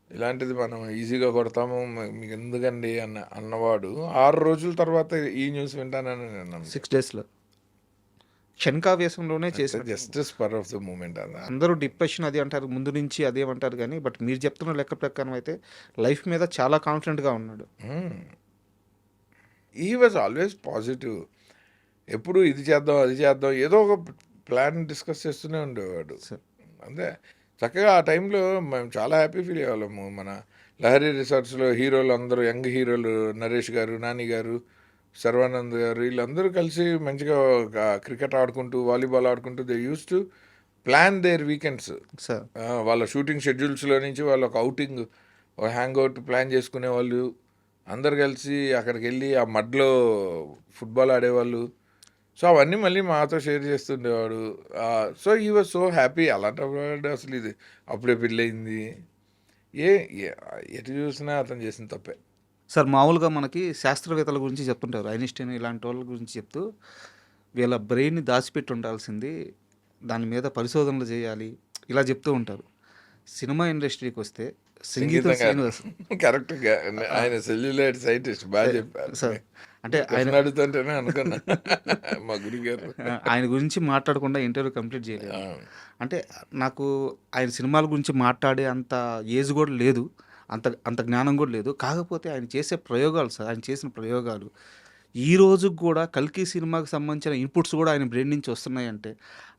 Speaker 3: ఇలాంటిది మనం ఈజీగా కొడతాము మీకు ఎందుకండి అన్నవాడు 6 రోజుల తర్వాత ఈ న్యూస్ వింటానని నేను అన్నాను.
Speaker 2: 6 డేస్‌లో. క్షణికావేశంలోనే చేశాడు.
Speaker 3: Just spur of the moment అన్న.
Speaker 2: అందరూ డిప్రెషన్ అది అంటారు. ముందు నుంచి అదేమంటారు గానీ, బట్ మీరు చెప్తున్న లెక్క ప్రకారం అయితే లైఫ్ మీద చాలా కాన్ఫిడెంట్‌గా ఉన్నాడు.
Speaker 3: ఈ వాజ్ ఆల్వేస్ పాజిటివ్. ఎప్పుడు ఇది చేద్దాం అది చేద్దాం ఏదో ఒక ప్లాన్ డిస్కస్ చేస్తూనే ఉండేవాడు.
Speaker 2: సరే.
Speaker 3: అంతే చక్కగా ఆ టైంలో మేము చాలా హ్యాపీ ఫీల్ అయ్యేవాళ్ళము. మన లహరి రిసార్ట్స్లో హీరోలు అందరూ యంగ్ హీరోలు నరేష్ గారు, నాని గారు, శర్వానంద్ గారు వీళ్ళందరూ కలిసి మంచిగా క్రికెట్ ఆడుకుంటూ వాలీబాల్ ఆడుకుంటూ they use to plan their weekends.
Speaker 2: Sir.
Speaker 3: వాళ్ళ షూటింగ్ షెడ్యూల్స్లో నుంచి వాళ్ళ ఒక అవుటింగ్ ఒక హ్యాంగ్ అవుట్ ప్లాన్ చేసుకునే వాళ్ళు. అందరు కలిసి అక్కడికి వెళ్ళి ఆ మడ్లో ఫుట్బాల్ ఆడేవాళ్ళు. సో అవన్నీ మళ్ళీ మాతో షేర్ చేస్తుండేవాడు. So he was so happy. అలాంటి అసలు ఇది అప్పుడే పెళ్ళయింది ఎటు చూసినా అతను చేసిన తప్పే.
Speaker 2: సార్ మామూలుగా మనకి శాస్త్రవేత్తల గురించి చెప్తుంటారు. ఐన్‌స్టీన్ ఇలాంటి వాళ్ళ గురించి చెప్తూ వీళ్ళ బ్రెయిన్‌ని దాచిపెట్టి ఉండాల్సింది. దాని మీద పరిశోధనలు చేయాలి. ఇలా చెప్తూ ఉంటారు. సినిమా ఇండస్ట్రీకి వస్తే సంగీతం శ్రీనివాస్
Speaker 3: కరెక్ట్గా ఆయన సెల్యులాయిడ్ సైంటిస్ట్ బాగా చెప్పారు.
Speaker 2: సార్. అంటే
Speaker 3: ఆయన అడుగుతుంటేనే అనుకున్నా మా గురుగారు.
Speaker 2: ఆయన గురించి మాట్లాడకుండా ఇంటర్వ్యూ కంప్లీట్ చేయలేదు. అంటే నాకు ఆయన సినిమాల గురించి మాట్లాడే అంత ఏజ్ కూడా లేదు. అంత అంత జ్ఞానం కూడా లేదు. కాకపోతే ఆయన చేసే ప్రయోగాలు సార్, ఆయన చేసిన ప్రయోగాలు ఈ రోజుకి కూడా కల్కి సినిమాకి సంబంధించిన ఇన్పుట్స్ కూడా ఆయన బ్రెయిన్ నుంచి వస్తున్నాయంటే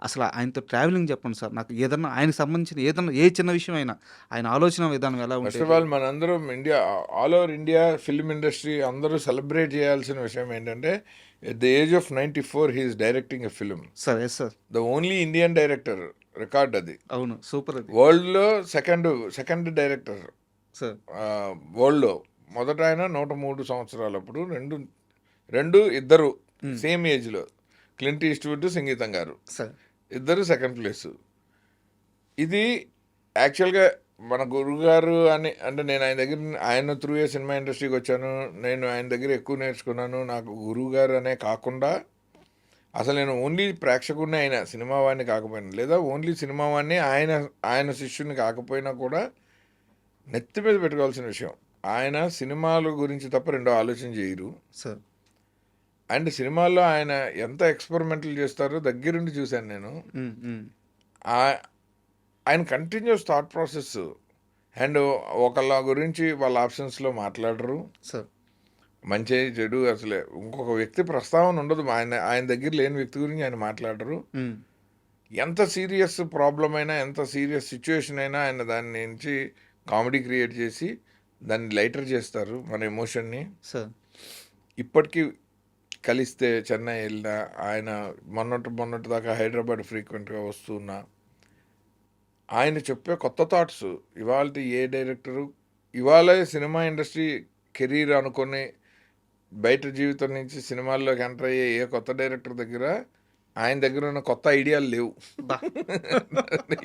Speaker 2: అసలు ఆయనతో ట్రావెలింగ్ చెప్పండి సార్. నాకు ఏదన్నా ఆయనకు సంబంధించిన ఏదన్నా ఏ చిన్న విషయం అయినా ఆయన ఆలోచన విధానం ఎలా
Speaker 3: ఫస్ట్
Speaker 2: ఉంటుంది?
Speaker 3: ఆఫ్ ఆల్ మనందరం India all over India film industry అందరూ సెలబ్రేట్ చేయాల్సిన విషయం ఏంటంటే at the age of 94 he's directing a film.
Speaker 2: Sir. Yes sir.
Speaker 3: The only Indian director record అది.
Speaker 2: అవును. సూపర్ అది.
Speaker 3: వరల్డ్లో సెకండ్ డైరెక్టర్
Speaker 2: సార్.
Speaker 3: వరల్డ్లో. మొదట ఆయన 103 సంవత్సరాలు అప్పుడు ఇద్దరు సేమ్ ఏజ్లో క్లింట్ ఈస్ట్వుడ్ సంగీతం గారు
Speaker 2: సార్.
Speaker 3: ఇద్దరు సెకండ్ ప్లేస్. ఇది యాక్చువల్గా మన గురుగారు అని అంటే నేను ఆయన త్రూ ఏ సినిమా ఇండస్ట్రీకి వచ్చాను. నేను ఆయన దగ్గర ఎక్కువ నేర్చుకున్నాను. నాకు గురువు గారు అనే కాకుండా అసలు నేను ఓన్లీ ప్రేక్షకుడిని అయినా సినిమా వాడిని కాకపోయినా లేదా ఓన్లీ సినిమా వాడిని ఆయన శిష్యుని కాకపోయినా కూడా నెత్తి మీద పెట్టుకోవాల్సిన విషయం ఆయన సినిమాల గురించి తప్ప రెండో ఆలోచన చేయరు
Speaker 2: సార్.
Speaker 3: అండ్ సినిమాల్లో ఆయన ఎంత ఎక్స్పెరిమెంట్లు చేస్తారో దగ్గరుండి చూశాను నేను. ఆయన కంటిన్యూస్ థాట్ ప్రాసెస్ అండ్ ఒకళ్ళ గురించి వాళ్ళ ఆప్షన్స్లో మాట్లాడరు
Speaker 2: సార్.
Speaker 3: మంచి చెడు అసలే ఇంకొక వ్యక్తి ప్రస్తావన ఉండదు. ఆయన దగ్గర లేని వ్యక్తి గురించి ఆయన మాట్లాడరు. ఎంత సీరియస్ ప్రాబ్లం అయినా ఎంత సీరియస్ సిచ్యువేషన్ అయినా ఆయన దాని నుంచి కామెడీ క్రియేట్ చేసి దాన్ని లైటర్ చేస్తారు మన ఎమోషన్ని.
Speaker 2: సార్.
Speaker 3: ఇప్పటికీ కలిస్తే చెన్నై వెళ్ళినా ఆయన మొన్నటి దాకా హైదరాబాద్ ఫ్రీక్వెంట్గా వస్తున్నా ఆయన చెప్పే కొత్త థాట్స్ ఇవాళ ఏ డైరెక్టరు ఇవాళ సినిమా ఇండస్ట్రీ కెరీర్ అనుకుని బయట జీవితం నుంచి సినిమాల్లోకి ఎంటర్ అయ్యే ఏ కొత్త డైరెక్టర్ దగ్గర ఆయన దగ్గర ఉన్న కొత్త ఐడియాలు లేవు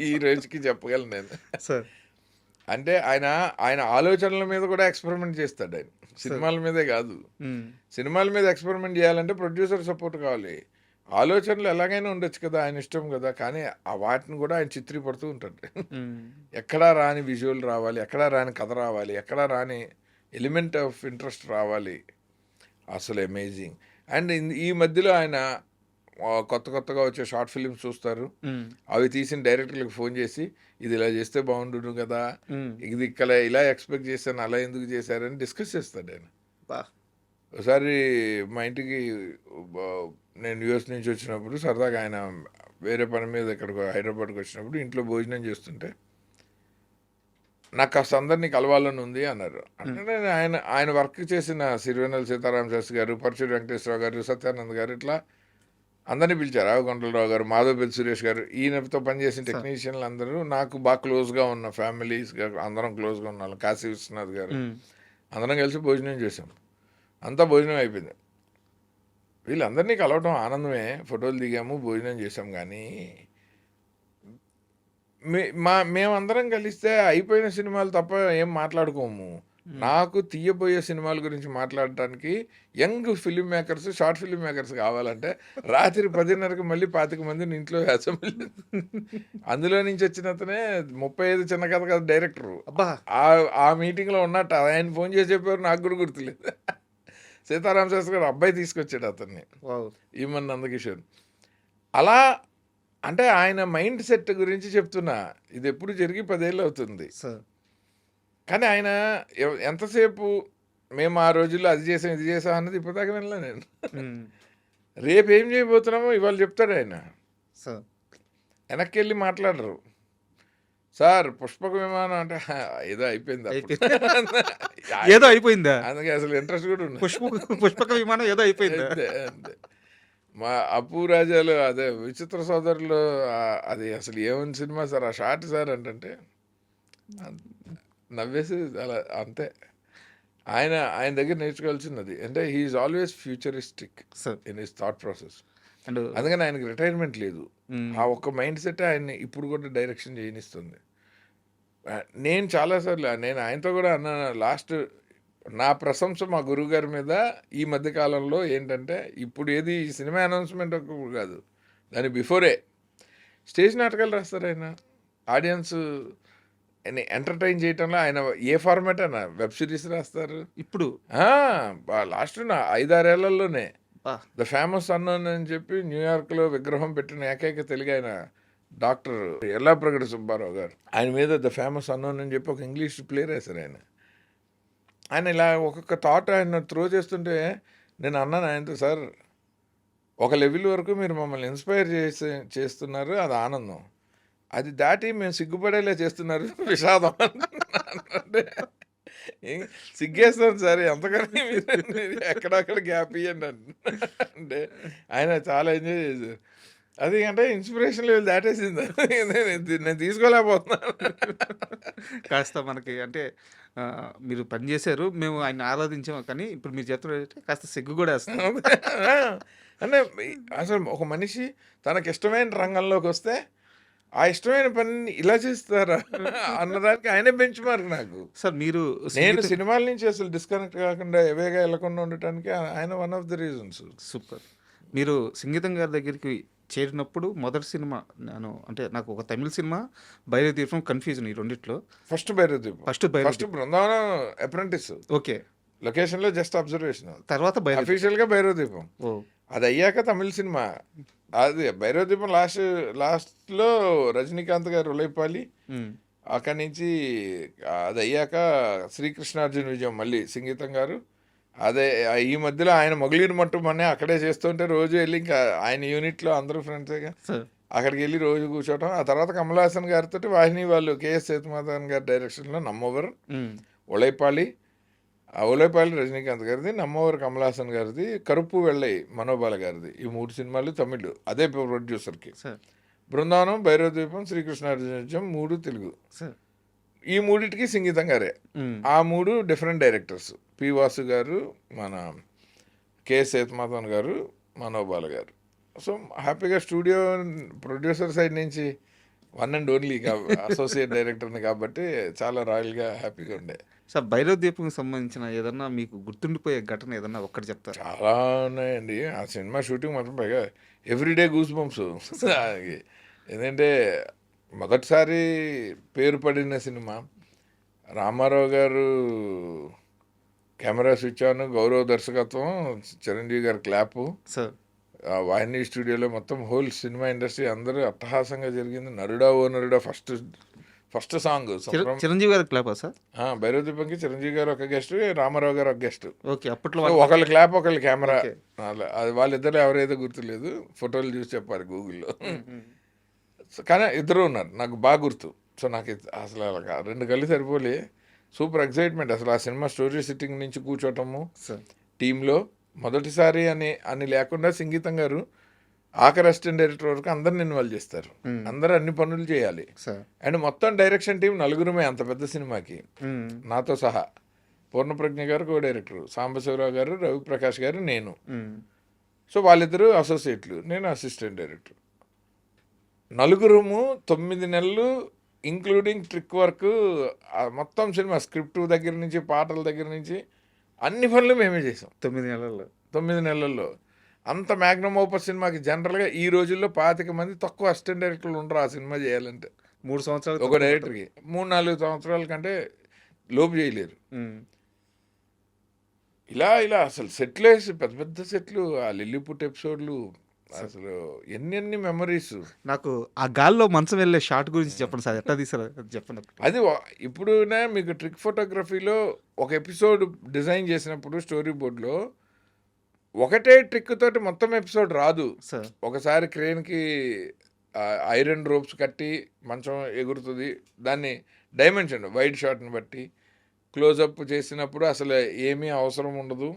Speaker 3: ఈ రోజుకి చెప్పగలను నేను.
Speaker 2: సార్.
Speaker 3: అంటే ఆయన ఆలోచనల మీద కూడా ఎక్స్పెరిమెంట్ చేస్తాడు. ఆయన సినిమాల మీదే కాదు. సినిమాల మీద ఎక్స్పెరిమెంట్ చేయాలంటే ప్రొడ్యూసర్ సపోర్ట్ కావాలి. ఆలోచనలు ఎలాగైనా ఉండొచ్చు కదా, ఆయన ఇష్టం కదా. కానీ ఆ వాటిని కూడా ఆయన చిత్రీపడుతూ ఉంటాడు. ఎక్కడా రాని విజువల్ రావాలి, ఎక్కడా రాని కథ రావాలి, ఎక్కడా రాని ఎలిమెంట్ ఆఫ్ ఇంట్రెస్ట్ రావాలి. అసలు అమేజింగ్. అండ్ ఈ మధ్యలో ఆయన కొత్తగా వచ్చే షార్ట్ ఫిలిమ్స్ చూస్తారు. అవి తీసిన డైరెక్టర్లకు ఫోన్ చేసి ఇది ఇలా చేస్తే బాగుండు కదా, ఇది ఇలా ఎక్స్పెక్ట్ చేశాను అలా ఎందుకు చేశారని డిస్కస్ చేస్తాడు ఆయన. ఒకసారి మా ఇంటికి నేను యూఎస్ నుంచి వచ్చినప్పుడు సరదాగా ఆయన వేరే పని మీద ఇక్కడికి హైదరాబాద్కి వచ్చినప్పుడు ఇంట్లో భోజనం చేస్తుంటే నాకు కాస్త అందరినీ కలవాలని ఉంది అన్నారు. అంటే ఆయన వర్క్ చేసిన సిరివెన్నెల సీతారామ శాస్త్రి గారు, పరచూరి వెంకటేశ్వరరావు గారు, సత్యానంద్ గారు ఇట్లా అందరినీ పిలిచారు. రావుగొండలరావు గారు, మాధవపల్లి సురేష్ గారు, ఈయనతో పనిచేసిన టెక్నీషియన్లు అందరూ నాకు బాగా క్లోజ్గా ఉన్న ఫ్యామిలీస్ అందరం క్లోజ్గా ఉన్నాం. కాశీ విశ్వనాథ్ గారు అందరం కలిసి భోజనం చేసాం. అంతా భోజనం అయిపోయింది. వీళ్ళందరినీ కలవటం ఆనందమే, ఫోటోలు దిగాము, భోజనం చేసాం. కానీ మేమందరం కలిస్తే అయిపోయిన సినిమాలు తప్ప ఏం మాట్లాడుకోము. నాకు తీయబోయే సినిమాల గురించి మాట్లాడటానికి young film makers, short film makers కావాలంటే రాత్రి 10:30కి మళ్ళీ 25 మందిని ఇంట్లో అసెంబ్లీ. అందులో నుంచి వచ్చిన అతనే 35 చిన్న కథ కథ డైరెక్టరు.
Speaker 2: అబ్బా
Speaker 3: ఆ మీటింగ్లో ఉన్నట్టు ఆయన ఫోన్ చేసి చెప్పారు, నాకు కూడా గుర్తులేదు. సీతారామ శాస్త్రి గారు అబ్బాయి తీసుకొచ్చాడు అతన్ని,
Speaker 2: వావ్
Speaker 3: ఈమన్ నందకిషోర్. అలా అంటే ఆయన మైండ్ సెట్ గురించి చెప్తున్నా. ఇది ఎప్పుడు జరిగి 10 ఏళ్ళు అవుతుంది.
Speaker 2: సార్
Speaker 3: కానీ ఆయన ఎంతసేపు మేము ఆ రోజుల్లో అది చేసాం ఇది చేసాం అన్నది ఇప్పటిదాకా వినలే నేను. రేపు ఏం చేయబోతున్నామో ఇవాళ చెప్తాడు ఆయన.
Speaker 2: సార్
Speaker 3: వెనక్కి వెళ్ళి మాట్లాడరు. సార్ పుష్పక విమానం అంటే ఏదో అయిపోయింది అప్పుడు.
Speaker 2: ఏదో అయిపోయిందా?
Speaker 3: అందుకే అసలు ఇంట్రెస్ట్ కూడా ఉంది.
Speaker 2: పుష్పక విమానం ఏదో అయిపోయిందా?
Speaker 3: అంతే అంతే. మా అప్పు రాజాలు అదే విచిత్ర సోదరులు అది అసలు ఏమని సినిమా సార్ ఆ షార్ట్ సార్ అంటే నవ్వేసి అలా అంతే. ఆయన దగ్గర నేర్చుకోవాల్సినది అంటే he's always futuristic
Speaker 2: sir
Speaker 3: in his thought process.
Speaker 2: And
Speaker 3: అందుకని ఆయనకి రిటైర్మెంట్ లేదు. ఆ ఒక్క మైండ్ సెట్ ఆయన్ని ఇప్పుడు కూడా డైరెక్షన్ చేయనిస్తుంది. నేను చాలాసార్లు ఆయనతో కూడా అన్నాను. లాస్ట్ నా ప్రశంస మా గురువుగారి మీద ఈ మధ్యకాలంలో ఏంటంటే, ఇప్పుడు ఏది ఈ సినిమా అనౌన్స్మెంట్ కాదు, దాని బిఫోరే స్టేజ్ నాటకాలు రాస్తారు ఆయన. ఆడియన్స్ ఎంటర్టైన్ చేయటంలో ఆయన ఏ ఫార్మాట్ అయినా వెబ్ సిరీస్ రాస్తారు.
Speaker 2: ఇప్పుడు
Speaker 3: లాస్ట్ 5-6 ఏళ్లలోనే
Speaker 2: బా
Speaker 3: ద ఫేమస్ అన్నోన్ అని చెప్పి న్యూయార్క్లో విగ్రహం పెట్టిన ఏకైక తెలుగు ఆయన డాక్టర్ ఎల్లాప్రగడ సుబ్బారావు గారు. ఆయన మీద ద ఫేమస్ అన్నోన్ అని చెప్పి ఒక ఇంగ్లీష్ ప్లే రాశారు ఆయన ఇలా ఒక్కొక్క థాట్ ఆయన త్రో చేస్తుంటే నేను అన్నాను ఆయనతో, సార్ ఒక లెవెల్ వరకు మీరు మమ్మల్ని ఇన్స్పైర్ చేస్తున్నారు, అది ఆనందం. అది దాటి మేము సిగ్గుపడేలా చేస్తున్నారు విషాదం. అంటే సిగ్గేస్తాను సార్ ఎంతకని మీరు ఎక్కడక్కడ గ్యాప్ ఇవ్వండి అంటే ఆయన చాలా ఎంజాయ్ చేశారు. అది అంటే ఇన్స్పిరేషన్ లెవెల్ దాటేసింది. నేను తీసుకోలేకపోతున్నాను.
Speaker 2: కాస్త మనకి అంటే మీరు పని చేశారు, మేము ఆయన ఆరాధించాము, కానీ ఇప్పుడు మీరు చెప్తున్నారంటే కాస్త సిగ్గు కూడా వేస్తాం.
Speaker 3: అంటే అసలు ఒక మనిషి తనకి ఇష్టమైన రంగంలోకి వస్తే ఆ ఇష్టమైన పనిని ఇలా చేస్తారా అన్నదానికి ఆయనే బెంచ్ మార్క్ నాకు.
Speaker 2: సార్ మీరు
Speaker 3: నేను సినిమాల నుంచి అసలు డిస్కనెక్ట్ కాకుండా ఎవేగా వెళ్ళకుండా ఉండటానికి ఆయన one of the reasons.
Speaker 2: Super. మీరు సంగీతం గారి దగ్గరికి చేరినప్పుడు మొదటి సినిమా అంటే నాకు ఒక తమిళ సినిమా భైరవ దీపం కన్ఫ్యూజన్ ఈ రెండిట్లో.
Speaker 3: ఫస్ట్ భైరవ దీపం, ఫస్ట్ బృందావనం అప్రెంటిస్,
Speaker 2: ఓకే
Speaker 3: లొకేషన్లో జస్ట్ అబ్జర్వేషన్,
Speaker 2: తర్వాత
Speaker 3: అఫీషియల్గా భైరవ దీపం. అది అయ్యాక తమిళ సినిమా. అది భైరవ దీపం లాస్ట్లో రజనీకాంత్ గారు ఉలైపాలి, అక్కడి నుంచి అది అయ్యాక శ్రీకృష్ణార్జున విజయం మళ్ళీ సంగీతం గారు. అదే ఈ మధ్యలో ఆయన మొగలీరు మట్టు మొన్నే అక్కడే చేస్తుంటే రోజు వెళ్ళి ఇంకా ఆయన యూనిట్లో అందరూ ఫ్రెండ్స్గా అక్కడికి వెళ్ళి రోజు కూర్చోవటం. ఆ తర్వాత కమల్ హాసన్ గారితో వాహిని వాళ్ళు కేఎస్ సేతుమాధవన్ గారి డైరెక్షన్లో నమ్మోవర్, ఉలైపాలి రజనీకాంత్ గారిది, నమ్మోవర్ కమల్ హాసన్ గారిది, కరుపు వెళ్ళై మనోబాల గారిది. ఈ 3 సినిమాలు తమిళ్ అదే ప్రొడ్యూసర్కి. బృందావనం, భైరవ దీపం, శ్రీకృష్ణార్జున 3 తెలుగు. ఈ 3టికి సంగీతం గారే. ఆ 3 డిఫరెంట్ డైరెక్టర్స్, పి వాసు గారు, మన కేఎస్ సేతుమాధవన్ గారు, మనోబాల గారు. సో హ్యాపీగా స్టూడియో ప్రొడ్యూసర్ సైడ్ నుంచి వన్ అండ్ ఓన్లీ అసోసియేట్ డైరెక్టర్ని కాబట్టి చాలా రాయల్గా హ్యాపీగా ఉండే.
Speaker 2: సార్ భైరవ దీపంకి సంబంధించిన ఏదన్నా మీకు గుర్తుండిపోయే ఘటన ఏదన్నా ఒక్కటి చెప్తారు?
Speaker 3: చాలా ఉన్నాయండి. ఆ సినిమా షూటింగ్ మాత్రం పైగా ఎవ్రీడే గూస్ బంప్స్. ఏంటంటే మొదటిసారి పేరు పడిన సినిమా, రామారావు గారు కెమెరా స్విచ్ ఆన్, గౌరవ దర్శకత్వం, చిరంజీవి గారు క్లాపు, వాహిని స్టూడియోలో మొత్తం హోల్ సినిమా ఇండస్ట్రీ అందరూ అట్టహాసంగా జరిగింది. నరుడా ఓ నరుడా ఫస్ట్ సాంగ్
Speaker 2: చిరంజీవి గారు క్లాపా సార్?
Speaker 3: భైరవ దీపంకి చిరంజీవి గారు ఒక గెస్ట్, రామారావు గారు ఒక గెస్ట్.
Speaker 2: ఓకే, అప్పట్లో
Speaker 3: ఒకళ్ళు క్లాప్ ఒకళ్ళు కెమెరా. అది వాళ్ళిద్దరు ఎవరైతే గుర్తులేదు, ఫోటోలు చూసి చెప్పారు గూగుల్లో. కానీ ఇద్దరు ఉన్నారు నాకు బాగా గుర్తు. సో నాకు అసలు 2 కళ్ళు సరిపోలే. సూపర్ ఎక్సైట్మెంట్ అసలు. ఆ సినిమా స్టోరీ సిట్టింగ్ నుంచి కూర్చోటము టీంలో మొదటిసారి అని లేకుండా సంగీతం గారు ఆఖరి అసిస్టెంట్ డైరెక్టర్ వరకు అందరిని ఇన్వాల్వ్ చేస్తారు. అందరూ అన్ని పనులు చేయాలి. అండ్ మొత్తం డైరెక్షన్ టీం 4 అంత పెద్ద సినిమాకి, నాతో సహా. పూర్ణప్రజ్ఞ గారు కో డైరెక్టర్, సాంబశివరావు గారు, రవిప్రకాష్ గారు, నేను. సో వాళ్ళిద్దరూ అసోసియేట్లు, నేను అసిస్టెంట్ డైరెక్టర్. 9 9 నెలలు ఇంక్లూడింగ్ ట్రిక్ వర్క్, మొత్తం సినిమా స్క్రిప్ట్ దగ్గర నుంచి పాటల దగ్గర నుంచి అన్ని పనులు మేమే చేసాం
Speaker 2: 9 నెలల్లో.
Speaker 3: 9 నెలల్లో. అంత మ్యాగ్నమ్ ఓపస్ సినిమాకి జనరల్గా ఈ రోజుల్లో 25 మంది తక్కువ అసిస్టెంట్ డైరెక్టర్లు ఉండరు ఆ సినిమా చేయాలంటే.
Speaker 2: 3 సంవత్సరాలు
Speaker 3: ఒక డైరెక్టర్కి 3-4 సంవత్సరాల కంటే లోపు చేయలేరు. ఇలా అసలు సెట్లు వేసి పెద్ద పెద్ద సెట్లు, ఆ లిల్లీపుట్ ఎపిసోడ్లు, అసలు ఎన్ని మెమరీస్.
Speaker 2: నాకు ఆ గాల్లో మంచం వెళ్ళే షాట్ గురించి చెప్పండి సార్, ఎట్లా తీసారు చెప్పండి.
Speaker 3: అది ఇప్పుడునే మీకు ట్రిక్ ఫోటోగ్రఫీలో ఒక ఎపిసోడ్ డిజైన్ చేసినప్పుడు స్టోరీ బోర్డ్లో ఒకటే ట్రిక్ తోటి మొత్తం ఎపిసోడ్ రాదు
Speaker 2: సార్.
Speaker 3: ఒకసారి క్రేన్కి ఐరన్ రోప్స్ కట్టి మంచం ఎగురుతుంది, దాన్ని డైమెన్షన్ వైడ్ షాట్ని బట్టి క్లోజప్ చేసినప్పుడు అసలు ఏమీ అవసరం ఉండదు,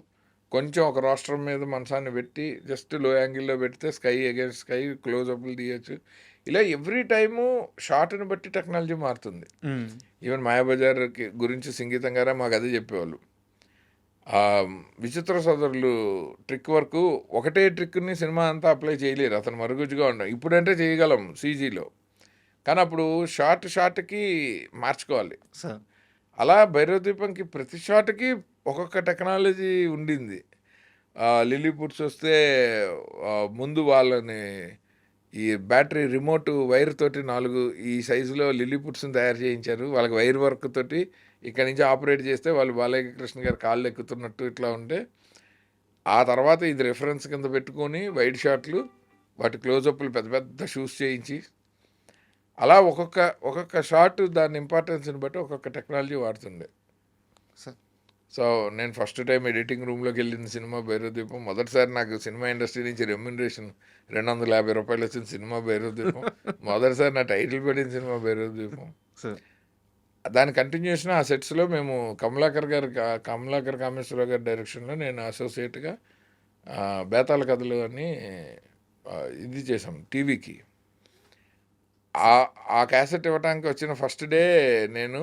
Speaker 3: కొంచెం ఒక రోస్టర్ మీద మంచాన్ని పెట్టి జస్ట్ లో యాంగిల్లో పెడితే స్కై అగేన్స్ట్ స్కై క్లోజప్లు తీయచ్చు. ఇలా ఎవ్రీ టైము షార్ట్ని బట్టి టెక్నాలజీ మారుతుంది. ఈవెన్ మాయాబజార్ గురించి సంగీతం గారే మాకు అదే చెప్పేవాళ్ళు. విచిత్ర సోదరులు ట్రిక్ వరకు ఒకటే ట్రిక్ని సినిమా అంతా అప్లై చేయలేరు, అతను మరుగుజ్జుగా ఉండవు. ఇప్పుడంటే చేయగలం సీజీలో, కానీ అప్పుడు షార్ట్కి మార్చుకోవాలి
Speaker 2: సార్.
Speaker 3: అలా భైరవ దీపంకి ప్రతి షాట్కి ఒక్కొక్క టెక్నాలజీ ఉండింది. లిల్లీపుట్స్ వస్తే ముందు వాళ్ళని ఈ బ్యాటరీ రిమోట్ వైర్ తోటి 4 ఈ సైజులో లిల్లీపుట్స్ని తయారు చేయించారు. వాళ్ళకి వైర్ వర్క్ తోటి ఇక్కడి నుంచి ఆపరేట్ చేస్తే వాళ్ళు బాలయ్య కృష్ణ గారు కాళ్ళు ఎక్కుతున్నట్టు ఇట్లా ఉంటే, ఆ తర్వాత ఇది రెఫరెన్స్ కింద పెట్టుకొని వైడ్ షాట్లు, వాటి క్లోజప్లు పెద్ద పెద్ద షూస్ చేయించి, అలా ఒక్కొక్క షాట్ దాని ఇంపార్టెన్స్ని బట్టి ఒక్కొక్క టెక్నాలజీ వాడుతుండే. సో నేను ఫస్ట్ టైం ఎడిటింగ్ రూమ్లోకి వెళ్ళిన సినిమా భైరవ దీపం. మొదటిసారి నాకు సినిమా ఇండస్ట్రీ నుంచి రెమ్యునరేషన్ 250 రూపాయలు వచ్చిన సినిమా భైరవ దీపం. మొదటిసారి నా టైటిల్ పడిన సినిమా భైరవ దీపం. దాని కంటిన్యూషన్ ఆ సెట్స్లో మేము కమలాకర్ కామేశ్వరరావు గారి డైరెక్షన్లో నేను అసోసియేట్గా బేతాళ కథలు అని ఇది చేసాం టీవీకి. ఆ క్యాసెట్ ఇవ్వడానికి వచ్చిన ఫస్ట్ డే నేను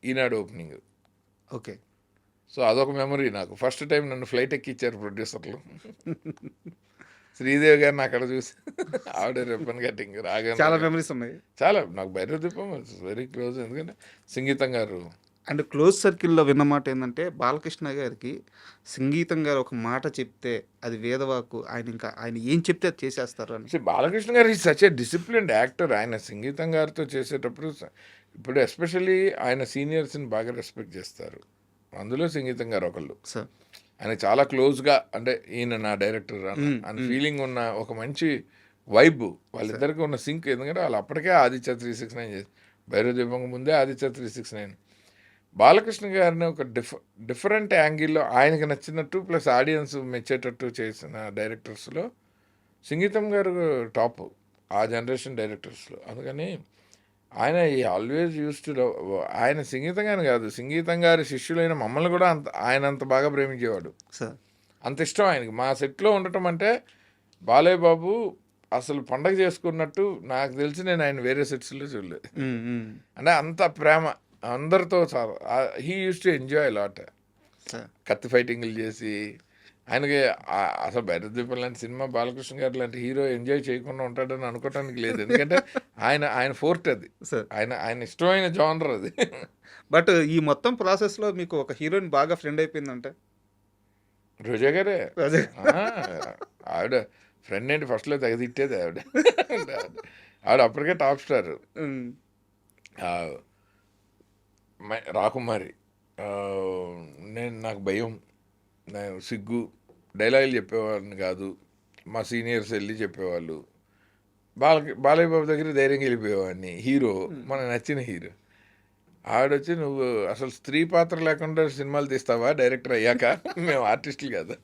Speaker 3: ఈనాడు ఓపెనింగ్.
Speaker 2: ఓకే.
Speaker 3: సో అదొక మెమరీ నాకు. ఫస్ట్ టైం నన్ను ఫ్లైట్ ఎక్కిచ్చారు ప్రొడ్యూసర్లు. శ్రీదేవి గారిని అక్కడ చూసి ఆవిడ రిబ్బన్ కటింగ్ రాగా
Speaker 2: చాలా మెమరీస్ ఉన్నాయి.
Speaker 3: చాలా నాకు భైరవ దీపం వెరీ క్లోజ్, ఎందుకంటే సంగీతం గారు.
Speaker 2: అండ్ క్లోజ్ సర్కిల్లో విన్నమాట ఏంటంటే బాలకృష్ణ గారికి సంగీతం గారు ఒక మాట చెప్తే అది వేదవాకు, ఆయన ఏం చెప్తే అది చేసేస్తారు అని.
Speaker 3: బాలకృష్ణ గారు is such a disciplined actor. ఆయన సంగీతం గారితో చేసేటప్పుడు ఇప్పుడు ఎస్పెషల్లీ ఆయన సీనియర్స్ని బాగా రెస్పెక్ట్ చేస్తారు, అందులో సంగీతం గారు ఒకళ్ళు.
Speaker 2: సార్
Speaker 3: ఆయన చాలా క్లోజ్గా, అంటే ఈయన నా డైరెక్టర్ అని ఫీలింగ్ ఉన్న ఒక మంచి వైబ్ వాళ్ళిద్దరికి ఉన్న సింక్. ఎందుకంటే వాళ్ళు అప్పటికే ఆదిత్య 369 చేసి, భైరవ దీపంకి ముందే ఆదిత్య 369. బాలకృష్ణ గారిని ఒక డిఫరెంట్ యాంగిల్లో ఆయనకి నచ్చినట్టు ప్లస్ ఆడియన్స్ మెచ్చేటట్టు చేసిన డైరెక్టర్స్లో సంగీతం గారు టాప్ ఆ జనరేషన్ డైరెక్టర్స్లో. అందుకని ఆయన ఆల్వేస్ యూస్ టు లవ్. ఆయన సంగీతం గారిని కాదు, సంగీతం గారి శిష్యులైన మమ్మల్ని కూడా ఆయన అంత బాగా ప్రేమించేవాడు. అంత ఇష్టం ఆయనకి మా సెట్లో ఉండటం అంటే. బాలయ్య బాబు అసలు పండగ చేసుకున్నట్టు నాకు తెలిసి నేను ఆయన వేరే సెట్స్లో చూడలేదు. అంటే అంత ప్రేమ అందరితో. చాలా he use to enjoy lot. కత్తి ఫైటింగ్లు చేసి ఆయనకి అసలు భైరవ దీపం లాంటి సినిమా బాలకృష్ణ గారు లాంటి హీరో ఎంజాయ్ చేయకుండా ఉంటాడని అనుకోవటానికి లేదు. ఎందుకంటే ఆయన ఫోర్ట్ అది, ఆయన ఇష్టమైన జానర్ అది.
Speaker 2: బట్ ఈ మొత్తం ప్రాసెస్లో మీకు ఒక హీరోయిన్ బాగా ఫ్రెండ్ అయిపోయిందంటే
Speaker 3: రోజా గారే. ఆవిడ ఫ్రెండ్ ఏంటి, ఫస్ట్లో తెగదిట్టేది ఆవిడ. అప్పటికే టాప్ స్టార్. రాకుమారి, నాకు భయం, నేను సిగ్గు, డైలాగులు చెప్పేవాడిని కాదు, మా సీనియర్స్ వెళ్ళి చెప్పేవాళ్ళు. బాలయ్య బాబు దగ్గర ధైర్యంగా వెళ్ళిపోయేవాడిని. హీరో, మనకు నచ్చిన హీరో. ఆవిడొచ్చి నువ్వు అసలు స్త్రీ పాత్ర లేకుండా సినిమాలు తీస్తావా డైరెక్టర్ అయ్యాక, మేము ఆర్టిస్టులు కదా.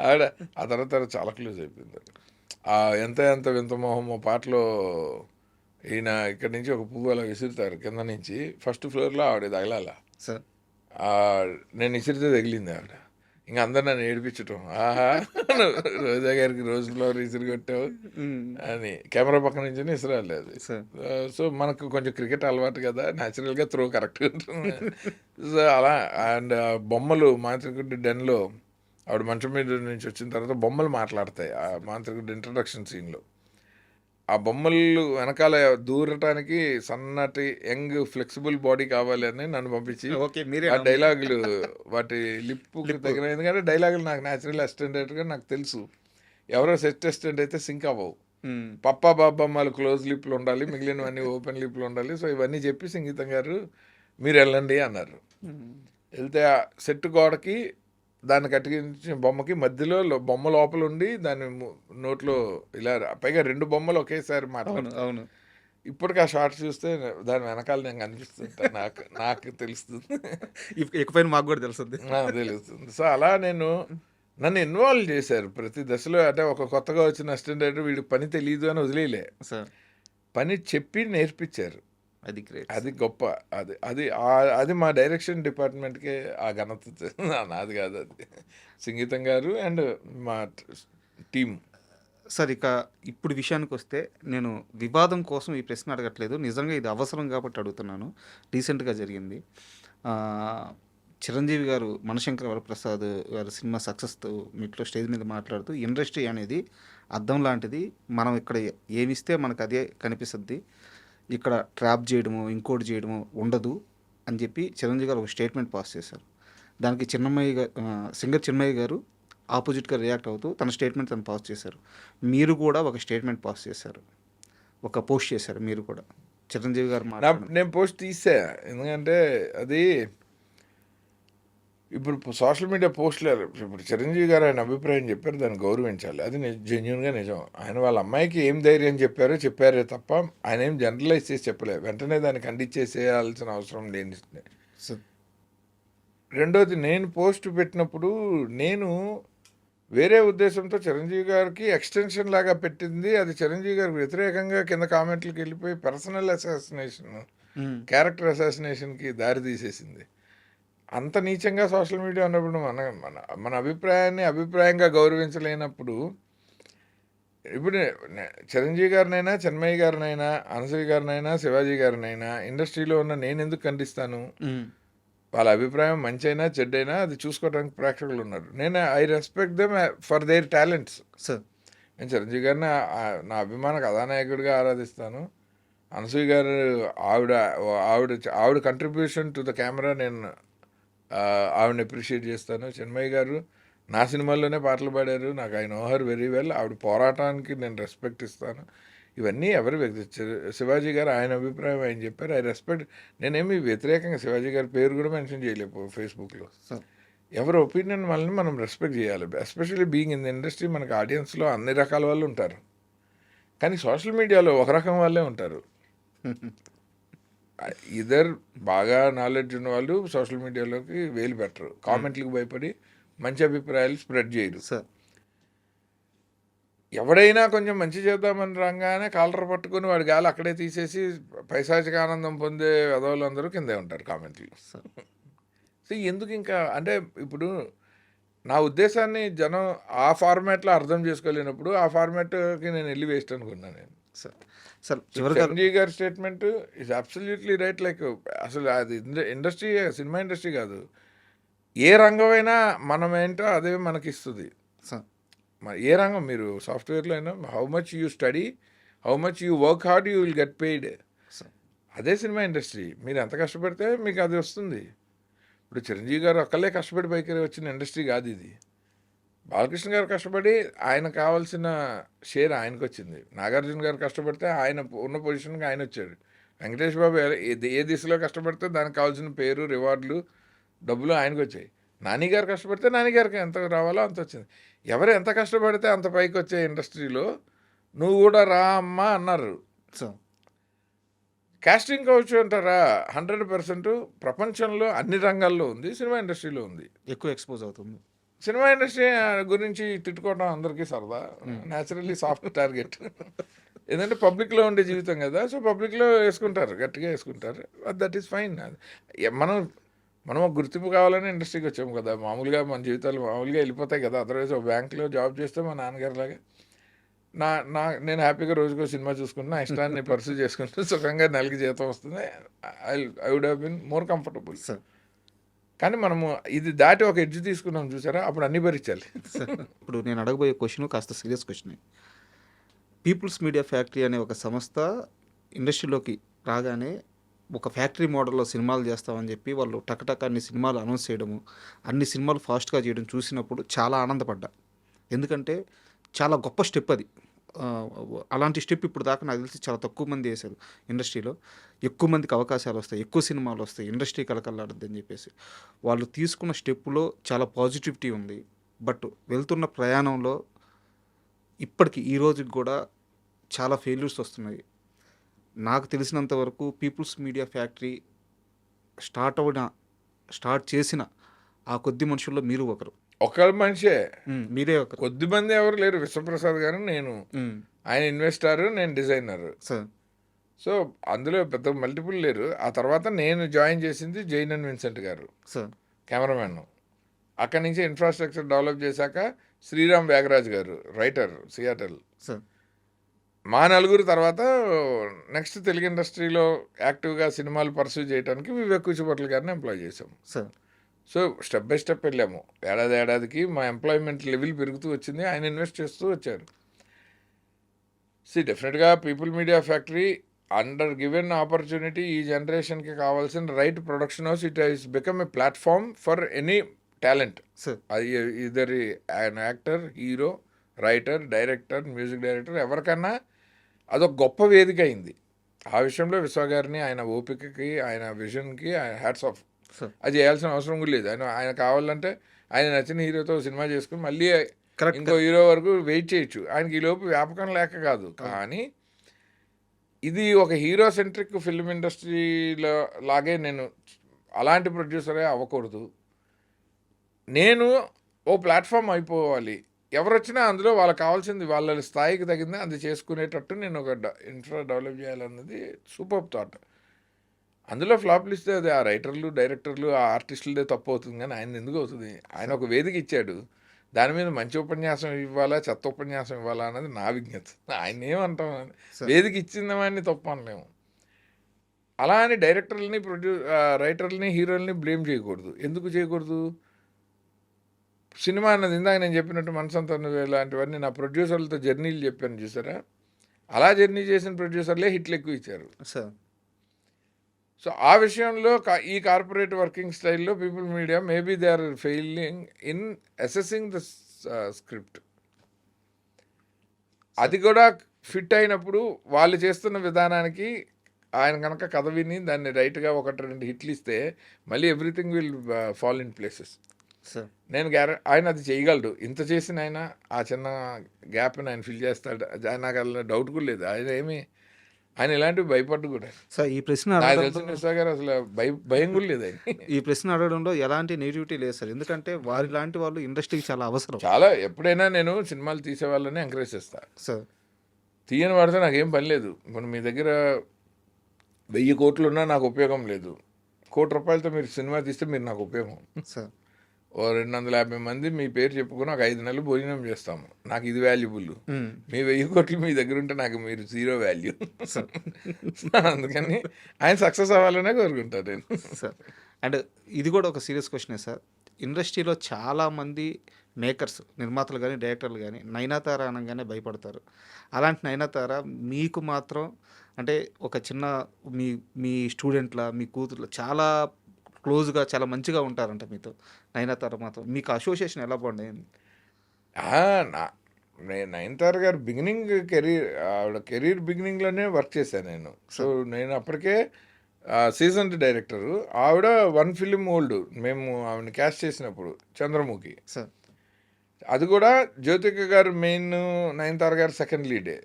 Speaker 3: ఆవిడ ఆ తర్వాత చాలా క్లోజ్ అయిపోయింది. ఎంత వింత మొహం పాటలో ఈయన ఇక్కడి నుంచి ఒక పువ్వు అలా విసురుతారు కింద నుంచి, ఫస్ట్ ఫ్లోర్లో ఆవిడ తగలాల. నేను విసిరితే తగిలింది ఆవిడ. ఇంకా అందరు నన్ను ఏడిపించటం, ఆహా రోజా గారికి రోజ్ ఫ్లవర్ విసిరి కొట్టావు అని. కెమెరా పక్క నుంచి విసిరాలి అది. సో మనకు కొంచెం క్రికెట్ అలవాటు కదా, న్యాచురల్గా త్రో కరెక్ట్గా ఉంటుంది. సో అలా. అండ్ బొమ్మలు మాంత్రికుడి డెన్లో ఆవిడ మంచం మీద నుంచి వచ్చిన తర్వాత బొమ్మలు మాట్లాడతాయి ఆ మాంత్రికుడి ఇంట్రడక్షన్ సీన్లో. ఆ బొమ్మలు వెనకాల దూరటానికి సన్నటి యంగ్ ఫ్లెక్సిబుల్ బాడీ కావాలి అని నన్ను పంపించి
Speaker 2: ఓకే మీరే
Speaker 3: ఆ డైలాగులు వాటి లిప్కి తగిన, ఎందుకంటే డైలాగులు నాకు న్యాచురల్ అసిస్టెంట్గా నాకు తెలుసు. ఎవరో సెట్ అసిస్టెంట్ అయితే సింక్ అవ్వవు. పప్పా బాబమ్మలు క్లోజ్ లిప్లు ఉండాలి, మిగిలినవన్నీ ఓపెన్ లిప్లు ఉండాలి. సో ఇవన్నీ చెప్పి సంగీతం గారు మీరు వెళ్ళండి అన్నారు. వెళ్తే ఆ సెట్ గోడకి దాన్ని కట్టించిన బొమ్మకి మధ్యలో బొమ్మ లోపల ఉండి దాని నోట్లో ఇలా, పైగా 2 బొమ్మలు ఒకేసారి మాట్లాడు.
Speaker 2: అవును
Speaker 3: ఇప్పటికి ఆ షార్ట్ చూస్తే దాని వెనకాల నేను కనిపిస్తుంటా, నాకు తెలుస్తుంది.
Speaker 2: ఎక్కువైనా మాకు కూడా తెలుస్తుంది.
Speaker 3: తెలుస్తుంది. సో అలా నన్ను ఇన్వాల్వ్ చేశారు ప్రతి దశలో. అంటే ఒక కొత్తగా వచ్చిన అసిస్టెంట్ వీడికి పని తెలియదు అని వదిలేయలే,
Speaker 2: సార్
Speaker 3: పని చెప్పి నేర్పించారు.
Speaker 2: అది గ్రేట్.
Speaker 3: అది గొప్ప. అది మా డైరెక్షన్ డిపార్ట్మెంట్కే ఆ ఘనత. నాది కాదు, అది సంగీతం గారు అండ్ మా టీం.
Speaker 2: సార్ ఇక ఇప్పుడు విషయానికి వస్తే, నేను వివాదం కోసం ఈ ప్రశ్న అడగట్లేదు, నిజంగా ఇది అవసరం కాబట్టి అడుగుతున్నాను. రీసెంట్గా జరిగింది, చిరంజీవి గారు మనశంకర వరప్రసాద్ గారు సినిమా సక్సెస్తో మీట్లో స్టేజ్ మీద మాట్లాడుతూ, ఇండస్ట్రీ అనేది అద్దం లాంటిది, మనం ఇక్కడ ఏమిస్తే మనకు అదే కనిపిస్తుంది, ఇక్కడ ట్రాప్ చేయడము ఇంకోటి చేయడము ఉండదు అని చెప్పి చిరంజీవి గారు ఒక స్టేట్మెంట్ పాస్ చేశారు. దానికి సింగర్ చిన్మయ్య గారు ఆపోజిట్గా రియాక్ట్ అవుతూ తన స్టేట్మెంట్ తను పాస్ చేశారు. మీరు కూడా ఒక స్టేట్మెంట్ పాస్ చేశారు, ఒక పోస్ట్ చేశారు మీరు కూడా. చిరంజీవి గారు
Speaker 3: నేను పోస్ట్ తీసా, ఎందుకంటే అది ఇప్పుడు సోషల్ మీడియా పోస్టులు, ఇప్పుడు చిరంజీవి గారు ఆయన అభిప్రాయం చెప్పారు, దాన్ని గౌరవించాలి. అది జెన్యున్గా నిజం. ఆయన వాళ్ళ అమ్మాయికి ఏం ధైర్యం చెప్పారే తప్ప ఆయన ఏం జనరలైజ్ చేసి చెప్పలేదు. వెంటనే దాన్ని ఖండించేసేయాల్సిన అవసరం లేని. రెండోది, నేను పోస్ట్ పెట్టినప్పుడు నేను వేరే ఉద్దేశంతో చిరంజీవి గారికి ఎక్స్టెన్షన్ లాగా పెట్టింది. అది చిరంజీవి గారికి వ్యతిరేకంగా కింద కామెంట్లకు వెళ్ళిపోయి పర్సనల్ అసాసినేషన్, క్యారెక్టర్ అసాసినేషన్కి దారి తీసేసింది. అంత నీచంగా సోషల్ మీడియా ఉన్నప్పుడు మన అభిప్రాయంగా గౌరవించలేనప్పుడు, ఇప్పుడు చిరంజీవి గారినైనా, చిన్మయ్య గారినైనా, అనసూయ గారినైనా, శివాజీ గారినైనా ఇండస్ట్రీలో ఉన్న నేను ఎందుకు ఖండిస్తాను? వాళ్ళ అభిప్రాయం మంచైనా చెడ్డైనా అది చూసుకోవడానికి ప్రేక్షకులు ఉన్నారు. I respect them for their talents.
Speaker 2: Sir
Speaker 3: నేను చిరంజీవి గారిని నా అభిమాన కథానాయకుడిగా ఆరాధిస్తాను. అనసూయ గారు ఆవిడ కంట్రిబ్యూషన్ టు ద కెమెరా నేను ఆవిడని అప్రిషియేట్ చేస్తాను. చిన్మయ్య గారు నా సినిమాల్లోనే పాటలు పాడారు, నాకు I know her very well. ఆవిడ పోరాటానికి నేను రెస్పెక్ట్ ఇస్తాను. ఇవన్నీ ఎవరి వ్యక్తి. శివాజీ గారు ఆయన అభిప్రాయం ఆయన చెప్పారు, ఐ రెస్పెక్ట్. నేనేమి వ్యతిరేకంగా శివాజీ గారి పేరు కూడా మెన్షన్ చేయలేము ఫేస్బుక్లో. ఎవరి ఒపీనియన్ వాళ్ళని మనం రెస్పెక్ట్ చేయాలి. Especially being in the industry, మనకు ఆడియన్స్లో అన్ని రకాల వాళ్ళు ఉంటారు, కానీ సోషల్ మీడియాలో ఒక రకం వాళ్ళే ఉంటారు. ఇద్దరు బాగా నాలెడ్జ్ ఉన్న వాళ్ళు సోషల్ మీడియాలోకి వేలు పెట్టరు, కామెంట్లకు భయపడి మంచి అభిప్రాయాలు స్ప్రెడ్ చేయరు.
Speaker 2: సార్
Speaker 3: ఎవడైనా కొంచెం మంచి చేద్దామని రాగానే కాలర్ పట్టుకుని వాడి గాలి అక్కడే తీసేసి పైశాచిక ఆనందం పొందే వెధవులందరూ కిందే ఉంటారు కామెంట్లు. సో ఎందుకు ఇంకా అంటే, ఇప్పుడు నా ఉద్దేశాన్ని జనం ఆ ఫార్మాట్లో అర్థం చేసుకోలేనప్పుడు ఆ ఫార్మాట్కి నేను వెళ్ళి వేస్ట్ అనుకున్నాను నేను.
Speaker 2: సార్
Speaker 3: చిరంజీవి గారి statement is absolutely right. Like అసలు అది ఇండస్ట్రీ, సినిమా ఇండస్ట్రీ కాదు, ఏ రంగమైనా మనం ఏంటో అదే మనకి ఇస్తుంది. ఏ రంగం, మీరు సాఫ్ట్వేర్లో అయినా how much you study, how much you work hard, you will get paid. అదే సినిమా ఇండస్ట్రీ, మీరు ఎంత కష్టపడితే మీకు అది వస్తుంది. ఇప్పుడు చిరంజీవి గారు ఒక్కళ్ళే కష్టపడి పైకి వచ్చిన ఇండస్ట్రీ కాదు ఇది. బాలకృష్ణ గారు కష్టపడి ఆయన కావాల్సిన షేర్ ఆయనకు వచ్చింది. నాగార్జున గారు కష్టపడితే ఆయన ఉన్న పొజిషన్కి ఆయన వచ్చాడు. వెంకటేష్ బాబు ఏ దిశలో కష్టపడితే దానికి కావాల్సిన పేరు, రివార్డులు, డబ్బులు ఆయనకు వచ్చాయి. నాని గారు కష్టపడితే నాని గారికి ఎంత రావాలో అంత వచ్చింది. ఎవరు ఎంత కష్టపడితే అంత పైకి వచ్చే ఇండస్ట్రీలో నువ్వు కూడా రా అమ్మా అన్నారు. కాస్టింగ్ కౌచ్ అంటారా, 100% ప్రపంచంలో అన్ని రంగాల్లో ఉంది, సినిమా ఇండస్ట్రీలో ఉంది,
Speaker 2: ఎక్కువ ఎక్స్పోజ్ అవుతుంది.
Speaker 3: సినిమా ఇండస్ట్రీ గురించి తిట్టుకోవడం అందరికీ సరదా, న్యాచురల్లీ సాఫ్ట్ టార్గెట్. ఎందుకంటే పబ్లిక్లో ఉండే జీవితం కదా, సో పబ్లిక్లో వేసుకుంటారు, గట్టిగా వేసుకుంటారు. That is fine. మనం ఒక గుర్తింపు కావాలని ఇండస్ట్రీకి వచ్చాము కదా. మామూలుగా మన జీవితాలు మామూలుగా వెళ్ళిపోతాయి కదా. అదర్వైజ్ ఒక బ్యాంక్లో జాబ్ చేస్తే మా నాన్నగారిలాగా నేను హ్యాపీగా రోజుకో సినిమా చూసుకుంటున్నా, ఇష్టాన్ని పర్సూ చేసుకుంటూ సుఖంగా నెలకి జీతం వస్తుంది. I would have been more comfortable. కానీ మనము ఇది దాటి ఒక ఎడ్జ్ తీసుకున్నాం చూసారా, అప్పుడు అన్నీ భరించాలి.
Speaker 2: ఇప్పుడు నేను అడగబోయే క్వశ్చన్ కాస్త serious question. People's media factory అనే ఒక సంస్థ ఇండస్ట్రీలోకి రాగానే ఒక ఫ్యాక్టరీ మోడల్లో సినిమాలు చేస్తామని చెప్పి వాళ్ళు టకటక అన్ని సినిమాలు అనౌన్స్ చేయడము, అన్ని సినిమాలు ఫాస్ట్గా చేయడం చూసినప్పుడు చాలా ఆనందపడ్డా. ఎందుకంటే చాలా గొప్ప స్టెప్ అది. ఆ, అలాంటి స్టెప్ ఇప్పుడు దాకా నాకు తెలిసి చాలా తక్కువ మంది వేశారు ఇండస్ట్రీలో. ఎక్కువ మందికి అవకాశాలు వస్తాయి, ఎక్కువ సినిమాలు వస్తాయి, ఇండస్ట్రీ కలకల్లాడుద్ది అని చెప్పేసి వాళ్ళు తీసుకున్న స్టెప్పులో చాలా పాజిటివిటీ ఉంది. బట్ వెళ్తున్న ప్రయాణంలో ఇప్పటికి ఈ రోజుకి కూడా చాలా ఫెయిల్యూర్స్ వస్తున్నాయి. నాకు తెలిసినంత వరకు పీపుల్స్ మీడియా ఫ్యాక్టరీ స్టార్ట్ చేసిన ఆ కొద్ది మనుషుల్లో మీరు ఒకరు.
Speaker 3: ఒక మనిషే,
Speaker 2: మీరే ఒకరు.
Speaker 3: కొద్ది మంది ఎవరు లేరు. విశ్వప్రసాద్ గారు, నేను, ఆయన ఇన్వెస్టర్, నేను డిజైనర్.
Speaker 2: సార్
Speaker 3: సో అందులో పెద్ద మల్టిపుల్ లేరు. ఆ తర్వాత నేను జాయిన్ చేసింది జైన్ అండ్ విన్సెంట్ గారు,
Speaker 2: సార్
Speaker 3: కెమెరామెన్. అక్కడి నుంచి ఇన్ఫ్రాస్ట్రక్చర్ డెవలప్ చేశాక శ్రీరామ్ వ్యాగరాజ్ గారు, రైటర్, సియాటల్.
Speaker 2: సార్
Speaker 3: మా నలుగురు తర్వాత నెక్స్ట్ తెలుగు ఇండస్ట్రీలో యాక్టివ్గా సినిమాలు పర్సూ చేయడానికి వివేక్ కూచిపట్ల గారిని ఎంప్లాయ్ చేసాం.
Speaker 2: Sir
Speaker 3: so step by step వెళ్ళాము. ఏడాదికి మా ఎంప్లాయ్మెంట్ లెవెల్ పెరుగుతూ వచ్చింది. ఆయన ఇన్వెస్ట్ చేస్తూ వచ్చారు. డెఫినెట్గా people media factory under given opportunity ఈ జనరేషన్కి కావాల్సిన right production house. It is become a platform for any talent.
Speaker 2: Sir
Speaker 3: అది ఇద్దరి actor, hero, writer, director, music director, ఎవరికన్నా అదొక గొప్ప వేదిక అయింది. ఆ విషయంలో విశ్వ గారిని, ఆయన ఓపికకి, ఆయన విజన్కి హ్యాట్స్ ఆఫ్.
Speaker 2: సార్
Speaker 3: అది చేయాల్సిన అవసరం కూడా లేదు. ఆయన కావాలంటే ఆయన నచ్చిన హీరోతో సినిమా చేసుకుని మళ్ళీ
Speaker 2: కరెక్ట్.
Speaker 3: ఇంకో హీరో వరకు వెయిట్ చేయొచ్చు. ఆయనకి ఈ లోపు వ్యాపకం లేక కాదు. కానీ ఇది ఒక హీరో సెంట్రిక్ ఫిల్మ్ ఇండస్ట్రీలో లాగే నేను అలాంటి ప్రొడ్యూసరే అవ్వకూడదు. నేను ఓ ప్లాట్ఫామ్ అయిపోవాలి. ఎవరు వచ్చినా అందులో వాళ్ళకి కావాల్సింది వాళ్ళ స్థాయికి తగింది అది చేసుకునేటట్టు నేను ఒక ఇన్ఫ్రా డెవలప్ చేయాలన్నది సూపర్ థాట్. అందులో ఫ్లాప్లు ఇస్తే అది ఆ రైటర్లు, డైరెక్టర్లు, ఆ ఆర్టిస్టులదే తప్పు అవుతుంది. కానీ ఆయన ఎందుకు అవుతుంది? ఆయన ఒక వేదిక ఇచ్చాడు, దాని మీద మంచి ఉపన్యాసం ఇవ్వాలా, చెత్త ఉపన్యాసం ఇవ్వాలా అన్నది నా విజ్ఞత. ఆయన ఏమంటాం, వేదిక ఇచ్చిన వాడిని తప్పు అనలేము. అలా అని డైరెక్టర్లని, రైటర్లని, హీరోల్ని బ్లేమ్ చేయకూడదు. ఎందుకు చేయకూడదు? సినిమా అన్నది ఇందాక నేను చెప్పినట్టు మనసంతా ఇలాంటివన్నీ నా ప్రొడ్యూసర్లతో జర్నీలు చెప్పాను చూసారా, అలా జర్నీ చేసిన ప్రొడ్యూసర్లే హిట్లు ఎక్కువ ఇచ్చారు.
Speaker 2: సార్
Speaker 3: సో ఆ విషయంలో ఈ కార్పొరేట్ వర్కింగ్ స్టైల్లో people media maybe they are failing in assessing the script. అది కూడా ఫిట్ అయినప్పుడు వాళ్ళు చేస్తున్న విధానానికి ఆయన కనుక కథ విని దాన్ని రైట్గా 1-2 హిట్లు ఇస్తే మళ్ళీ everything will fall in places.
Speaker 2: Sir
Speaker 3: నేను ఆయన అది చేయగలడు. ఇంత చేసిన ఆయన ఆ చిన్న గ్యాప్ని ఆయన ఫిల్ చేస్తాడు. నాకు అలా డౌట్ కూడా లేదు. ఆయన ఇలాంటివి భయపడ్డు కూడా.
Speaker 2: సార్ ఈ ప్రశ్న
Speaker 3: నాకు తెలిసిన విశ్వ గారు అసలు భయం కూడా లేదు ఆయన.
Speaker 2: ఈ ప్రశ్న అడగడంలో ఎలాంటి నెగిటివిటీ లేదు సార్. ఎందుకంటే వారి లాంటి వాళ్ళు ఇండస్ట్రీకి చాలా అవసరం.
Speaker 3: చాలా ఎప్పుడైనా నేను సినిమాలు తీసే వాళ్ళని ఎంకరేజ్ చేస్తాను.
Speaker 2: సార్
Speaker 3: తీయని వాడితే నాకేం పని లేదు. ఇప్పుడు మీ దగ్గర 1000 కోట్లు ఉన్నా నాకు ఉపయోగం లేదు. 1 కోటి రూపాయలతో మీరు సినిమా తీస్తే మీరు నాకు ఉపయోగం.
Speaker 2: సార్
Speaker 3: ఓ 250 మంది మీ పేరు చెప్పుకుని ఒక 5 నెలలు భోజనం చేస్తాము. నాకు ఇది వాల్యుబుల్. మీ 1000 కోట్లు మీ దగ్గర ఉంటే నాకు మీరు 0 వాల్యూ. అందుకని ఆయన సక్సెస్ అవ్వాలనే కోరుకుంటాను నేను.
Speaker 2: సార్ అండ్ ఇది కూడా ఒక సీరియస్ క్వశ్చనే సార్. ఇండస్ట్రీలో చాలామంది మేకర్స్, నిర్మాతలు కానీ, డైరెక్టర్లు కానీ నయనతార అనగానే భయపడతారు. అలాంటి నయనతార మీకు మాత్రం అంటే ఒక చిన్న మీ స్టూడెంట్ల, మీ కూతుర్ల చాలా క్లోజ్గా, చాలా మంచిగా ఉంటారంట మీతో. నయనతార మాత్రం మీకు అసోసియేషన్ ఎలా బాగుండేది?
Speaker 3: నయనతార గారు ఆవిడ కెరీర్ బిగినింగ్లోనే వర్క్ చేశాను నేను. సో నేను అప్పటికే సీజన్డ్ డైరెక్టరు. ఆవిడ 1 ఫిలిం ఓల్డ్ మేము ఆవిడని క్యాస్ట్ చేసినప్పుడు, చంద్రముఖి.
Speaker 2: సార్
Speaker 3: అది కూడా జ్యోతిక గారు మెయిన్, నయనతార గారు సెకండ్ లీడే.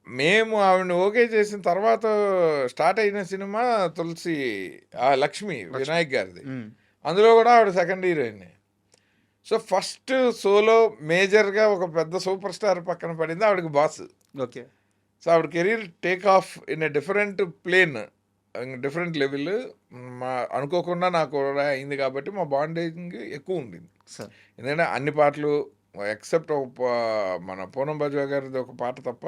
Speaker 3: మేము ఆవిడని ఓకే చేసిన తర్వాత స్టార్ట్ అయిన సినిమా తులసి, లక్ష్మి, వినాయక్ గారిది. అందులో కూడా ఆవిడ second heroine. So first solo మేజర్గా ఒక పెద్ద సూపర్ స్టార్ పక్కన పడింది ఆవిడకి బాస్.
Speaker 2: ఓకే.
Speaker 3: సో ఆవిడ career take off in a different plane, different level. అనుకోకుండా నాకు కూడా అయింది కాబట్టి మా బాండింగ్ ఎక్కువ ఉండింది.
Speaker 2: సార్
Speaker 3: ఎందుకంటే అన్ని పాటలు ఎక్సెప్ట్ మన పూనం బాజవా గారిది ఒక పాట తప్ప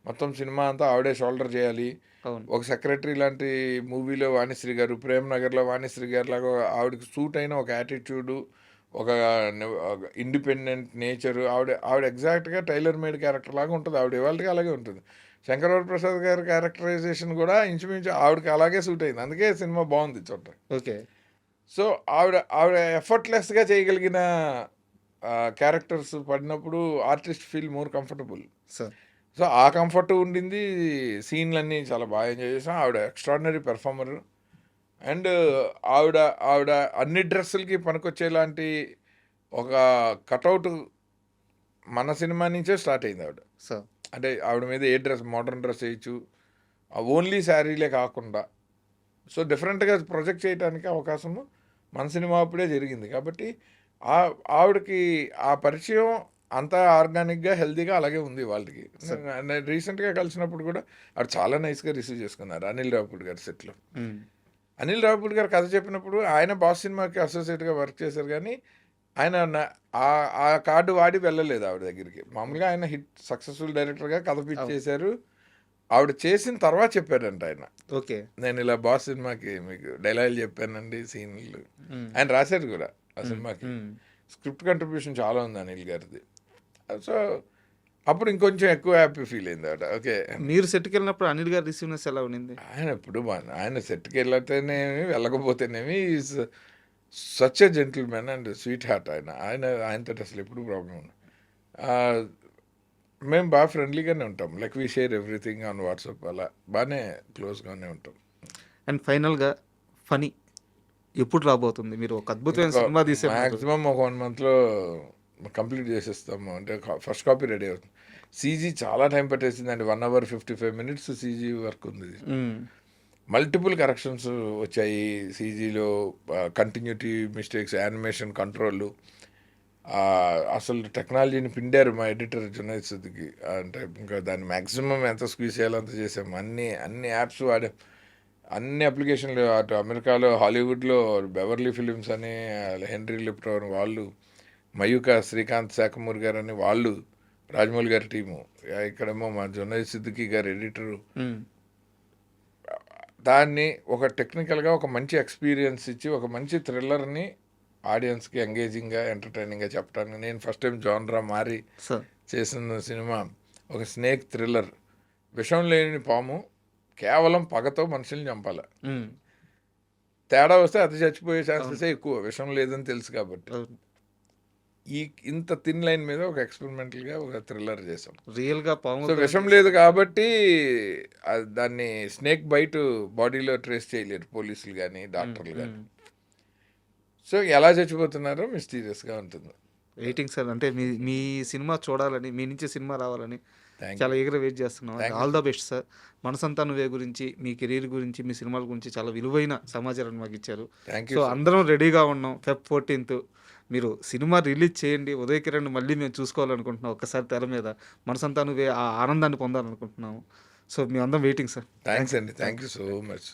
Speaker 3: మొత్తం సినిమా అంతా ఆవిడే షోల్డర్ చేయాలి.
Speaker 2: అవును.
Speaker 3: ఒక సెక్రటరీ లాంటి మూవీలో వాణిశ్రీ గారు, ప్రేమ్ నగర్లో వాణిశ్రీ గారు లాగా ఆవిడకి సూట్ అయిన ఒక యాటిట్యూడు, ఒక ఇండిపెండెంట్ నేచర్, ఆవిడ ఎగ్జాక్ట్గా టైలర్ మేడ్ క్యారెక్టర్ లాగా ఉంటుంది. ఆవిడ ఇవాళకి అలాగే ఉంటుంది. శంకరవర ప్రసాద్ గారి క్యారెక్టరైజేషన్ కూడా ఇంచుమించు ఆవిడకి అలాగే సూట్ అయింది. అందుకే సినిమా బాగుంది చూడటం.
Speaker 2: ఓకే.
Speaker 3: సో ఆవిడ ఎఫర్ట్లెస్గా చేయగలిగిన క్యారెక్టర్స్ పడినప్పుడు artist feel more comfortable.
Speaker 2: Sir
Speaker 3: so ఆ కంఫర్ట్ ఉండింది. సీన్లన్నీ చాలా బాగా ఎంజాయ్ చేసాం. ఆవిడ ఎక్స్ట్రాడినరీ పెర్ఫార్మర్. అండ్ ఆవిడ అన్ని డ్రెస్సులకి పనికొచ్చేలాంటి ఒక కటౌట్ మన సినిమా నుంచే స్టార్ట్ అయింది ఆవిడ.
Speaker 2: సార్
Speaker 3: అంటే ఆవిడ మీద ఏ డ్రెస్, మోడర్న్ డ్రెస్ వేయచ్చు, ఓన్లీ శారీలే కాకుండా. సో డిఫరెంట్గా ప్రొజెక్ట్ చేయడానికి అవకాశము మన సినిమా అప్పుడే జరిగింది. కాబట్టి ఆవిడకి ఆ పరిచయం అంతా ఆర్గానిక్గా, హెల్తీగా అలాగే ఉంది వాళ్ళకి. రీసెంట్గా కలిసినప్పుడు కూడా ఆవిడ చాలా నైస్గా రిసీవ్ చేసుకున్నారు అనిల్ రావిపూడి గారి సెట్లో. అనిల్ రావిపూడి గారు కథ చెప్పినప్పుడు ఆయన బాస్ సినిమాకి అసోసియేట్గా వర్క్ చేశారు, కానీ ఆయన ఆ కార్డు వాడి వెళ్ళలేదు ఆవిడ దగ్గరికి. మామూలుగా ఆయన హిట్ సక్సెస్ఫుల్ డైరెక్టర్గా కథ పిచ్ చేశారు. ఆవిడ చేసిన తర్వాత చెప్పాడంట ఆయన,
Speaker 2: ఓకే
Speaker 3: నేను ఇలా బాస్ సినిమాకి మీకు డైలాగులు చెప్పానండి, సీన్లు. ఆయన రాశారు కూడా ఆ సినిమాకి. స్క్రిప్ట్ కంట్రిబ్యూషన్ చాలా ఉంది అనిల్ గారిది. సో అప్పుడు ఇంకొంచెం ఎక్కువ హ్యాపీ ఫీల్ అయింది ఆవిడ. ఓకే,
Speaker 2: మీరు సెట్కి వెళ్ళినప్పుడు అనిల్ గారు రిసీవ్నెస్ ఎలా ఉండింది?
Speaker 3: ఆయన ఎప్పుడు ఆయన సెట్కి వెళ్ళతేనేమి వెళ్ళకపోతేనేమి is such a gentleman and sweet heart. ఆయనతో అసలు ఎప్పుడు ప్రాబ్లం ఉండదు. మేము బాగా ఫ్రెండ్లీగానే ఉంటాం. Like we share everything on WhatsApp, అలా బాగానే క్లోజ్గానే ఉంటాం.
Speaker 2: అండ్ ఫైనల్గా ఫనీ ఎప్పుడు రాబోతుంది? మీరు ఒక అద్భుతమైన సినిమా తీసే
Speaker 3: మ్యాక్సిమం ఒక 1 monthలో కంప్లీట్ చేసేస్తాము. అంటే ఫస్ట్ కాపీ రెడీ అవుతుంది. సీజీ చాలా టైం పట్టేసిందండి. 1 hour 55 minutes సీజీ వర్క్ ఉంది. మల్టిపుల్ కరెక్షన్స్ వచ్చాయి సీజీలో. కంటిన్యూటీ మిస్టేక్స్, యానిమేషన్ కంట్రోల్, అసలు టెక్నాలజీని పిండారు మా ఎడిటర్ జునైద్ సిద్దికి. అంటే ఇంకా దాన్ని మ్యాక్సిమం ఎంత స్క్వీజ్ చేయాలో అంత చేసాము. అన్ని యాప్స్ వాడాం, అన్ని అప్లికేషన్లు. అటు అమెరికాలో, హాలీవుడ్లో బెవర్లీ ఫిలిమ్స్ అని, హెన్రీ లిప్టో అని వాళ్ళు, మయూక శ్రీకాంత్ శాఖమూరి గారు అని వాళ్ళు, రాజమౌళి గారి టీము, ఇక్కడేమో మా జునైద్ సిద్దికి గారు ఎడిటరు. దాన్ని ఒక టెక్నికల్గా ఒక మంచి ఎక్స్పీరియన్స్ ఇచ్చి ఒక మంచి థ్రిల్లర్ని ఆడియన్స్కి ఎంగేజింగ్గా, ఎంటర్టైనింగ్గా చెప్పడానికి నేను ఫస్ట్ టైం జాన్రా మారి చేసిన సినిమా. ఒక స్నేక్ థ్రిల్లర్. విషం లేని పాము కేవలం పగతో మనుషుల్ని చంపాలి. తేడా వస్తే అది చచ్చిపోయే ఛాన్సెసే ఎక్కువ, విషం లేదని తెలుసు కాబట్టి. ఇంత థిన్ లైన్ మీద ఒక ఎక్స్పెరిమెంటల్గా ఒక థ్రిల్లర్ చేసాం.
Speaker 2: రియల్గా పాము
Speaker 3: సో విషం లేదు కాబట్టి దాన్ని స్నేక్ బైట్ బాడీలో ట్రేస్ చేయలేరు పోలీసులు కానీ డాక్టర్లు కానీ. సో ఎలా చచ్చిపోతున్నారో మిస్టీరియస్గా ఉంటుంది.
Speaker 2: Waiting sir. అంటే మీ సినిమా చూడాలని, మీ నుంచి సినిమా రావాలని చాలా ఈగర్ వెయిట్ చేస్తున్నాం. All the best sir. మనసంతా నువ్వే గురించి, మీ కెరీర్ గురించి, మీ సినిమాల గురించి చాలా విలువైన సమాచారాన్ని మాకు ఇచ్చారు. సో అందరం రెడీగా ఉన్నాం. Feb 14th మీరు సినిమా రిలీజ్ చేయండి. ఉదయ్ కిరణ్ మళ్ళీ మేము చూసుకోవాలనుకుంటున్నాం ఒక్కసారి తెర మీద. మనసంతా నువ్వే ఆ ఆనందాన్ని పొందాలనుకుంటున్నాము. సో మీ అందరం వెయిటింగ్ సార్.
Speaker 3: థ్యాంక్స్ అండి. Thank you so much.